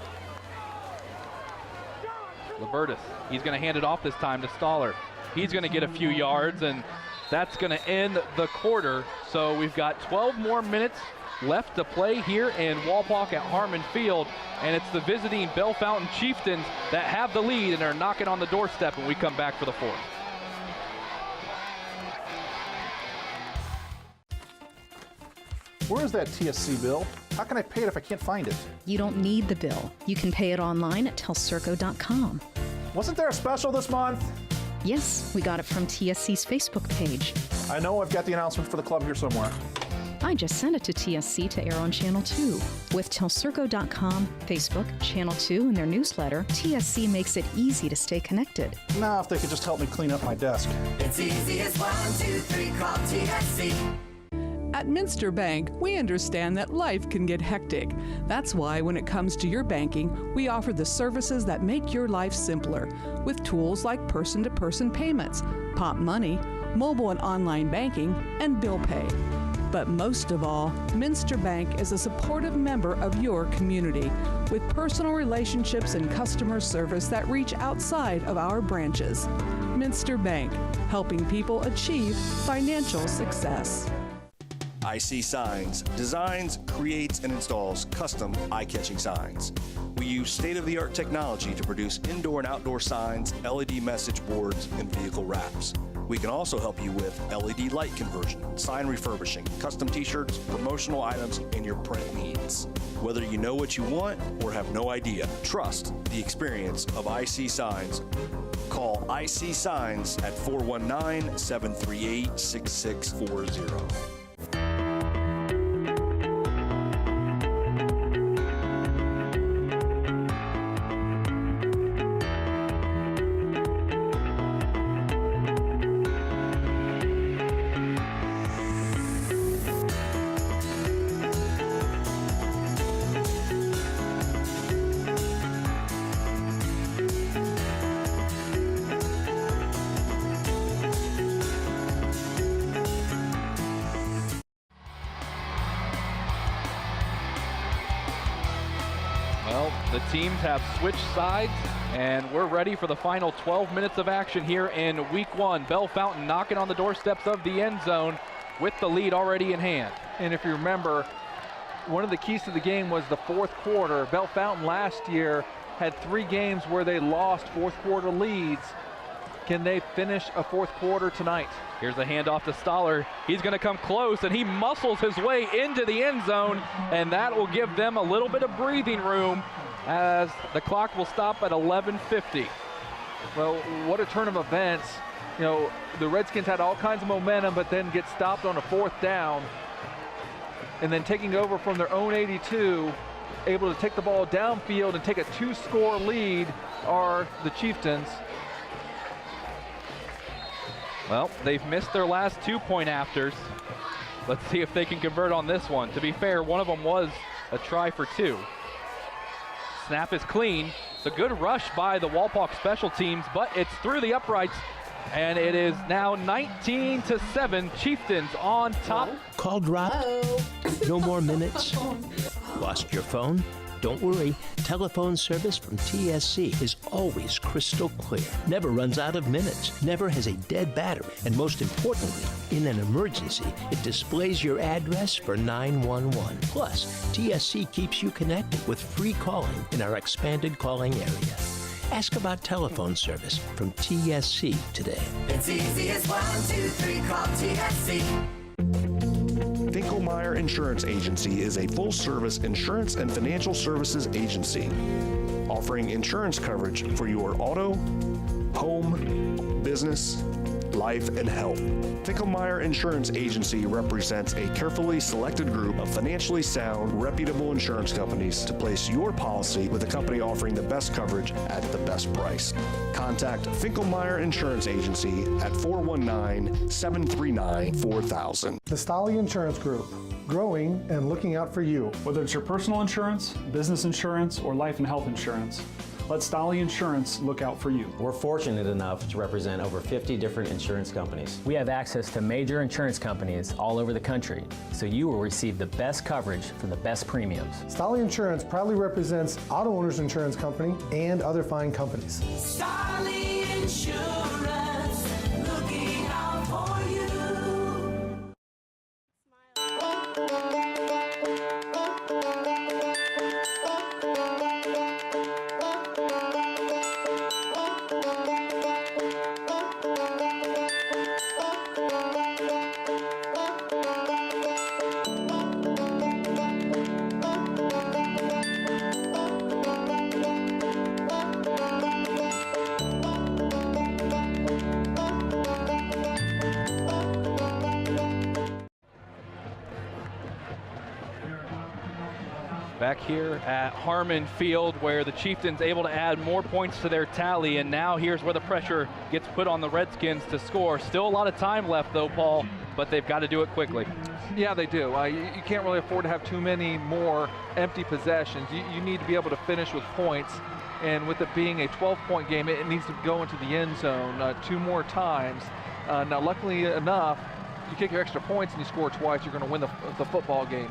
Libertus, he's going to hand it off this time to Staller. He's going to get a few yards, and that's going to end the quarter. So we've got 12 more minutes left to play here in Wapak at Harmon Field, and it's the visiting Bellefontaine Chieftains that have the lead and are knocking on the doorstep when we come back for the fourth. Where is that TSC bill? How can I pay it if I can't find it? You don't need the bill. You can pay it online at telcirco.com. Wasn't there a special this month? Yes, we got it from TSC's Facebook page. I know I've got the announcement for the club here somewhere. I just sent it to TSC to air on Channel 2. With telcirco.com, Facebook, Channel 2, and their newsletter, TSC makes it easy to stay connected. Now, if they could just help me clean up my desk. It's easy as 1, 2, 3, call TSC. At Minster Bank, we understand that life can get hectic. That's why when it comes to your banking, we offer the services that make your life simpler, with tools like person-to-person payments, Pop Money, mobile and online banking, and bill pay. But most of all, Minster Bank is a supportive member of your community, with personal relationships and customer service that reach outside of our branches. Minster Bank, helping people achieve financial success. IC Signs designs, creates, and installs custom eye-catching signs. We use state-of-the-art technology to produce indoor and outdoor signs, LED message boards, and vehicle wraps. We can also help you with LED light conversion, sign refurbishing, custom t-shirts, promotional items, and your print needs. Whether you know what you want or have no idea, trust the experience of IC Signs. Call IC Signs at 419-738-6640. Well, the teams have switched sides, and we're ready for the final 12 minutes of action here in week 1. Bellefontaine knocking on the doorsteps of the end zone with the lead already in hand. And if you remember, one of the keys to the game was the fourth quarter. Bellefontaine last year had 3 games where they lost fourth quarter leads. Can they finish a fourth quarter tonight? Here's the handoff to Sadler. He's going to come close, and he muscles his way into the end zone, and that will give them a little bit of breathing room as the clock will stop at 11:50. Well, what a turn of events. You know, the Redskins had all kinds of momentum, but then get stopped on a 4th down, and then taking over from their own 82, able to take the ball downfield and take a 2-score lead are the Chieftains. Well, they've missed their last 2-point afters. Let's see if they can convert on this one. To be fair, one of them was a try for 2. Snap is clean. It's a good rush by the Wapak special teams, but it's through the uprights, and it is now 19-7. Chieftains on top. Call dropped? No more minutes? Lost your phone? Don't worry, telephone service from TSC is always crystal clear. Never runs out of minutes, never has a dead battery, and most importantly, in an emergency, it displays your address for 911. Plus, TSC keeps you connected with free calling in our expanded calling area. Ask about telephone service from TSC today. It's easy as 1, 2, 3, call TSC. Finkelmeyer Insurance Agency is a full-service insurance and financial services agency offering insurance coverage for your auto, home, business, life, and health. Finkelmeyer Insurance Agency represents a carefully selected group of financially sound, reputable insurance companies to place your policy with a company offering the best coverage at the best price. Contact Finkelmeyer Insurance Agency at 419-739-4000. The Stolly Insurance Group, growing and looking out for you. Whether it's your personal insurance, business insurance, or life and health insurance, let Stolly Insurance look out for you. We're fortunate enough to represent over 50 different insurance companies. We have access to major insurance companies all over the country, so you will receive the best coverage for the best premiums. Stolly Insurance proudly represents Auto Owners Insurance Company and other fine companies. Stolly Insurance, looking out for you. Back here at Harmon Field, where the Chieftains able to add more points to their tally, and now here's where the pressure gets put on the Redskins to score. Still a lot of time left though, Paul, but they've got to do it quickly. Yeah, they do. You can't really afford to have too many more empty possessions. You need to be able to finish with points, and with it being a 12-point game, it needs to go into the end zone 2 more times. Now, luckily enough, you kick your extra points and you score twice, you're going to win the football game.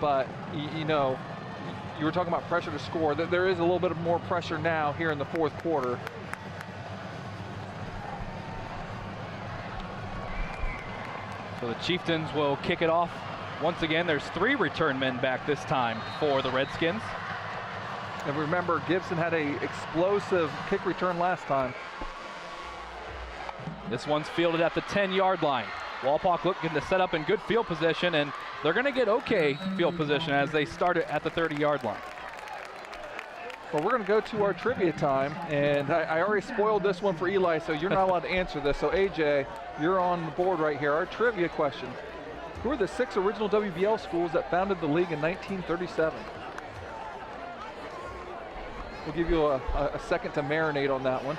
But, you know, you were talking about pressure to score. There is a little bit more pressure now here in the fourth quarter. So the Chieftains will kick it off. Once again, there's 3 return men back this time for the Redskins. And remember, Gibson had a explosive kick return last time. This one's fielded at the 10-yard line. Wapak looking to set up in good field position, and they're going to get okay field position as they start it at the 30-yard line. Well, we're going to go to our trivia time, and I already spoiled this one for Eli, so you're not allowed to answer this. So, AJ, you're on the board right here. Our trivia question. Who are the 6 original WBL schools that founded the league in 1937? We'll give you a second to marinate on that one.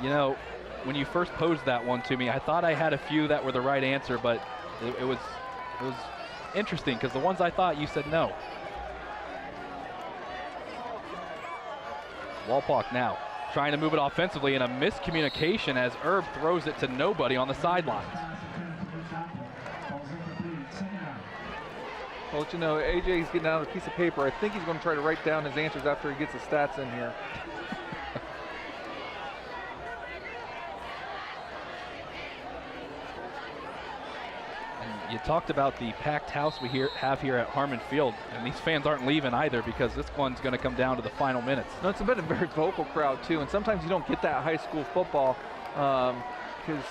You know, when you first posed that one to me, I thought I had a few that were the right answer, but it was interesting because the ones I thought, you said no. Wapak now trying to move it offensively, and a miscommunication as Herb throws it to nobody on the sidelines. I'll let you know, AJ's getting out a piece of paper. I think he's going to try to write down his answers after he gets his stats in here. You talked about the packed house we have here at Harmon Field, and these fans aren't leaving either because this one's going to come down to the final minutes. No, it's been a very vocal crowd too, and sometimes you don't get that high school football because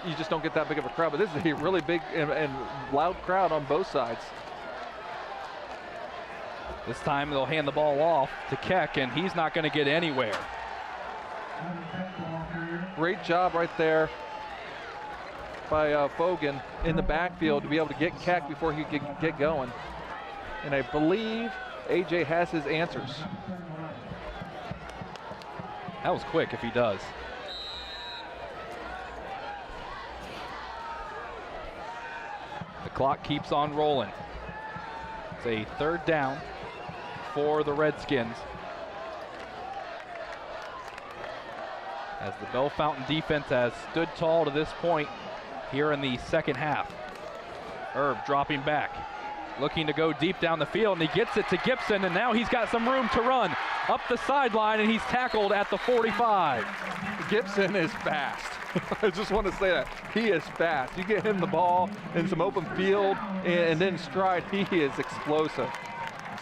you just don't get that big of a crowd, but this is a really big and loud crowd on both sides. This time they'll hand the ball off to Keck, and he's not going to get anywhere. Great job right there by Fogan in the backfield to be able to get Keck before he could get going. And I believe AJ has his answers. That was quick if he does. The clock keeps on rolling. It's a third down for the Redskins, as the Bellefontaine defense has stood tall to this point here in the second half. Herb dropping back, looking to go deep down the field, and he gets it to Gibson, and now he's got some room to run up the sideline, and he's tackled at the 45. Gibson is fast. I just want to say that. He is fast. You get him the ball in some open field and then stride, he is explosive.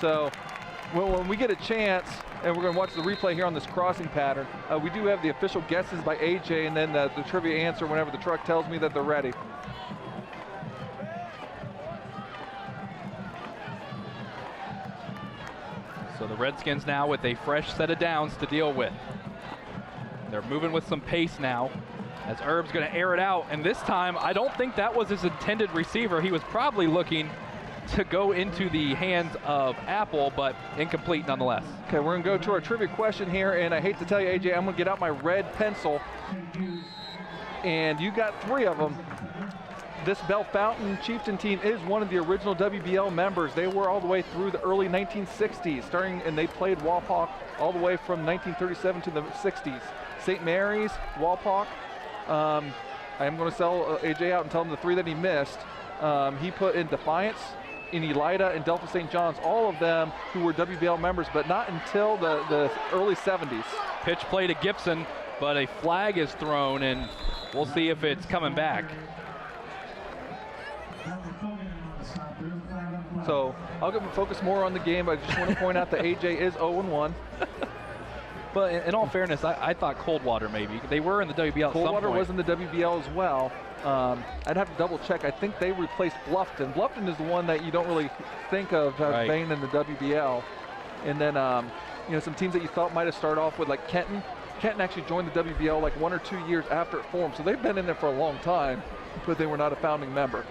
So when we get a chance, and we're going to watch the replay here on this crossing pattern, we do have the official guesses by AJ and then the trivia answer whenever the truck tells me that they're ready. So the Redskins now with a fresh set of downs to deal with. They're moving with some pace now, as Herb's going to air it out, and this time I don't think that was his intended receiver. He was probably looking to go into the hands of Apple, but incomplete nonetheless. Okay, we're going to go to our trivia question here, and I hate to tell you, AJ, I'm going to get out my red pencil, and you got 3 of them. This Bellefontaine Chieftain team is one of the original WBL members. They were all the way through the early 1960s, and they played Wapak all the way from 1937 to the 60s. St. Mary's, Wapak. I am going to sell AJ out and tell him the 3 that he missed. He put in Defiance, in Elida, and Delta St. John's, all of them who were WBL members, but not until the early 70s. Pitch play to Gibson, but a flag is thrown, and we'll see if it's coming back. So I'll focus more on the game. I just want to point out that AJ is 0-1. But in all fairness, I thought Coldwater maybe. They were in the WBL at some Coldwater point. was in the WBL as well. I'd have to double check. I think they replaced Bluffton. Bluffton is the one that you don't really think of as being in the WBL. And then, some teams that you thought might have started off with, like Kenton. Kenton actually joined the WBL like 1 or 2 years after it formed. So they've been in there for a long time, but they were not a founding member.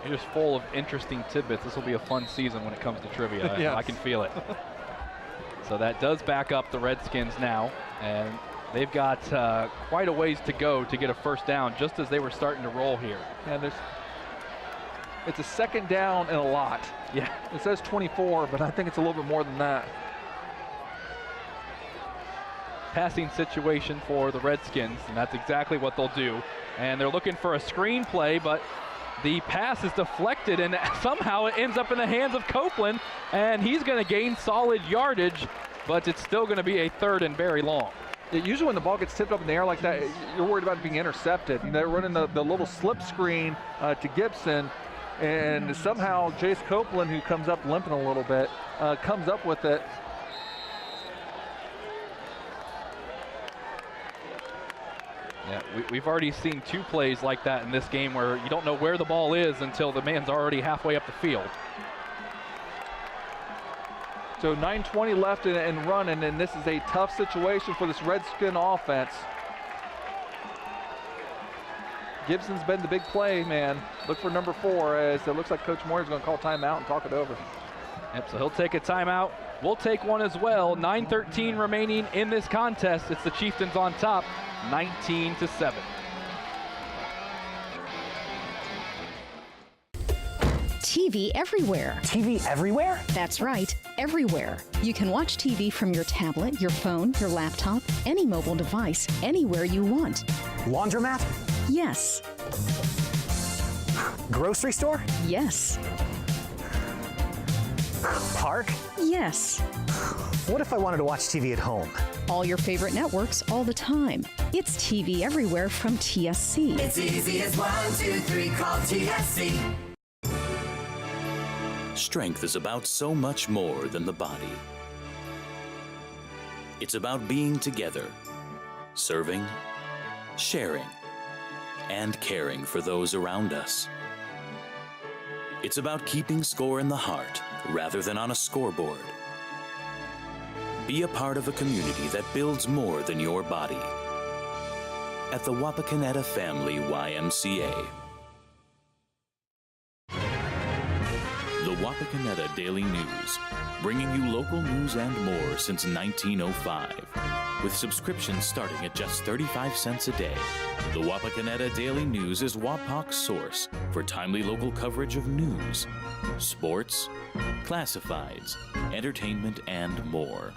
You're just full of interesting tidbits. This will be a fun season when it comes to trivia. Yes. I can feel it. So that does back up the Redskins now, and they've got quite a ways to go to get a first down, just as they were starting to roll here. And it's a second down and a lot. Yeah. It says 24, but I think it's a little bit more than that. Passing situation for the Redskins, and that's exactly what they'll do. And they're looking for a screen play, but the pass is deflected, and somehow it ends up in the hands of Copeland, and he's going to gain solid yardage, but it's still going to be a 3rd and very long. Usually when the ball gets tipped up in the air like that, you're worried about it being intercepted. They're running the little slip screen to Gibson, and somehow Jace Copeland, who comes up limping a little bit, comes up with it. Yeah, we've already seen 2 plays like that in this game where you don't know where the ball is until the man's already halfway up the field. So 9:20 left and running, and this is a tough situation for this Redskin offense. Gibson's been the big play man. Look for number 4, as it looks like Coach Moyer is going to call timeout and talk it over. Yep, so he'll take a timeout. We'll take one as well. 9:13 remaining in this contest. It's the Chieftains on top, 19-7. TV everywhere. TV everywhere? That's right, everywhere. You can watch TV from your tablet, your phone, your laptop, any mobile device, anywhere you want. Laundromat? Yes. Grocery store? Yes. Park? Yes. What if I wanted to watch TV at home? All your favorite networks all the time. It's TV everywhere from TSC. It's easy as 1, 2, 3, call TSC. Strength is about so much more than the body. It's about being together, serving, sharing, and caring for those around us. It's about keeping score in the heart rather than on a scoreboard. Be a part of a community that builds more than your body. At the Wapakoneta Family YMCA. The Wapakoneta Daily News, bringing you local news and more since 1905. With subscriptions starting at just 35 cents a day, the Wapakoneta Daily News is Wapak's source for timely local coverage of news, sports, classifieds, entertainment, and more.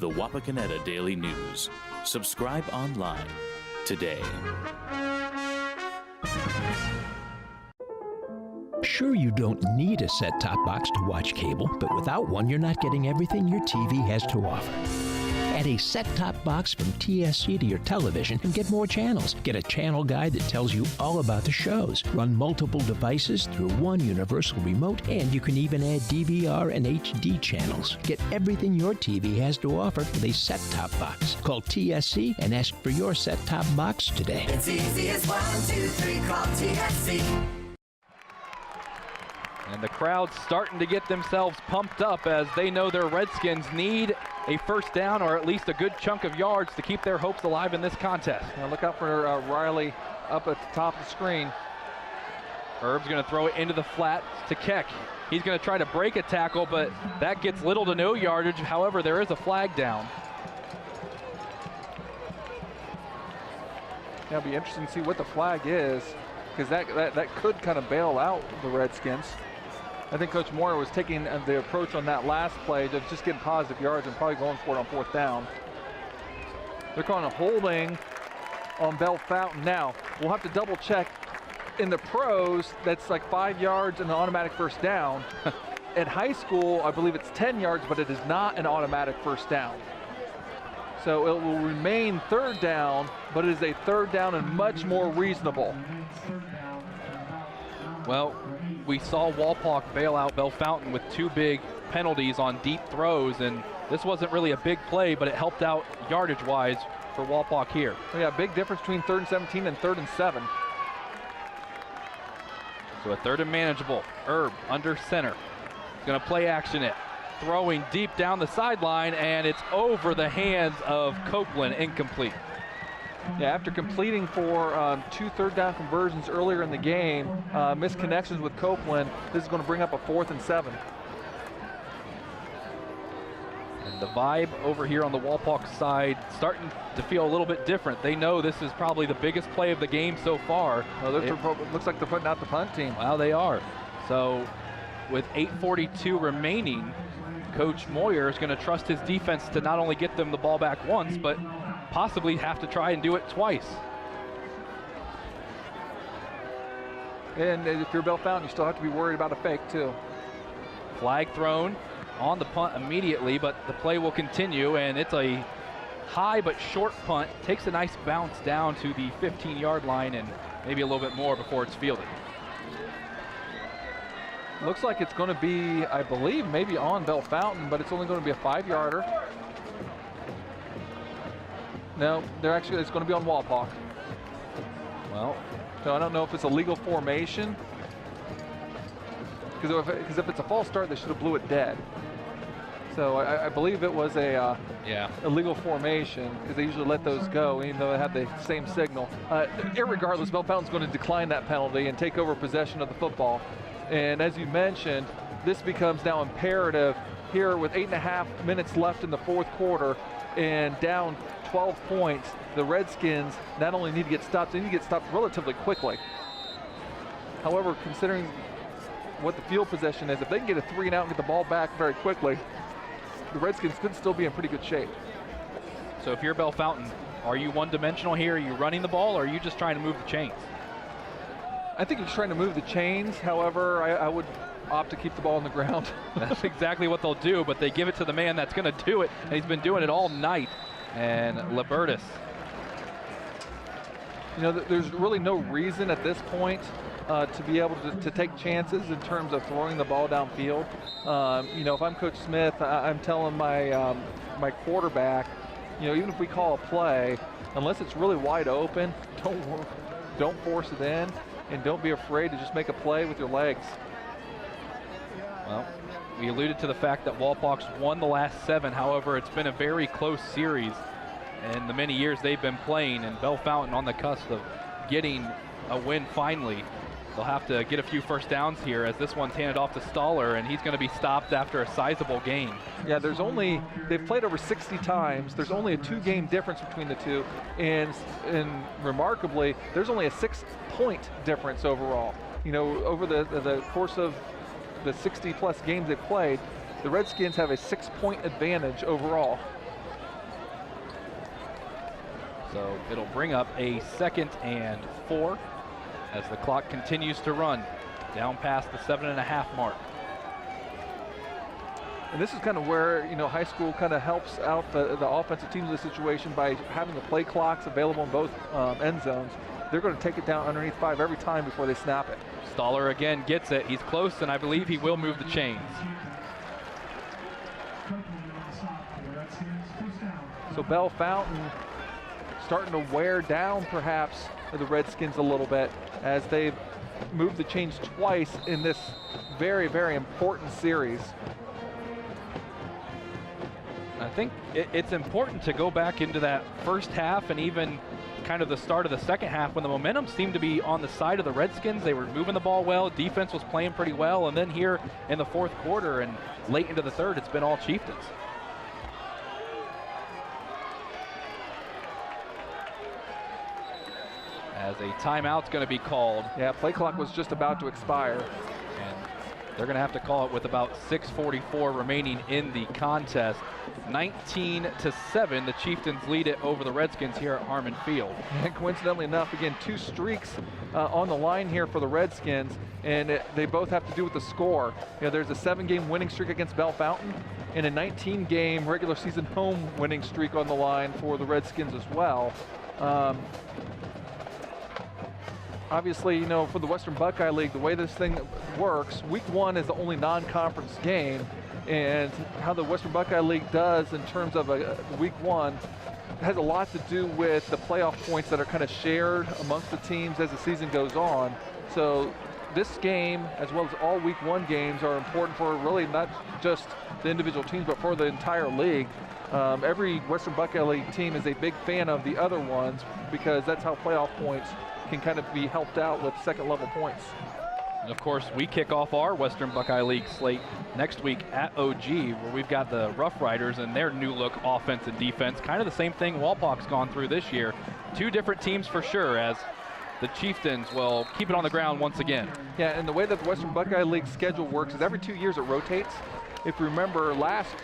The Wapakoneta Daily News. Subscribe online today. Sure, you don't need a set-top box to watch cable, but without one, you're not getting everything your TV has to offer. Add a set-top box from TSC to your television and get more channels. Get a channel guide that tells you all about the shows. Run multiple devices through one universal remote, and you can even add DVR and HD channels. Get everything your TV has to offer with a set-top box. Call TSC and ask for your set-top box today. It's easy as 1, 2, 3, call TSC. And the crowd's starting to get themselves pumped up as they know their Redskins need a first down or at least a good chunk of yards to keep their hopes alive in this contest. Now look out for Riley up at the top of the screen. Herb's going to throw it into the flat to Keck. He's going to try to break a tackle, but that gets little to no yardage. However, there is a flag down. Yeah, it'll be interesting to see what the flag is, because that could kind of bail out the Redskins. I think Coach Moyer was taking the approach on that last play of just getting positive yards and probably going for it on fourth down. They're calling a holding on Bellefontaine. Now, we'll have to double check. In the pros, that's like 5 yards and an automatic first down. At high school, I believe it's 10 yards, but it is not an automatic first down. So it will remain third down, but it is a third down and much more reasonable. Well, we saw Wapak bail out Bellefontaine with 2 big penalties on deep throws, and this wasn't really a big play, but it helped out yardage-wise for Wapak here. So yeah, big difference between 3rd and 17 and 3rd and 7. So a 3rd and manageable. Herb under center. Going to play action it. Throwing deep down the sideline, and it's over the hands of Copeland, incomplete. Yeah, after completing for 2 third down conversions earlier in the game, missed connections with Copeland, this is going to bring up a 4th and 7. And the vibe over here on the Wapak side starting to feel a little bit different. They know this is probably the biggest play of the game so far. Well, looks like they're putting out the punt team. Well, they are. So with 8:42 remaining, Coach Moyer is going to trust his defense to not only get them the ball back once, but possibly have to try and do it twice. And if you're Bellefontaine, you still have to be worried about a fake too. Flag thrown on the punt immediately, but the play will continue, and it's a high but short punt. Takes a nice bounce down to the 15-yard line and maybe a little bit more before it's fielded. Looks like it's going to be, I believe, maybe on Bellefontaine, but it's only going to be a 5-yarder. No, it's going to be on Wapak. Well, so I don't know if it's a legal formation. Because if it's a false start, they should have blew it dead. So I believe it was a illegal formation, because they usually let those go, even though they have the same signal. Irregardless, Bellefontaine's going to decline that penalty and take over possession of the football. And as you mentioned, this becomes now imperative here with 8.5 minutes left in the fourth quarter and down 12 points. The Redskins not only need to get stopped, they need to get stopped relatively quickly. However, considering what the field possession is, if they can get a 3 and out and get the ball back very quickly, the Redskins could still be in pretty good shape. So if you're Bellefontaine, are you one-dimensional here? Are you running the ball, or are you just trying to move the chains? I think he's trying to move the chains. However, I would opt to keep the ball on the ground. That's exactly what they'll do, but they give it to the man that's going to do it, and he's been doing it all night. And Libertus. You know, there's really no reason at this point to be able to take chances in terms of throwing the ball downfield. You know, if I'm Coach Smith, I'm telling my my quarterback, you know, even if we call a play, unless it's really wide open, don't force it in, and don't be afraid to just make a play with your legs. Well, we alluded to the fact that Wapak's won the last 7. However, it's been a very close series in the many years they've been playing, and Bellefontaine on the cusp of getting a win finally. They'll have to get a few first downs here as this one's handed off to Sadler, and he's going to be stopped after a sizable gain. Yeah, they've played over 60 times. There's only a 2-game difference between the two, and remarkably, there's only a 6-point difference overall. You know, over the course of the 60-plus games they've played, the Redskins have a 6-point advantage overall. So it'll bring up a 2nd and 4 as the clock continues to run down past the 7.5 mark. And this is kind of where, you know, high school kind of helps out the offensive teams in this situation by having the play clocks available in both end zones. They're going to take it down underneath 5 every time before they snap it. Sadler again gets it. He's close, and I believe he will move the chains. So Bellefontaine starting to wear down perhaps the Redskins a little bit as they've moved the chains twice in this very, very important series. I think it's important to go back into that first half and even kind of the start of the second half when the momentum seemed to be on the side of the Redskins. They were moving the ball well, defense was playing pretty well, and then here in the fourth quarter and late into the third, it's been all Chieftains. As a timeout's going to be called. Yeah, play clock was just about to expire. And they're going to have to call it with about 6:44 remaining in the contest. 19-7, the Chieftains lead it over the Redskins here at Harmon Field. And coincidentally enough, again, 2 streaks on the line here for the Redskins, and they both have to do with the score. You know, there's a 7-game winning streak against Bellefontaine and a 19-game regular season home winning streak on the line for the Redskins as well. Obviously, you know, for the Western Buckeye League, the way this thing works, week 1 is the only non-conference game, and how the Western Buckeye League does in terms of week 1 has a lot to do with the playoff points that are kind of shared amongst the teams as the season goes on. So this game, as well as all week 1 games, are important for really not just the individual teams, but for the entire league. Every Western Buckeye League team is a big fan of the other ones because that's how playoff points can kind of be helped out with second level points. And of course, we kick off our Western Buckeye League slate next week at OG, where we've got the Rough Riders and their new look offense and defense. Kind of the same thing Wapak's gone through this year. 2 different teams for sure, as the Chieftains will keep it on the ground once again. Yeah, and the way that the Western Buckeye League schedule works is every 2 years it rotates. If you remember last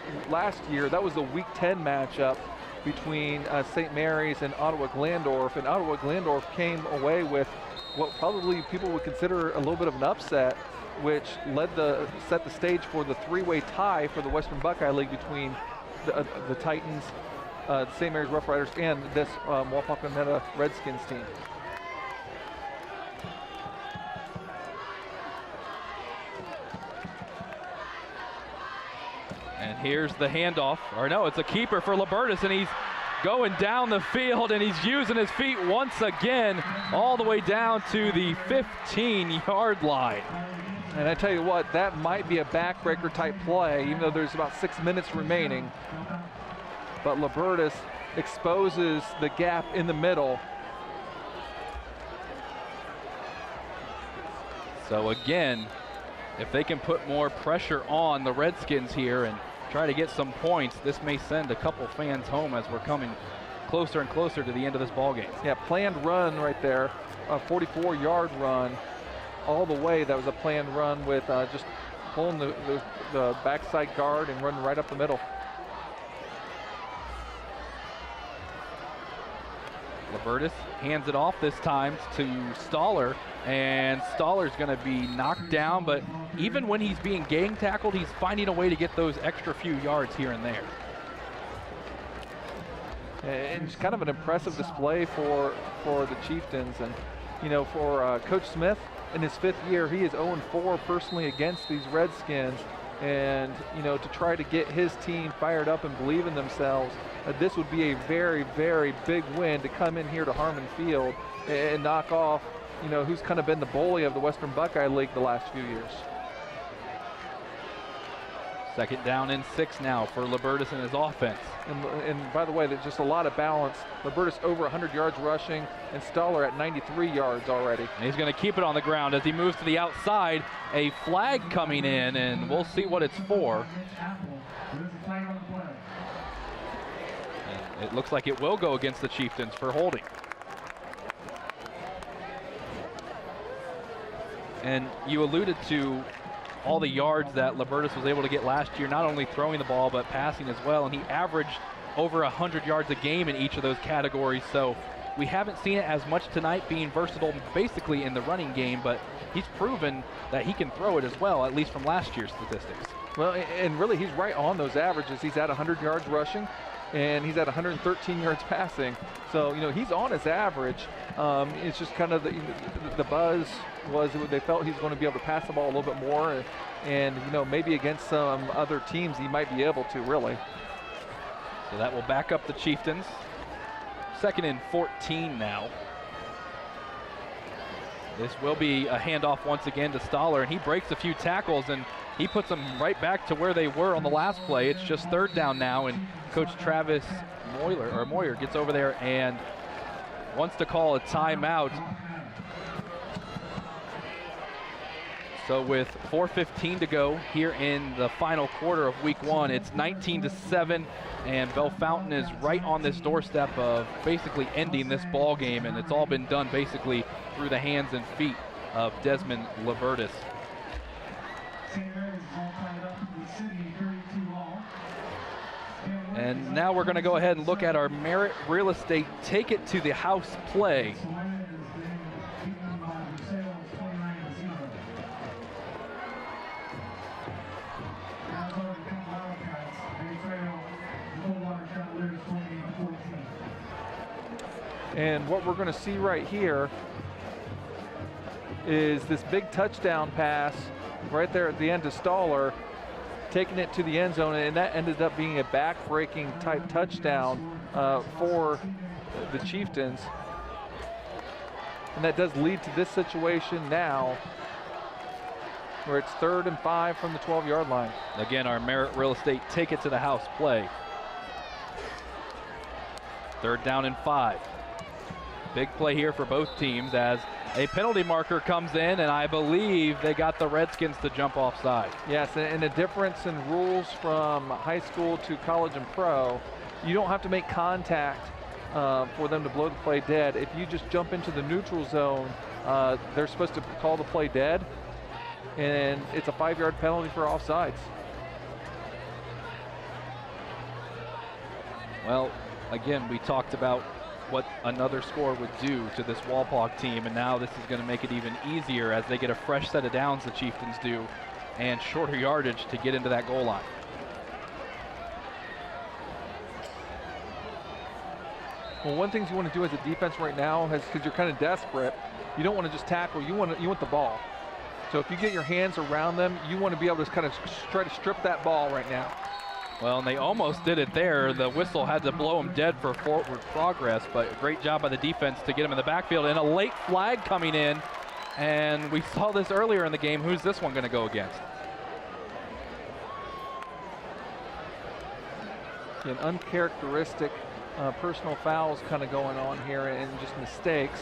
year, that was the week 10 matchup between St. Mary's and Ottawa-Glandorf, and Ottawa-Glandorf came away with what probably people would consider a little bit of an upset, which set the stage for the 3-way tie for the Western Buckeye League between the Titans, the St. Mary's Rough Riders, and this Wapakoneta Redskins team. And here's the handoff, or no, it's a keeper for Libertus, and he's going down the field, and he's using his feet once again, all the way down to the 15-yard line. And I tell you what, that might be a backbreaker type play, even though there's about 6 minutes remaining. But Libertus exposes the gap in the middle. So again, if they can put more pressure on the Redskins here and try to get some points, this may send a couple fans home as we're coming closer and closer to the end of this ball game. Yeah, planned run right there, a 44-yard run all the way. That was a planned run with just pulling the backside guard and running right up the middle. Libertis hands it off this time to Staller, and Staller's going to be knocked down, but even when he's being gang tackled, he's finding a way to get those extra few yards here and there. And it's kind of an impressive display for the Chieftains. And, you know, for Coach Smith, in his 5th year, he is 0-4 personally against these Redskins. And, you know, to try to get his team fired up and believe in themselves, this would be a very, very big win to come in here to Harmon Field and knock off, you know, who's kind of been the bully of the Western Buckeye League the last few years. 2nd down and 6 now for Libertis and his offense. And by the way, there's just a lot of balance. Libertis over 100 yards rushing, and Staller at 93 yards already. And he's going to keep it on the ground as he moves to the outside. A flag coming in, and we'll see what it's for. And it looks like it will go against the Chieftains for holding. And you alluded to all the yards that Libertis was able to get last year, not only throwing the ball, but passing as well. And he averaged over 100 yards a game in each of those categories. So we haven't seen it as much tonight, being versatile basically in the running game, but he's proven that he can throw it as well, at least from last year's statistics. Well, and really he's right on those averages. He's at 100 yards rushing, and he's at 113 yards passing. So, you know, he's on his average. It's just kind of the buzz was they felt he's going to be able to pass the ball a little bit more, and you know, maybe against some other teams he might be able to, really. So that will back up the Chieftains. 2nd and 14 now. This will be a handoff once again to Staller, and he breaks a few tackles, and he puts them right back to where they were on the last play. It's just 3rd down now, and Coach Travis Moyer gets over there and wants to call a timeout. So with 4:15 to go here in the final quarter of week 1, it's 19-7, and Bellefontaine is right on this doorstep of basically ending this ball game, and it's all been done basically through the hands and feet of Desmond Libertis. And now we're going to go ahead and look at our Merit Real Estate Take It to the House play. And what we're going to see right here is this big touchdown pass right there at the end to Staller, taking it to the end zone, and that ended up being a back-breaking type touchdown for the Chieftains. And that does lead to this situation now where it's 3rd and 5 from the 12-yard line. Again, our Merit Real Estate Take It to the House play. 3rd down and 5. Big play here for both teams as a penalty marker comes in, and I believe they got the Redskins to jump offside. Yes, and the difference in rules from high school to college and pro, you don't have to make contact for them to blow the play dead. If you just jump into the neutral zone, they're supposed to call the play dead, and it's a 5-yard penalty for offsides. Well, again, we talked about what another score would do to this Wapak team, and now this is going to make it even easier as they get a fresh set of downs, the Chieftains do, and shorter yardage to get into that goal line. Well, one thing you want to do as a defense right now is, because you're kind of desperate, you don't want to just tackle, you want the ball. So if you get your hands around them, you want to be able to kind of try to strip that ball right now. Well, and they almost did it there. The whistle had to blow them dead for forward progress, but a great job by the defense to get them in the backfield. And a late flag coming in, and we saw this earlier in the game. Who's this one going to go against? An uncharacteristic personal fouls kind of going on here, and just mistakes.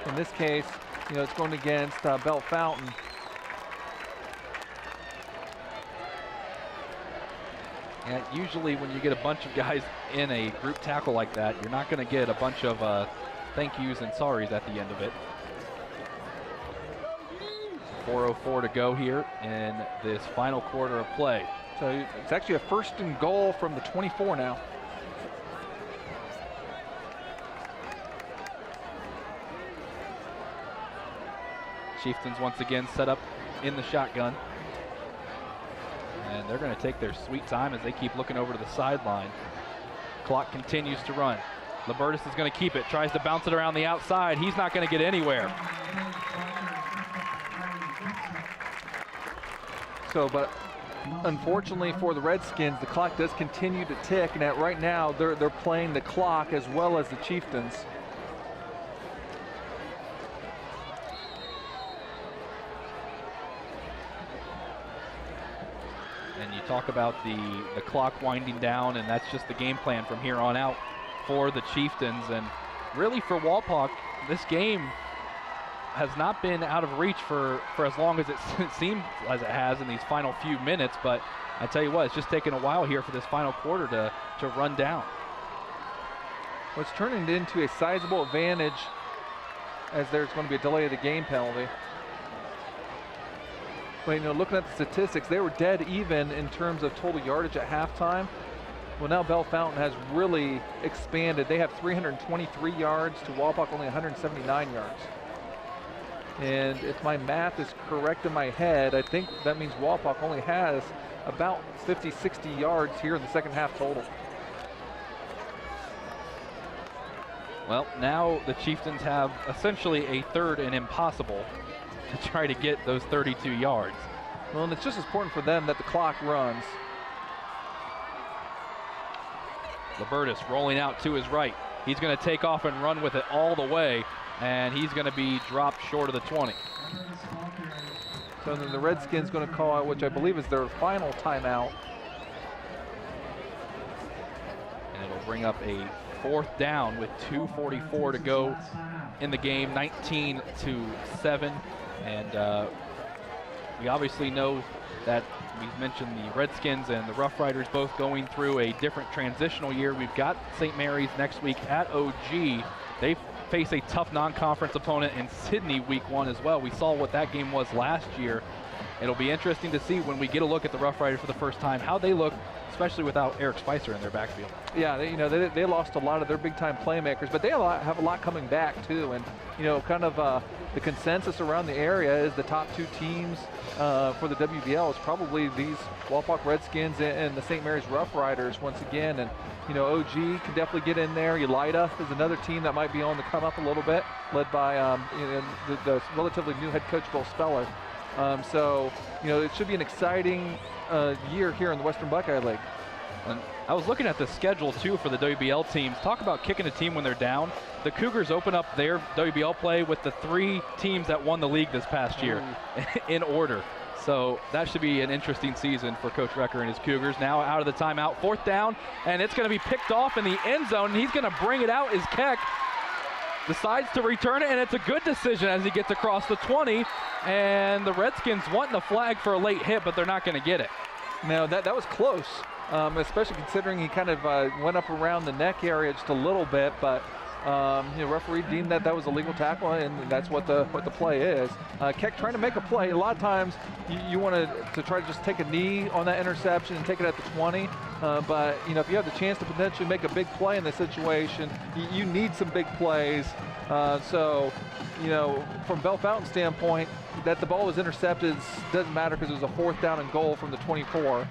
In this case, you know, it's going against Bellefontaine. And usually when you get a bunch of guys in a group tackle like that, you're not going to get a bunch of thank yous and sorries at the end of it. 4:04 to go here in this final quarter of play. So it's actually a 1st and goal from the 24 now. Chieftains once again set up in the shotgun. And they're going to take their sweet time as they keep looking over to the sideline. Clock continues to run. Libertis is going to keep it, tries to bounce it around the outside. He's not going to get anywhere. So, but unfortunately for the Redskins, the clock does continue to tick, and right now they're playing the clock as well as the Chieftains. And you talk about the clock winding down, and that's just the game plan from here on out for the Chieftains. And really for Wapak, this game has not been out of reach for as long as it seems as it has in these final few minutes, but I tell you what, it's just taken a while here for this final quarter to run down. Well, it's turning into a sizable advantage as there's going to be a delay of the game penalty. But, looking at the statistics, they were dead even in terms of total yardage at halftime. Well, now Bellefontaine has really expanded. They have 323 yards to Wapak only 179 yards. And if my math is correct in my head, I think that means Wapak only has about 50, 60 yards here in the second half total. Well, now the Chieftains have essentially a third and impossible to try to get those 32 yards. Well, and it's just as important for them that the clock runs. Libertis rolling out to his right. He's going to take off and run with it all the way, and he's going to be dropped short of the 20. So then the Redskins going to call out, which I believe is their final timeout. And it'll bring up a 4th down with 2:44 to go in the game, 19-7. And we obviously know that we've mentioned the Redskins and the Rough Riders both going through a different transitional year. We've got St. Mary's next week at OG. They face a tough non-conference opponent in Sydney week 1 as well. We saw what that game was last year. It'll be interesting to see when we get a look at the Rough Riders for the first time, how they look, especially without Eric Spicer in their backfield. Yeah, they lost a lot of their big-time playmakers, but they have a lot coming back too. And kind of the consensus around the area is the top 2 teams for the WBL is probably these Wapak Redskins and the St. Mary's Rough Riders once again. And OG can definitely get in there. Elida is another team that might be on the come up a little bit, led by the relatively new head coach Bill Speller. So it should be an exciting year here in the Western Buckeye League. And I was looking at the schedule too for the WBL teams. Talk about kicking a team when they're down. The Cougars open up their WBL play with the 3 teams that won the league this past year in order. So that should be an interesting season for Coach Recker and his Cougars. Now out of the timeout, 4th down, and it's going to be picked off in the end zone, and he's going to bring it out as Keck decides to return it, and it's a good decision as he gets across the 20, and the Redskins want the flag for a late hit, but they're not going to get it. No, that was close, especially considering he kind of went up around the neck area just a little bit, but referee deemed that was a legal tackle, and that's what the play is. Keck trying to make a play. A lot of times you want to try to just take a knee on that interception and take it at the 20, but if you have the chance to potentially make a big play in this situation, you need some big plays. So from Bellefontaine's standpoint, that the ball was intercepted doesn't matter because it was a 4th down and goal from the 24.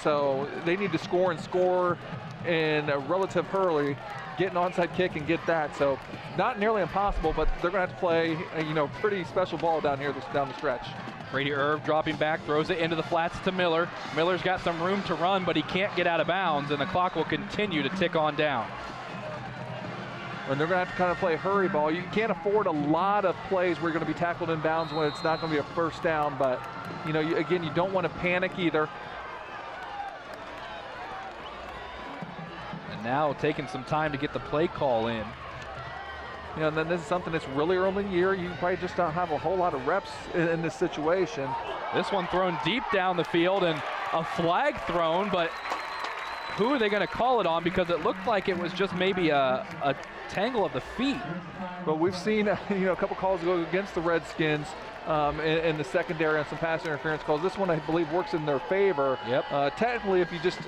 So they need to score and score in a relative hurry, get an onside kick and get that. So not nearly impossible, but they're going to have to play a pretty special ball down here down the stretch. Brady Irv dropping back, throws it into the flats to Miller. Miller's got some room to run, but he can't get out of bounds, and the clock will continue to tick on down. And they're going to have to kind of play hurry ball. You can't afford a lot of plays where you're going to be tackled in bounds when it's not going to be a 1st down, but again, you don't want to panic either. Now taking some time to get the play call in. And then this is something that's really early in the year. You probably just don't have a whole lot of reps in this situation. This one thrown deep down the field and a flag thrown, but who are they going to call it on, because it looked like it was just maybe a tangle of the feet. But we've seen a couple calls go against the Redskins in the secondary on some pass interference calls. This one, I believe, works in their favor. Yep. Technically, if you just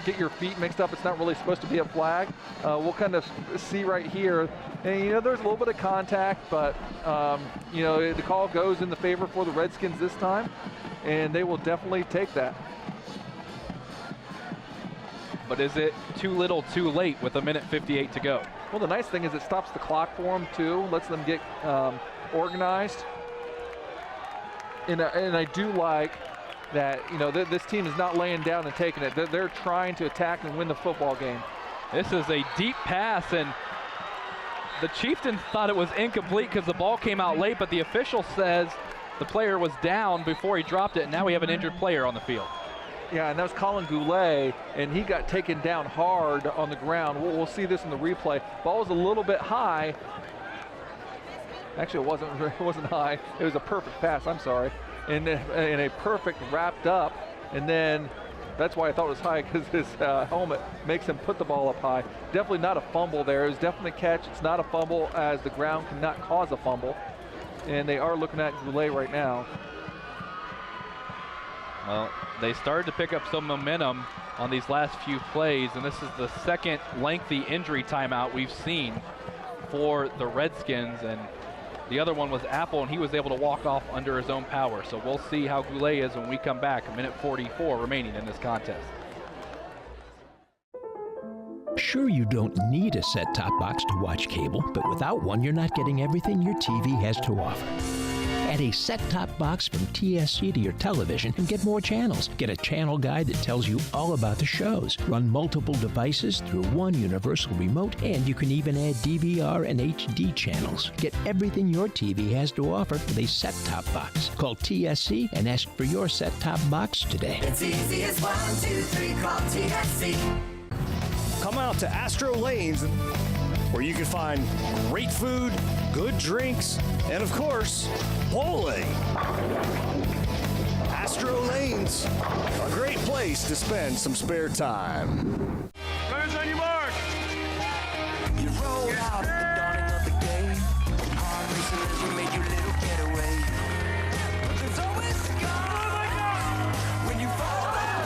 get your feet mixed up, it's not really supposed to be a flag. We'll kind of see right here, and there's a little bit of contact, but the call goes in the favor for the Redskins this time, and they will definitely take that. But is it too little too late with 1:58 to go? Well, the nice thing is it stops the clock for them too, lets them get organized. And I do like that, this team is not laying down and taking it. They're trying to attack and win the football game. This is a deep pass, and the Chieftains thought it was incomplete because the ball came out late, but the official says the player was down before he dropped it, and now we have an injured player on the field. Yeah, and that was Colin Goulet, and he got taken down hard on the ground. We'll see this in the replay. Ball was a little bit high. Actually, it wasn't high. It was a perfect pass, I'm sorry. And a perfect wrapped up, and then that's why I thought it was high, because his helmet makes him put the ball up high. Definitely not a fumble there. It was definitely a catch. It's not a fumble, as the ground cannot cause a fumble. And they are looking at Goulet right now. Well, they started to pick up some momentum on these last few plays, and this is the second lengthy injury timeout we've seen for the Redskins, and the other one was Apple, and he was able to walk off under his own power. So we'll see how Goulet is when we come back. 1:44 remaining in this contest. Sure, you don't need a set-top box to watch cable, but without one, you're not getting everything your TV has to offer. Add a set-top box from TSC to your television and get more channels. Get a channel guide that tells you all about the shows. Run multiple devices through one universal remote, and you can even add DVR and HD channels. Get everything your TV has to offer with a set-top box. Call TSC and ask for your set-top box today. It's easy as 1, 2, 3, call TSC. Come out to Astro Lanes, where you can find great food, good drinks, and of course, bowling. Astro Lanes, a great place to spend some spare time. Runners on your mark. You roll out at the dawning of the day. Hard racing as we make your little getaway. But there's always a God. When you fall down,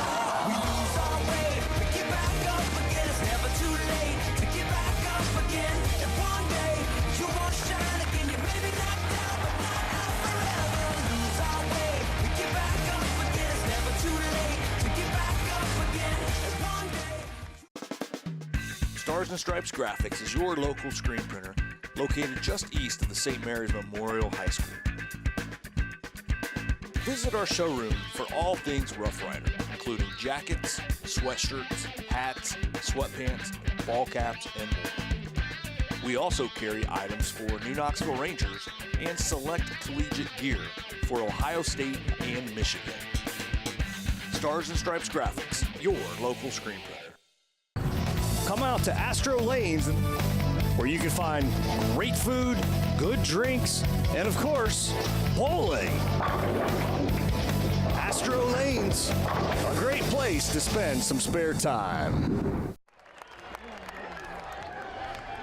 we lose our way. We get back up again. It's never too late to get back up again. And one day you won't shine again. You may be knocked out, but not out forever. Lose our way. We get back up again. It's never too late to get back up again. And one day. Stars and Stripes Graphics is your local screen printer located just east of the St. Mary's Memorial High School. Visit our showroom for all things Rough Rider, including jackets, sweatshirts, hats, sweatpants, ball caps, and more. We also carry items for New Knoxville Rangers and select collegiate gear for Ohio State and Michigan. Stars and Stripes Graphics, your local screen printer. Come out to Astro Lanes, where you can find great food, good drinks, and of course, bowling. Astro Lanes, a great place to spend some spare time.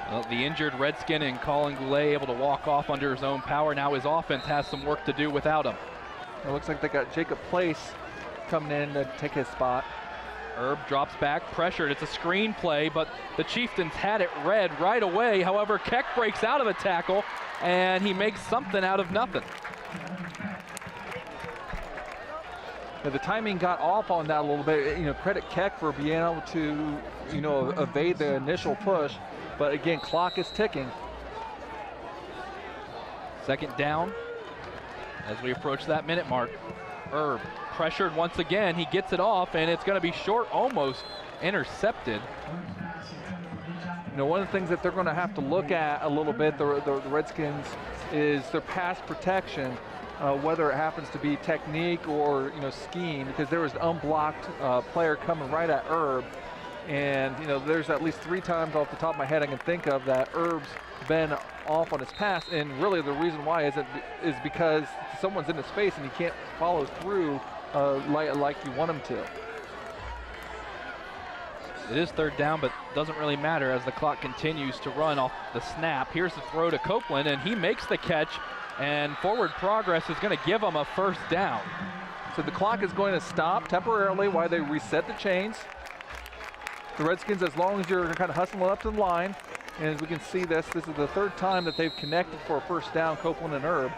Well, the injured Redskin and Colin Goulet able to walk off under his own power. Now his offense has some work to do without him. It looks like they got Jacob Place coming in to take his spot. Herb drops back, pressured. It's a screen play, but the Chieftains had it read right away. However, Keck breaks out of a tackle, and he makes something out of nothing. Yeah, the timing got off on that a little bit. Credit Keck for being able to, evade the initial push. But again, clock is ticking. Second down as we approach that minute mark. Herb pressured once again. He gets it off, and it's going to be short, almost intercepted. One of the things that they're going to have to look at a little bit, the Redskins, is their pass protection, whether it happens to be technique or scheme, because there was an unblocked player coming right at Herb. And there's at least 3 times off the top of my head I can think of that Herb's been off on his pass, and really the reason why is because someone's in his face and he can't follow through like you want him to. It is third down, but doesn't really matter as the clock continues to run off the snap. Here's the throw to Copeland, and he makes the catch, and forward progress is going to give him a first down. So the clock is going to stop temporarily while they reset the chains. The Redskins, as long as you're kind of hustling up to the line, and as we can see this is the third time that they've connected for a first down, Copeland and Erb.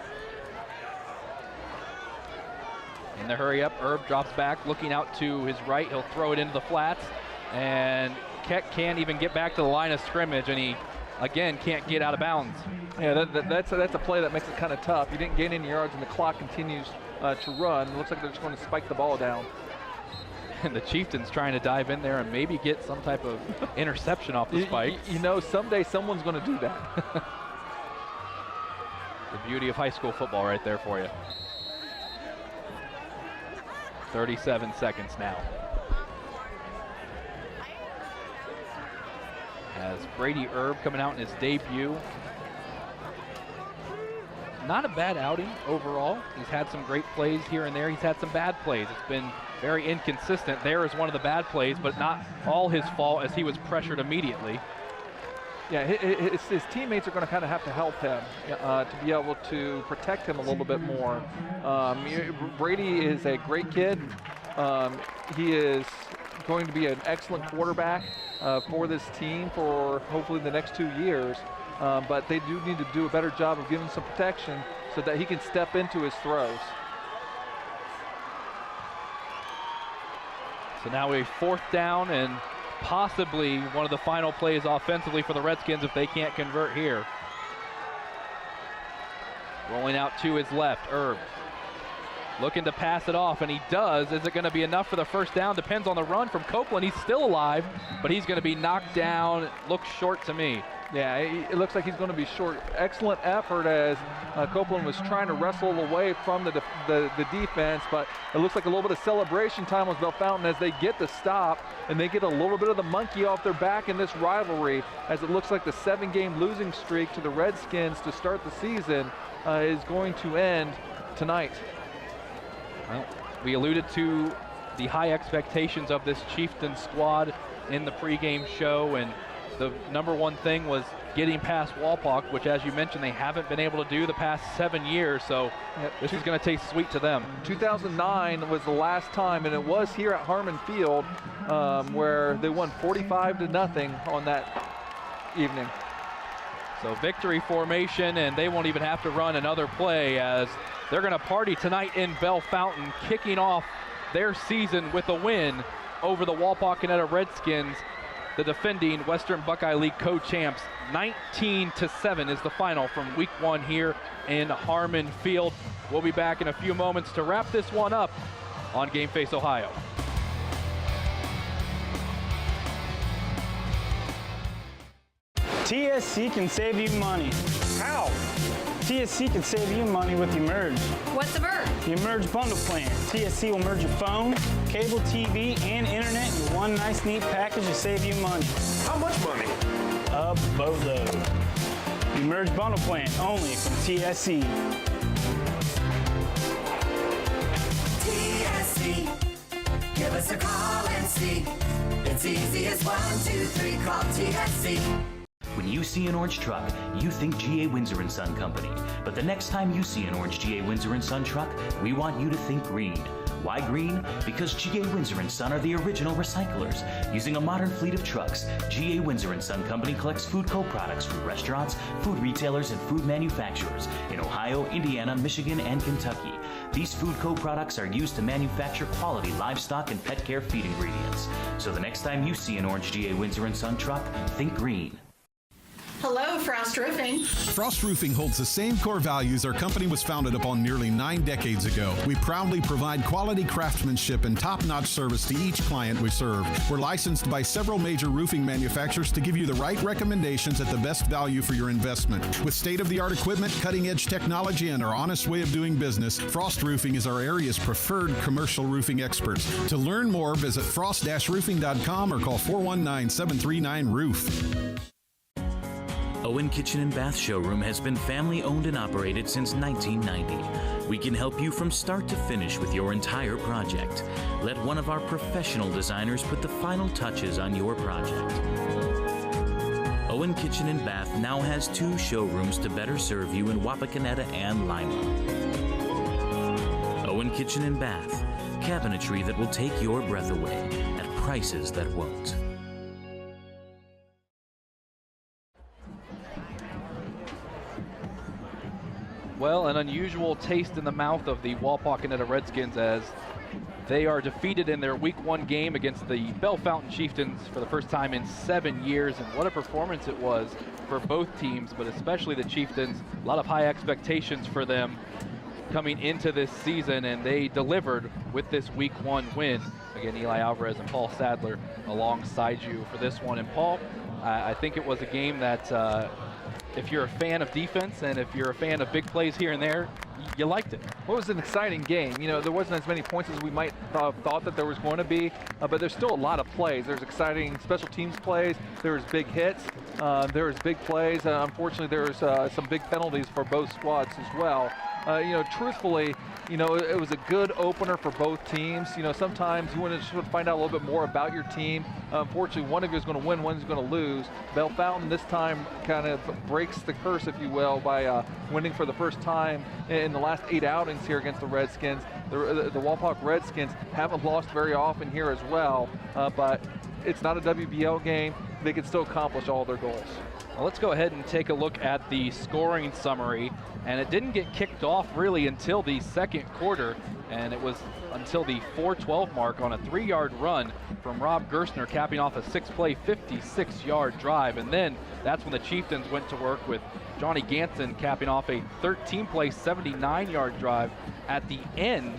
In the hurry up, Erb drops back, looking out to his right. He'll throw it into the flats, and Keck can't even get back to the line of scrimmage, and he, again, can't get out of bounds. Yeah, that's a play that makes it kind of tough. You didn't gain any yards, and the clock continues to run. It looks like they're just going to spike the ball down. And the Chieftains trying to dive in there and maybe get some type of interception off the spike. You know, someday someone's going to do that. The beauty of high school football right there for you. 37 seconds now. As Brady Erb coming out in his debut. Not a bad outing overall. He's had some great plays here and there. He's had some bad plays. It's been very inconsistent. There is one of the bad plays, but not all his fault as he was pressured immediately. Yeah, his teammates are going to kind of have to help him to be able to protect him a little bit more. Brady is a great kid. He is going to be an excellent quarterback for this team for hopefully the next 2 years. But they do need to do a better job of giving some protection so that he can step into his throws. So now a fourth down and possibly one of the final plays offensively for the Redskins if they can't convert here. Rolling out to his left, Erb. Looking to pass it off, and he does. Is it going to be enough for the first down? Depends on the run from Copeland. He's still alive, but he's going to be knocked down. Looks short to me. Yeah, it looks like he's going to be short. Excellent effort as Copeland was trying to wrestle away from the defense, but it looks like a little bit of celebration time with Bellefontaine as they get the stop, and they get a little bit of the monkey off their back in this rivalry, as it looks like the 7-game losing streak to the Redskins to start the season is going to end tonight. Well, we alluded to the high expectations of this Chieftains squad in the pregame show, and the number one thing was getting past Wapak, which, as you mentioned, they haven't been able to do the past 7 years, so this is going to taste sweet to them. 2009 was the last time, and it was here at Harmon Field where they won 45-0 on that evening. So victory formation, and they won't even have to run another play as they're going to party tonight in Bellefontaine, kicking off their season with a win over the Wapakoneta Redskins, the defending Western Buckeye League co-champs. 19-7 is the final from week 1 here in Harmon Field. We'll be back in a few moments to wrap this one up on Game Face Ohio. TSC can save you money. How? TSC can save you money with Emerge. What's the Merge? The Emerge bundle plan. TSC will merge your phone, cable TV, and internet in one nice, neat package to save you money. How much money? A boatload. The Emerge bundle plan, only from TSC. TSC, give us a call and see. It's easy as 1, 2, 3, call TSC. When you see an orange truck, you think G.A. Windsor & Son Company. But the next time you see an orange G.A. Windsor & Son truck, we want you to think green. Why green? Because G.A. Windsor & Son are the original recyclers. Using a modern fleet of trucks, G.A. Windsor & Son Company collects food co-products from restaurants, food retailers, and food manufacturers in Ohio, Indiana, Michigan, and Kentucky. These food co-products are used to manufacture quality livestock and pet care feed ingredients. So the next time you see an orange G.A. Windsor & Son truck, think green. Hello, Frost Roofing. Frost Roofing holds the same core values our company was founded upon nearly 9 decades ago. We proudly provide quality craftsmanship and top-notch service to each client we serve. We're licensed by several major roofing manufacturers to give you the right recommendations at the best value for your investment. With state-of-the-art equipment, cutting-edge technology, and our honest way of doing business, Frost Roofing is our area's preferred commercial roofing experts. To learn more, visit frost-roofing.com or call 419-739-ROOF. Owen Kitchen and Bath Showroom has been family owned and operated since 1990. We can help you from start to finish with your entire project. Let one of our professional designers put the final touches on your project. Owen Kitchen and Bath now has 2 showrooms to better serve you in Wapakoneta and Lima. Owen Kitchen and Bath, cabinetry that will take your breath away at prices that won't. Well, an unusual taste in the mouth of the Wapakoneta Redskins as they are defeated in their Week 1 game against the Bellefontaine Chieftains for the first time in 7 years. And what a performance it was for both teams, but especially the Chieftains. A lot of high expectations for them coming into this season, and they delivered with this Week 1 win. Again, Eli Alvarez and Paul Sadler alongside you for this one. And Paul, I think it was a game that if you're a fan of defense and if you're a fan of big plays here and there, you liked it. Well, it was an exciting game. You know, there wasn't as many points as we might have thought that there was going to be, but there's still a lot of plays. There's exciting special teams plays. There was big hits. There was big plays. Unfortunately, there was some big penalties for both squads as well. You know, truthfully, you know, it was a good opener for both teams. You know, sometimes you want to find out a little bit more about your team. Unfortunately, one of you is going to win, one is going to lose. Bellefontaine this time kind of breaks the curse, if you will, by winning for the first time in the last 8 outings here against the Redskins. The Wapak Redskins haven't lost very often here as well, but it's not a WBL game. They can still accomplish all their goals. Well, let's go ahead and take a look at the scoring summary. And it didn't get kicked off really until the second quarter, and it was until the 4:12 mark on a 3-yard run from Rob Gerstner, capping off a 6-play, 56-yard drive. And then that's when the Chieftains went to work with Johnny Ganson capping off a 13-play, 79-yard drive at the end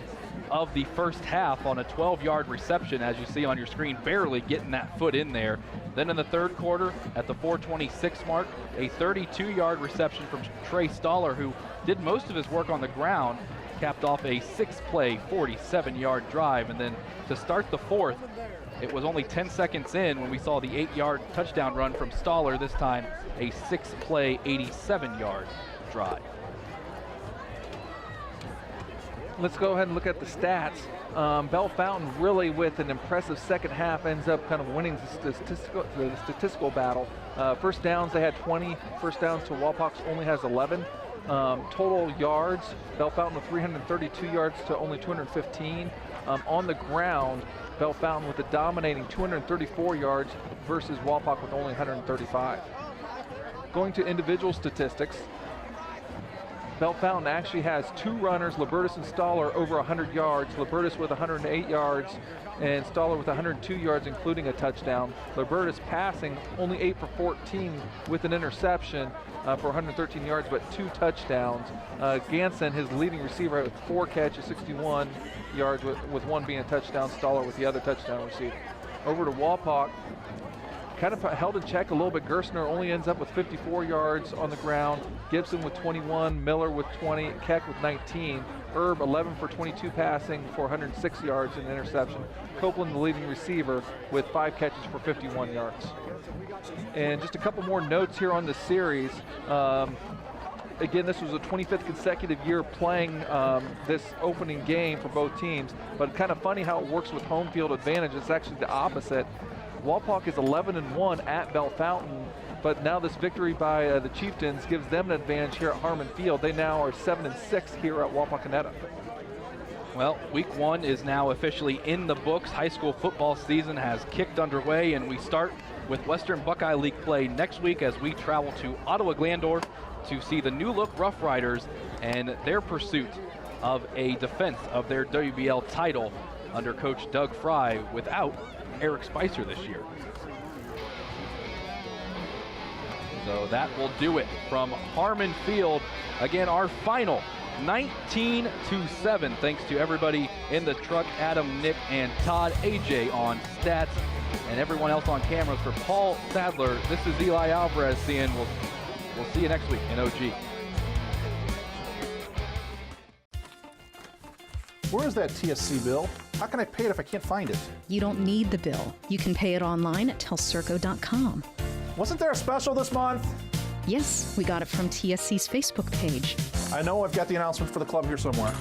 of the first half on a 12-yard reception, as you see on your screen, barely getting that foot in there. Then in the third quarter, at the 4:26 mark, a 32-yard reception from Trey Sadler, who did most of his work on the ground, capped off a 6-play, 47-yard drive. And then to start the fourth, it was only 10 seconds in when we saw the 8-yard touchdown run from Sadler, this time a 6-play, 87-yard drive. Let's go ahead and look at the stats. Bellefontaine really with an impressive second half ends up kind of winning the statistical battle. First downs, they had 20. First downs to Wapak's only has 11. Total yards, Bellefontaine with 332 yards to only 215. On the ground, Bellefontaine with a dominating 234 yards versus Wapak with only 135. Going to individual statistics, Bellefontaine actually has 2 runners, Libertus and Sadler, over 100 yards. Libertus with 108 yards and Sadler with 102 yards, including a touchdown. Libertus passing only 8 for 14 with an interception for 113 yards, but 2 touchdowns. Ganson, his leading receiver, with 4 catches, 61 yards, with 1 being a touchdown. Sadler with the other touchdown received. Over to Wapak. Kind of held in check a little bit. Gerstner only ends up with 54 yards on the ground. Gibson with 21, Miller with 20, Keck with 19. Herb 11 for 22 passing for 106 yards and interception. Copeland, the leading receiver, with 5 catches for 51 yards. And just a couple more notes here on the series. Again, this was a 25th consecutive year playing this opening game for both teams, but kind of funny how it works with home field advantage. It's actually the opposite. Wapak is 11-1 at Bellefontaine, but now this victory by the Chieftains gives them an advantage here at Harmon Field. They now are 7-6 here at Wapakoneta. Well, Week 1 is now officially in the books. High school football season has kicked underway, and we start with Western Buckeye League play next week as we travel to Ottawa-Glandorf to see the new-look Rough Riders and their pursuit of a defense of their WBL title under Coach Doug Fry without Eric Spicer this year. So that will do it from Harmon Field. Again, our final 19-7. Thanks to everybody in the truck, Adam, Nick, and Todd, AJ on stats, and everyone else on cameras. For Paul Sadler, this is Eli Alvarez saying we'll see you next week in OG. Where is that TSC bill? How can I pay it if I can't find it? You don't need the bill. You can pay it online at telcirco.com. Wasn't there a special this month? Yes, we got it from TSC's Facebook page. I know I've got the announcement for the club here somewhere.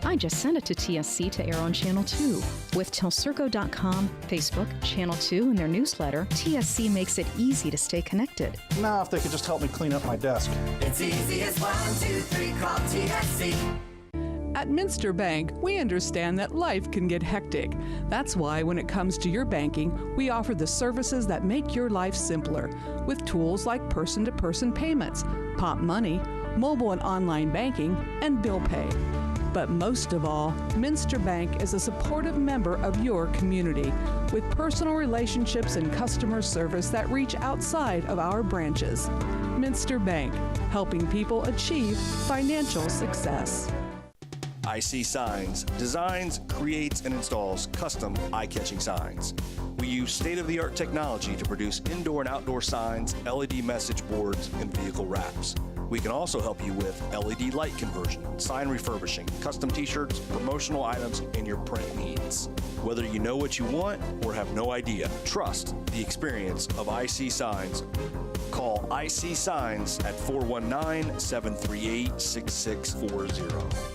I just sent it to TSC to air on Channel 2. With telcirco.com, Facebook, Channel 2, and their newsletter, TSC makes it easy to stay connected. Now, if they could just help me clean up my desk. It's easy as 1, 2, 3, call TSC. At Minster Bank, we understand that life can get hectic. That's why when it comes to your banking, we offer the services that make your life simpler with tools like person-to-person payments, Pop Money, mobile and online banking, and bill pay. But most of all, Minster Bank is a supportive member of your community with personal relationships and customer service that reach outside of our branches. Minster Bank, helping people achieve financial success. IC Signs designs, creates, and installs custom eye-catching signs. We use state-of-the-art technology to produce indoor and outdoor signs, LED message boards, and vehicle wraps. We can also help you with LED light conversion, sign refurbishing, custom t-shirts, promotional items, and your print needs. Whether you know what you want or have no idea, trust the experience of IC Signs. Call IC Signs at 419-738-6640.